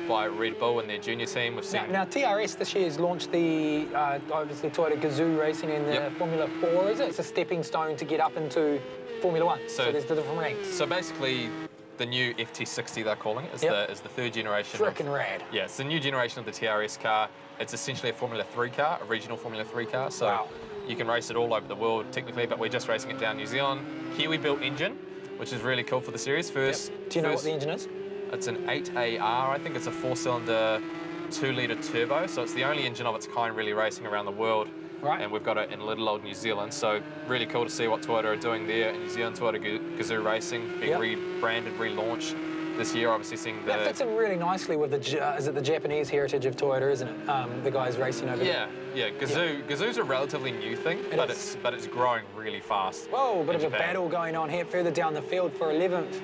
by Red Bull and their junior team. We've seen now TRS this year has launched the obviously Toyota Gazoo racing in the Formula 4, is it? It's a stepping stone to get up into Formula 1. So there's the different ranks. So basically, the new FT60 they're calling it is the third generation. Frickin' rad. Yeah, it's the new generation of the TRS car. It's essentially a Formula 3 car, a regional Formula 3 car. So you can race it all over the world technically, but we're just racing it down New Zealand. Kiwi-built engine, which is really cool for the series. Do you know what the engine is? It's an 8AR, I think. It's a 4-cylinder, 2-litre turbo. So it's the only engine of its kind really racing around the world. Right. And we've got it in little old New Zealand. So really cool to see what Toyota are doing there in New Zealand. Toyota Gazoo Racing being rebranded, relaunched this year. Obviously seeing the... That fits in really nicely with the Japanese heritage of Toyota, isn't it? The guys racing over there. Yeah. Gazoo's a relatively new thing, but it's growing really fast. Whoa, a bit of a battle going on here further down the field for 11th.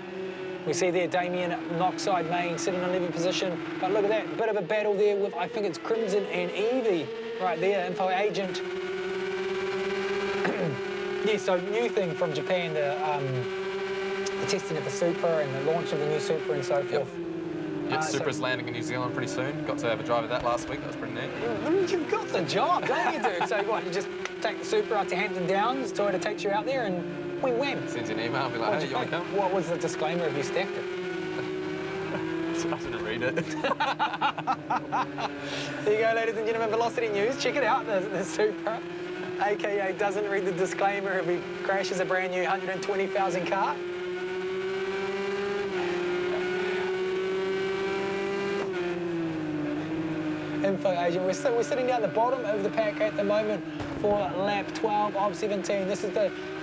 We see there Damien Knockside Main sitting in 11th position. But look at that, bit of a battle there with, I think it's Crimson and Evie right there, info agent. Yeah, so new thing from Japan, the testing of the Super and the launch of the new Super and so forth. Yep, Supra's landing in New Zealand pretty soon. Got to have a drive of that last week. That was pretty neat. You've got the job, don't you, dude? So what, you just take the Super out to Hampton Downs, Toyota takes you out there and wham. Sends you an email and be like, hey, you want to come? What was the disclaimer if you stacked it? I didn't read it. There you go, ladies and gentlemen, Velocity News. Check it out, the Super, AKA doesn't read the disclaimer if he crashes a brand new 120,000 car. Info agent. We're sitting down the bottom of the pack at the moment for lap 12 of 17. This is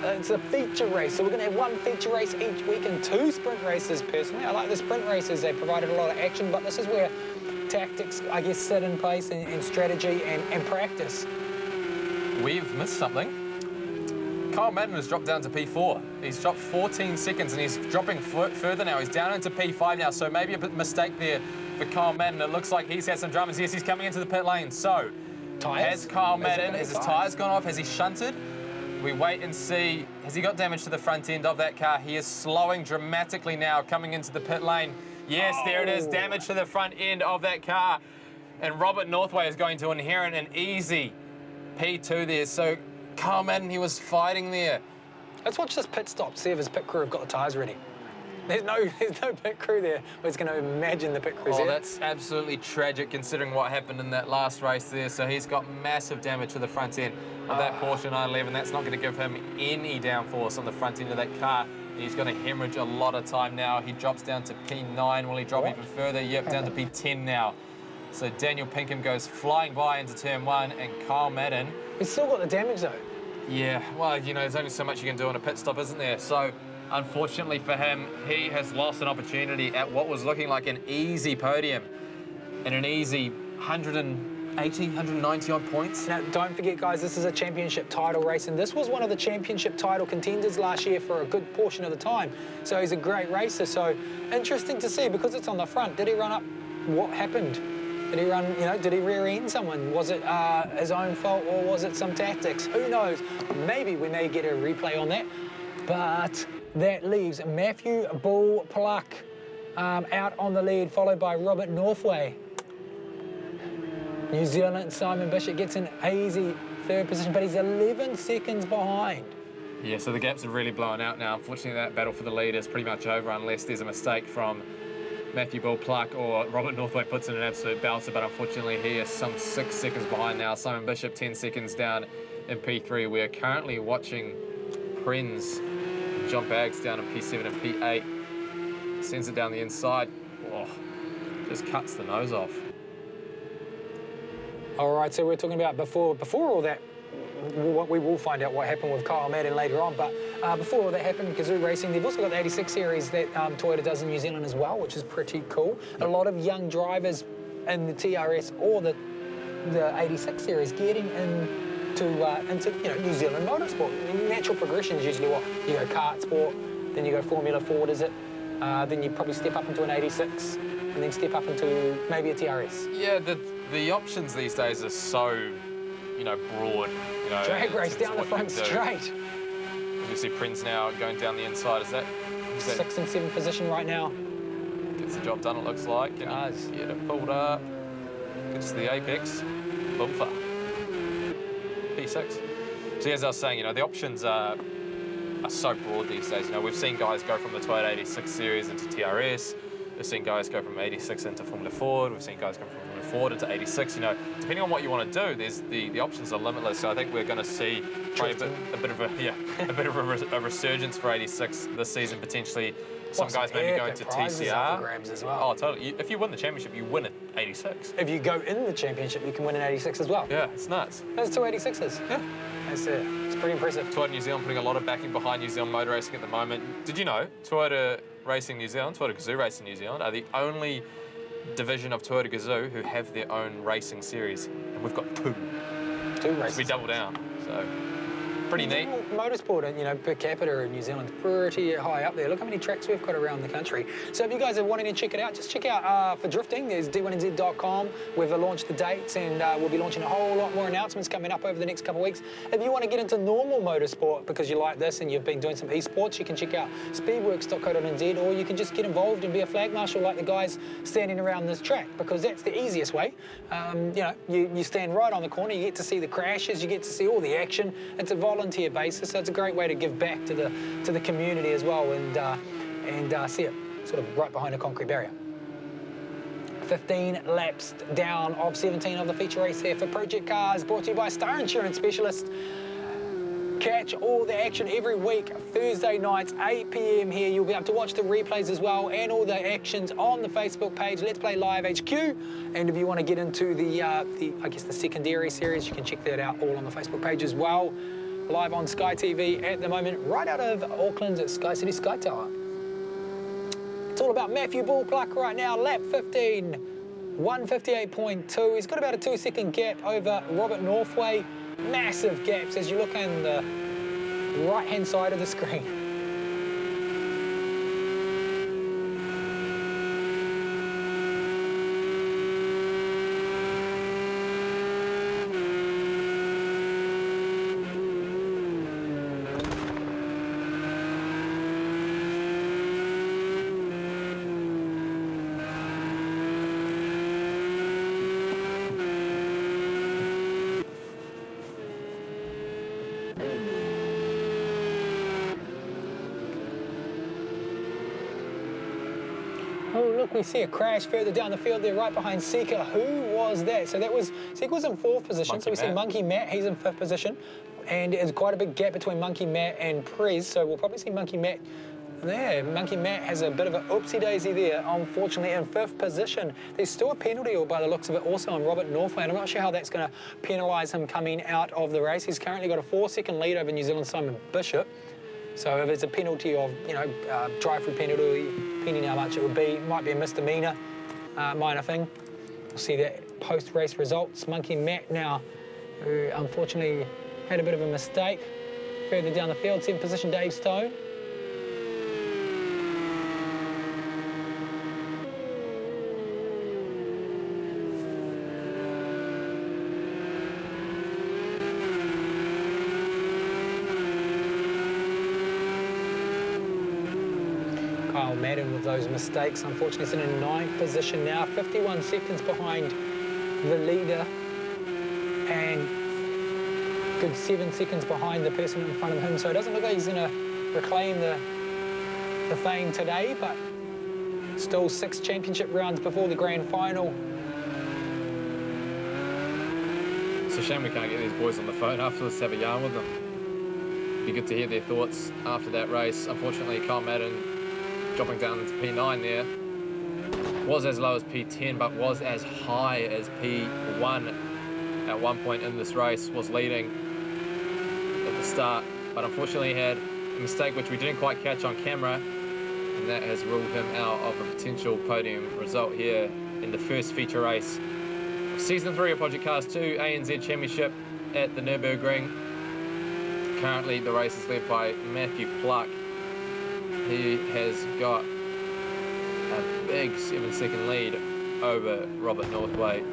it's a feature race, so we're going to have one feature race each week and 2 sprint races. Personally, I like the sprint races. They provided a lot of action, but this is where tactics, I guess, sit in place and strategy and practice. We've missed something. Kyle Madden has dropped down to P4. He's dropped 14 seconds and he's dropping further now. He's down into P5 now, so maybe a mistake there for Kyle Madden. It looks like he's had some dramas. Yes, he's coming into the pit lane. So, has Kyle Madden, has his tyres gone off? Has he shunted? We wait and see. Has he got damage to the front end of that car? He is slowing dramatically now, coming into the pit lane. Yes, there it is, damage to the front end of that car. And Robert Northway is going to inherit an easy P2 there. So Kyle Madden, he was fighting there. Let's watch this pit stop, see if his pit crew have got the tyres ready. There's no pit crew there. We're just going to imagine the pit crew's there. That's absolutely tragic considering what happened in that last race there. So he's got massive damage to the front end of that Porsche 911. That's not going to give him any downforce on the front end of that car. He's going to hemorrhage a lot of time now. He drops down to P9. Will he drop even further? Yep, down to P10 now. So Daniel Pinkham goes flying by into turn 1, and Kyle Madden... He's still got the damage though. Yeah, well, you know, there's only so much you can do on a pit stop, isn't there? So, unfortunately for him, he has lost an opportunity at what was looking like an easy podium and an easy 180, 190 odd points. Now, don't forget, guys, this is a championship title race, and this was one of the championship title contenders last year for a good portion of the time. So he's a great racer. So interesting to see, because it's on the front. Did he run up? What happened? Did he run, you know, did he rear end someone? Was it his own fault, or was it some tactics? Who knows? Maybe we may get a replay on that. But that leaves Matthew Bull Pluck out on the lead, followed by Robert Northway. New Zealand Simon Bishop gets an easy third position, but he's 11 seconds behind. Yeah, so the gaps are really blowing out now. Unfortunately, that battle for the lead is pretty much over unless there's a mistake from Matthew Bull Pluck or Robert Northway puts in an absolute belter, but unfortunately he is some 6 seconds behind now. Simon Bishop 10 seconds down in P3. We're currently watching Prinz, John Baggs down in P7 and P8. Sends it down the inside. Oh, just cuts the nose off. All right, so we're talking about before all that, we will find out what happened with Kyle Madden later on, but before all that happened, Gazoo Racing, they've also got the 86 series that Toyota does in New Zealand as well, which is pretty cool. A lot of young drivers in the TRS or the 86 series getting into you know, New Zealand motorsport. Natural progression is usually what? You go kart sport, then you go Formula Ford, is it? Then you probably step up into an 86, and then step up into maybe a TRS. Yeah, the options these days are so, you know, broad. You know, drag race down the front straight. You see Prinz now going down the inside. Is that 6th and 7th position right now? Gets the job done, it looks like. Does. Get it pulled up. Gets to the apex. Boomfa. P6. So as I was saying, you know, the options are so broad these days. You know, we've seen guys go from the Toyota 86 series into TRS. We've seen guys go from 86 into Formula Ford. We've seen guys go from Formula Ford into 86. You know, depending on what you want to do, the options are limitless. So I think we're going to see probably a bit of a resurgence for 86 this season potentially. Some guys maybe going to TCR. As well. Oh, totally. If you win the championship, you win at 86. If you go in the championship, you can win an 86 as well. Yeah, it's nuts. There's 2 86s. Yeah. That's it. It's pretty impressive. Toyota New Zealand putting a lot of backing behind New Zealand motor racing at the moment. Did you know Toyota Racing New Zealand, Toyota Gazoo Racing New Zealand, are the only division of Toyota Gazoo who have their own racing series, and we've got 2. 2 races. We double down, so pretty neat. Motorsport, you know, per capita in New Zealand, pretty high up there. Look how many tracks we've got around the country. So if you guys are wanting to check it out, just check out for drifting. There's d1nz.com. We've launched the dates, and we'll be launching a whole lot more announcements coming up over the next couple of weeks. If you want to get into normal motorsport because you like this and you've been doing some esports, you can check out speedworks.co.nz, or you can just get involved and be a flag marshal like the guys standing around this track, because that's the easiest way. You know, you stand right on the corner, you get to see the crashes, you get to see all the action. It's a volunteer basis, so it's a great way to give back to the community as well, and see it sort of right behind a concrete barrier. 15 laps down of 17 of the feature race here for Project Cars, brought to you by Star Insurance Specialist. Catch all the action every week, Thursday nights, 8 p.m. here. You'll be able to watch the replays as well, and all the actions on the Facebook page, Let's Play Live HQ. And if you want to get into the secondary series, you can check that out all on the Facebook page as well. Live on Sky TV at the moment, right out of Auckland's at SkyCITY Sky Tower. It's all about Matthew Bull Pluck right now, lap 15, 158.2. He's got about a 2-second gap over Robert Northway. Massive gaps as you look on the right-hand side of the screen. look, we see a crash further down the field there, right behind Sika. Who was that? So that was, Sika was in 4th position. So we see Monkey Matt, he's in 5th position. And there's quite a big gap between Monkey Matt and Prez. So we'll probably see Monkey Matt there. Monkey Matt has a bit of an oopsie-daisy there, unfortunately, in 5th position. There's still a penalty, or by the looks of it, also on Robert Northway. I'm not sure how that's going to penalise him coming out of the race. He's currently got a 4-second lead over New Zealand's Simon Bishop. So if it's a penalty of, drive-through penalty, depending how much it would be, it might be a misdemeanour, minor thing. We'll see that post-race results. Monkey Matt now, who unfortunately had a bit of a mistake. Further down the field, 7th position, Dave Stone. Madden with those mistakes. Unfortunately, it's in a 9th position now, 51 seconds behind the leader, and good 7 seconds behind the person in front of him. So it doesn't look like he's going to reclaim the fame today, but still 6 championship rounds before the grand final. It's a shame we can't get these boys on the phone afterwards to have a yarn with them. Be good to hear their thoughts after that race. Unfortunately, Kyle Madden dropping down into P9 there. Was as low as P10, but was as high as P1 at one point in this race, was leading at the start, but unfortunately had a mistake which we didn't quite catch on camera, and that has ruled him out of a potential podium result here in the first feature race of Season 3 of Project Cars 2 ANZ Championship at the Nurburgring. Currently the race is led by Matthew Pluck. He has got a big 7-second lead over Robert Northway.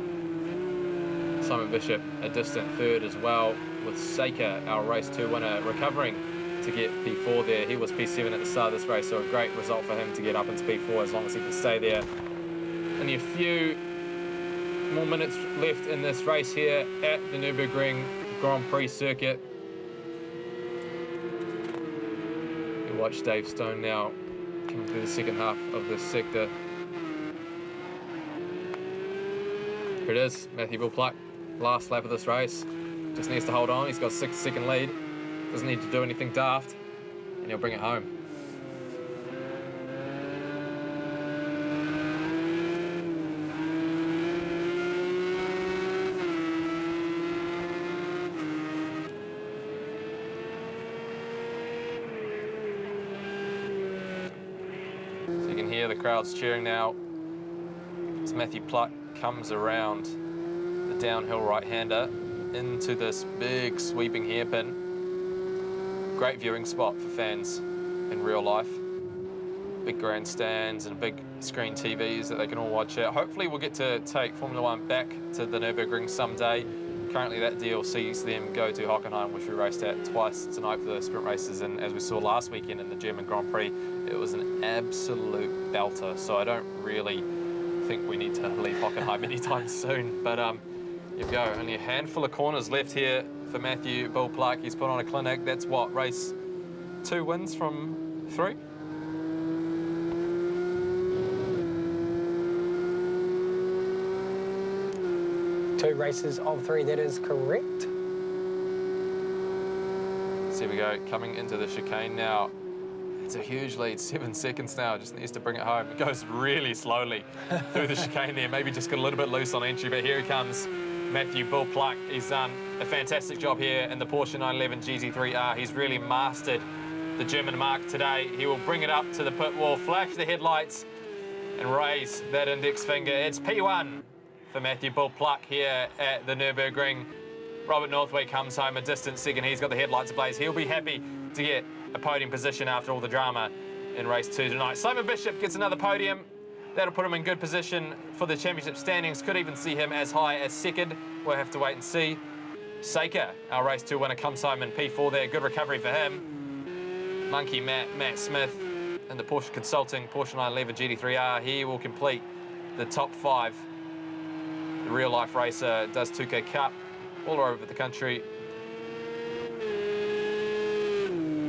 Simon Bishop a distant 3rd as well, with Seika, our race 2 winner, recovering to get P4 there. He was P7 at the start of this race, so a great result for him to get up into P4 as long as he can stay there. Only a few more minutes left in this race here at the Nurburgring Grand Prix circuit. Watch Dave Stone now coming through the second half of this sector. Here it is, Matthew Bill Pluck, last lap of this race. Just needs to hold on, he's got a 6-second lead. Doesn't need to do anything daft, and he'll bring it home. The crowd's cheering now as Matthew Pluck comes around the downhill right-hander into this big sweeping hairpin. Great viewing spot for fans in real life. Big grandstands and big screen TVs that they can all watch it. Hopefully we'll get to take Formula One back to the Nürburgring someday. Currently that deal sees them go to Hockenheim, which we raced at twice tonight for the sprint races, and as we saw last weekend in the German Grand Prix, it was an absolute belter. So I don't really think we need to leave Hockenheim anytime soon. But here we go, only a handful of corners left here for Matthew Bill Pluck. He's put on a clinic. That's what, race 2 wins from 3? Two races of 3, that is correct. So here we go, coming into the chicane now. It's a huge lead, 7 seconds now, just needs to bring it home. It goes really slowly through the chicane there, maybe just got a little bit loose on entry, but here he comes, Matthew Bill Pluck. He's done a fantastic job here in the Porsche 911 GT3R. He's really mastered the German mark today. He will bring it up to the pit wall, flash the headlights, and raise that index finger. It's P1 for Matthew Bill Pluck here at the Nürburgring. Robert Northway comes home a distant second. He's got the headlights ablaze. He'll be happy to get a podium position after all the drama in race 2 tonight. Simon Bishop gets another podium. That'll put him in good position for the championship standings. Could even see him as high as 2nd. We'll have to wait and see. Seika, our race 2 winner, comes home in P4 there. Good recovery for him. Monkey Matt Smith in the Porsche Consulting Porsche 911 GT3R. He will complete the top 5. The real-life racer does 2K Cup all over the country.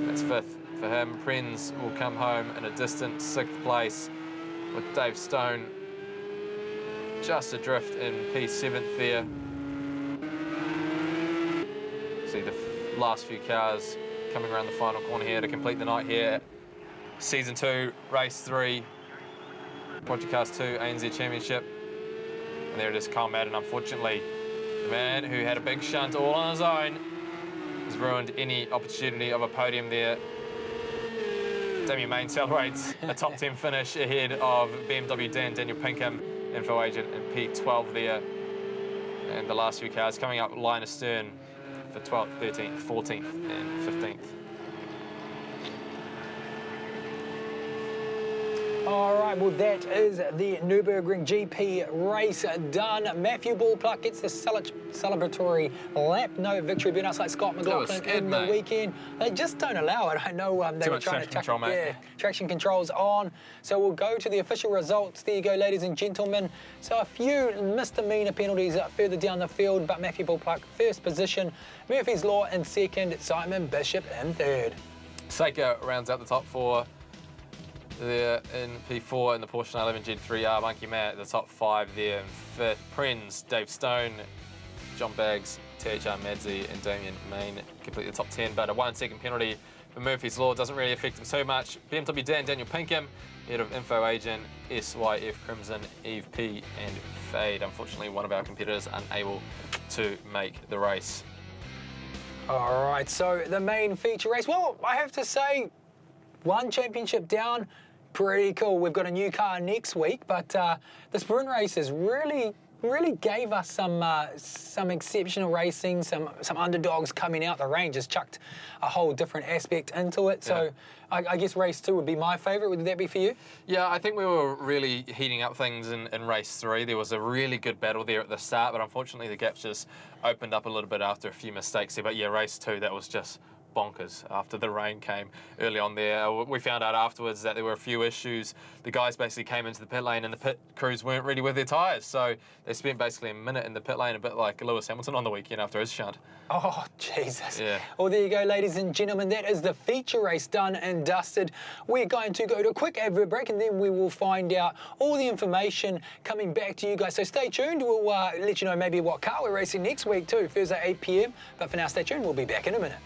That's 5th for him. Prenz will come home in a distant 6th place. with Dave Stone just adrift in P7th there. See the last few cars coming around the final corner here to complete the night here. Season 2, Race 3, Project Cars 2, ANZ Championship. And there it is, Kyle Madden, unfortunately. The man who had a big shunt all on his own has ruined any opportunity of a podium there. Damien Main celebrates a top 10 finish ahead of BMW Dan Daniel Pinkham, info agent in P12 there. And the last few cars coming up line astern for 12th, 13th, 14th and 15th. All right, well, that is the Nurburgring GP race done. Matthew Ballpluck gets the celebratory lap. No victory being outside Scott McLaughlin in the weekend. They just don't allow it. I know they were trying to traction controls on. So we'll go to the official results. There you go, ladies and gentlemen. So a few misdemeanor penalties further down the field, but Matthew Ballpluck first position, Murphy's Law in second, Simon Bishop in third. Seika rounds out the top 4. There in P4 in the Porsche 911 Gen3R, Monkey Matt at the top 5 there in 5th. Prenz, Dave Stone, John Baggs, THR Madzi and Damien Main complete the top 10, but a 1-second penalty for Murphy's Law doesn't really affect him too much. BMW Dan Daniel Pinkham, head of Info Agent, SYF Crimson, Eve P and Fade. Unfortunately, one of our competitors unable to make the race. All right, so the main feature race, well, I have to say, one championship down, pretty cool. We've got a new car next week, but the sprint races really gave us some exceptional racing, some underdogs coming out. The range has chucked a whole different aspect into it. So I guess race 2 would be my favourite. Would that be for you? Yeah, I think we were really heating up things in race 3. There was a really good battle there at the start, but unfortunately the gaps just opened up a little bit after a few mistakes there. But yeah, race 2, that was just bonkers after the rain came early on there. We found out afterwards that there were a few issues. The guys basically came into the pit lane and the pit crews weren't ready with their tyres, so they spent basically a minute in the pit lane, a bit like Lewis Hamilton on the weekend after his shunt. Oh, Jesus. Yeah. Well, there you go, ladies and gentlemen. That is the feature race done and dusted. We're going to go to a quick advert break and then we will find out all the information coming back to you guys. So stay tuned. We'll let you know maybe what car we're racing next week too, Thursday 8 p.m. But for now, stay tuned. We'll be back in a minute.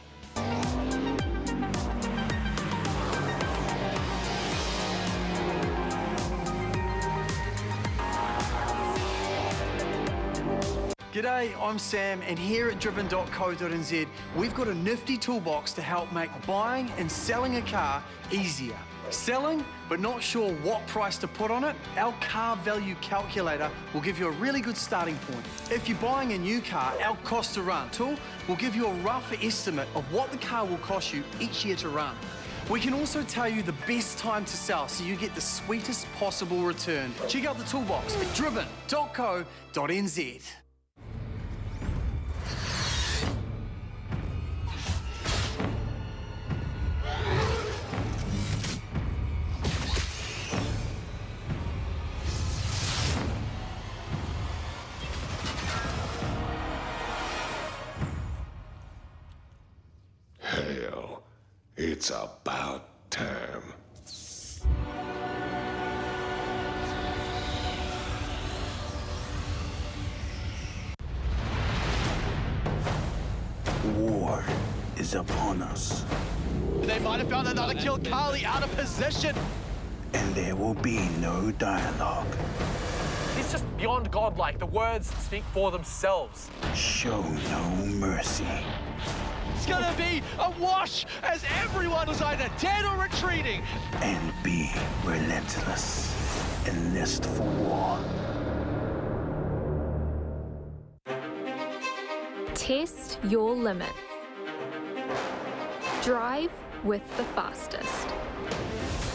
G'day, I'm Sam, and here at driven.co.nz, we've got a nifty toolbox to help make buying and selling a car easier. Selling, but not sure what price to put on it? Our car value calculator will give you a really good starting point. If you're buying a new car, our cost to run tool will give you a rough estimate of what the car will cost you each year to run. We can also tell you the best time to sell so you get the sweetest possible return. Check out the toolbox at driven.co.nz. Hell, it's about time. War is upon us. They might have found another kill. Carly out of position. And there will be no dialogue. He's just beyond godlike. The words speak for themselves. Show no mercy. It's gonna be a wash as everyone was either dead or retreating. And be relentless. Enlist for war. Test your limit. Drive with the fastest.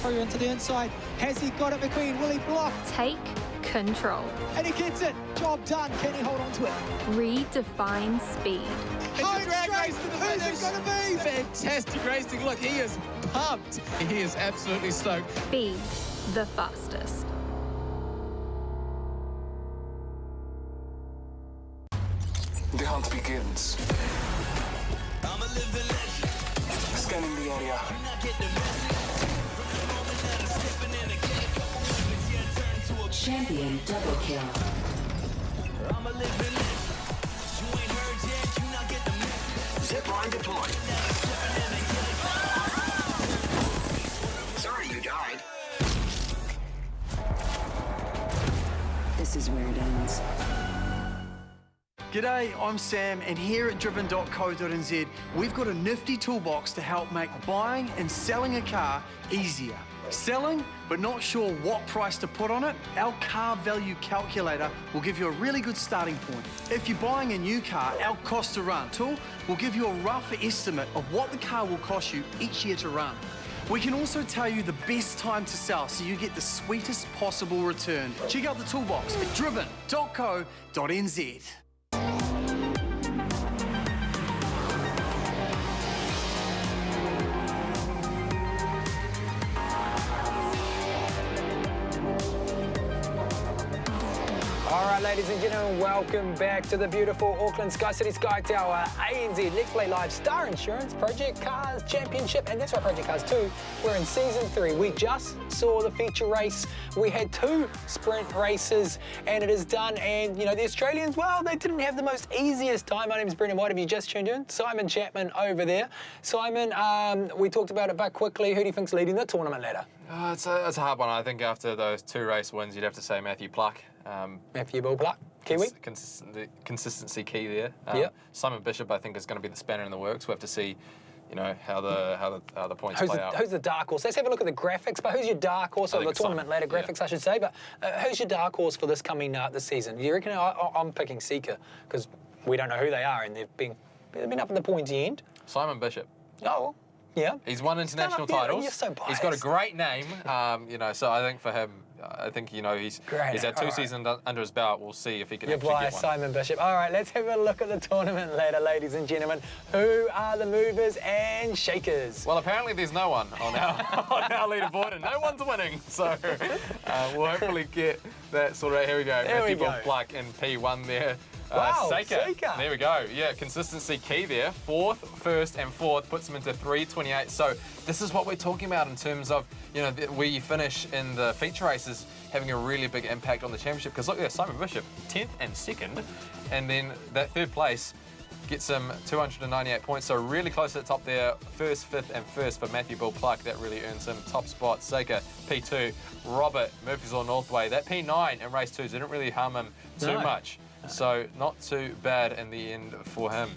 Through into the inside. Has he got it, McQueen? Will he block? Take control. And he gets it. Job done. Can he hold on to it? Redefine speed. It's a drag race to the finish. Who's it going to be? Fantastic racing. Look, he is pumped. He is absolutely stoked. Be the fastest. The hunt begins. Scanning the area. Champion double kill. Zipline deployed. Sorry you died. This is where it ends. G'day, I'm Sam, and here at driven.co.nz, we've got a nifty toolbox to help make buying and selling a car easier. Selling, but not sure what price to put on it? Our car value calculator will give you a really good starting point. If you're buying a new car, our cost to run tool will give you a rough estimate of what the car will cost you each year to run. We can also tell you the best time to sell so you get the sweetest possible return. Check out the toolbox at driven.co.nz. Ladies and gentlemen, welcome back to the beautiful Auckland SkyCity Sky Tower ANZ Let's Play Live Star Insurance Project Cars Championship, and that's right, Project Cars 2. We're in Season 3. We just saw the feature race. We had 2 sprint races, and it is done. And, you know, the Australians, well, they didn't have the most easiest time. My name is Brendan White. Have you just tuned in? Simon Chapman over there. Simon, we talked about it, but quickly, who do you think's leading the tournament ladder? It's a hard one. I think after those 2 race wins, you'd have to say Matthew Pluck. Matthew Bull Pluck, Kiwi. Consistency key there. Yep. Simon Bishop, I think, is going to be the spanner in the works. We have to see, you know, how the points play out. Who's the dark horse? Let's have a look at the graphics. But who's your dark horse, or the tournament ladder graphics, I should say? But who's your dark horse for this coming this season? You reckon? I'm picking Seeker because we don't know who they are, and they've been up at the pointy end. Simon Bishop. Oh. Yeah. He's won international titles. You're so biased. He's got a great name, you know, so I think for him, I think, you know, he's had 2 seasons under his belt. We'll see if he can actually get one. Simon Bishop. All right, let's have a look at the tournament ladder, ladies and gentlemen. Who are the movers and shakers? Well, apparently there's no one on our leaderboard, and no one's winning. So we'll hopefully get that sorted out. Here we go. Matthew Bull Pluck in P1 there. Wow, Seika. There we go. Yeah, consistency key there. 4th, 1st, and 4th puts him into 3:28. So this is what we're talking about in terms of, you know, where you finish in the feature races having a really big impact on the championship. Because look there, Simon Bishop, 10th and 2nd, and then that 3rd place gets him 298 points. So really close to the top there. 1st, 5th, and 1st for Matthew Bull Pluck. That really earns him top spot. Seika, P2. Robert, Murphy's Law Northway. That P9 in race 2 didn't really harm him too much. So not too bad in the end for him.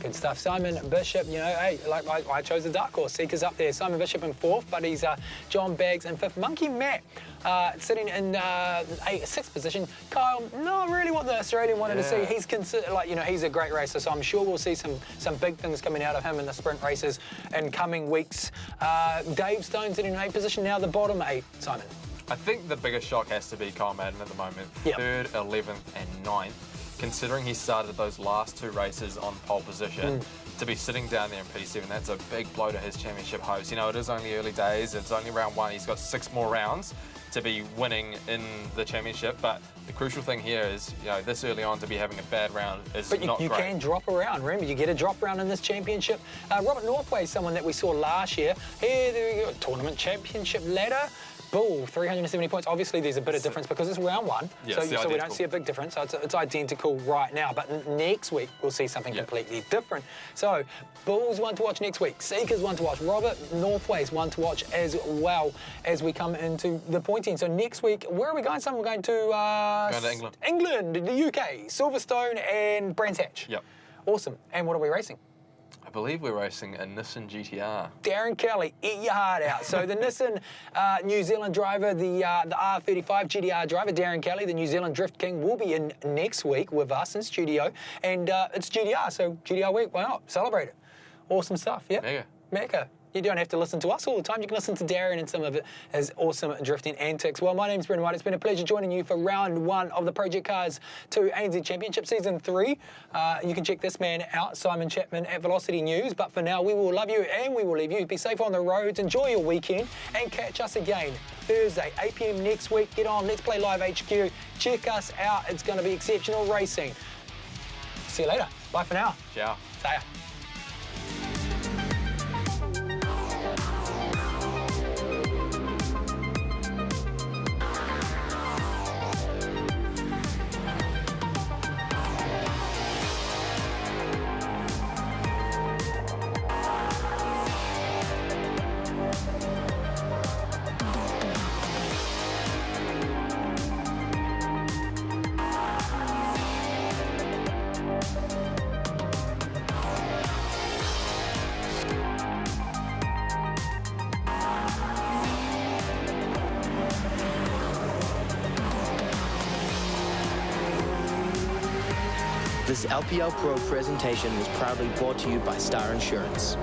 Good stuff. Simon Bishop, you know, hey, like I chose the dark horse. Seeker's up there. Simon Bishop in 4th, but he's John Baggs in 5th. Monkey Matt sitting in 6th position. Kyle, not really what the Australian wanted to see. He's he's a great racer, so I'm sure we'll see some big things coming out of him in the sprint races in coming weeks. Dave Stone sitting in 8th position, now the bottom 8, Simon. I think the biggest shock has to be Kyle Madden at the moment. 3rd, 11th, and 9th. Considering he started those last 2 races on pole position, to be sitting down there in P7, that's a big blow to his championship hopes. You know, it is only early days. It's only round 1. He's got 6 more rounds to be winning in the championship. But the crucial thing here is, you know, this early on to be having a bad round is not great. But you can drop around. Remember, you get a drop round in this championship. Robert Northway is someone that we saw last year. Here, there we go, tournament championship ladder. Bull, 370 points. Obviously, there's a bit of difference because it's round 1, so we don't see a big difference. So it's identical right now. But next week, we'll see something completely different. So Bull's one to watch next week. Seeker's one to watch. Robert Northway's one to watch as well as we come into the pointing. So next week, where are we going? We're going to England. England, the UK, Silverstone and Brands Hatch. Yep. Awesome. And what are we racing? I believe we're racing a Nissan GTR. Darren Kelly, eat your heart out. So the Nissan New Zealand driver, the R35 GTR driver, Darren Kelly, the New Zealand Drift King, will be in next week with us in studio. And it's GTR, so GTR week, why not? Celebrate it. Awesome stuff, yeah? Mega. You don't have to listen to us all the time. You can listen to Darren and some of his awesome drifting antics. Well, my name's Brendan White. It's been a pleasure joining you for round 1 of the Project Cars 2 ANZ Championship Season 3. You can check this man out, Simon Chapman, at Velocity News. But for now, we will love you and we will leave you. Be safe on the roads. Enjoy your weekend and catch us again Thursday, 8 p.m. next week. Get on Let's Play Live HQ. Check us out. It's going to be exceptional racing. See you later. Bye for now. Ciao. See ya. This LPL Pro presentation was proudly brought to you by Star Insurance.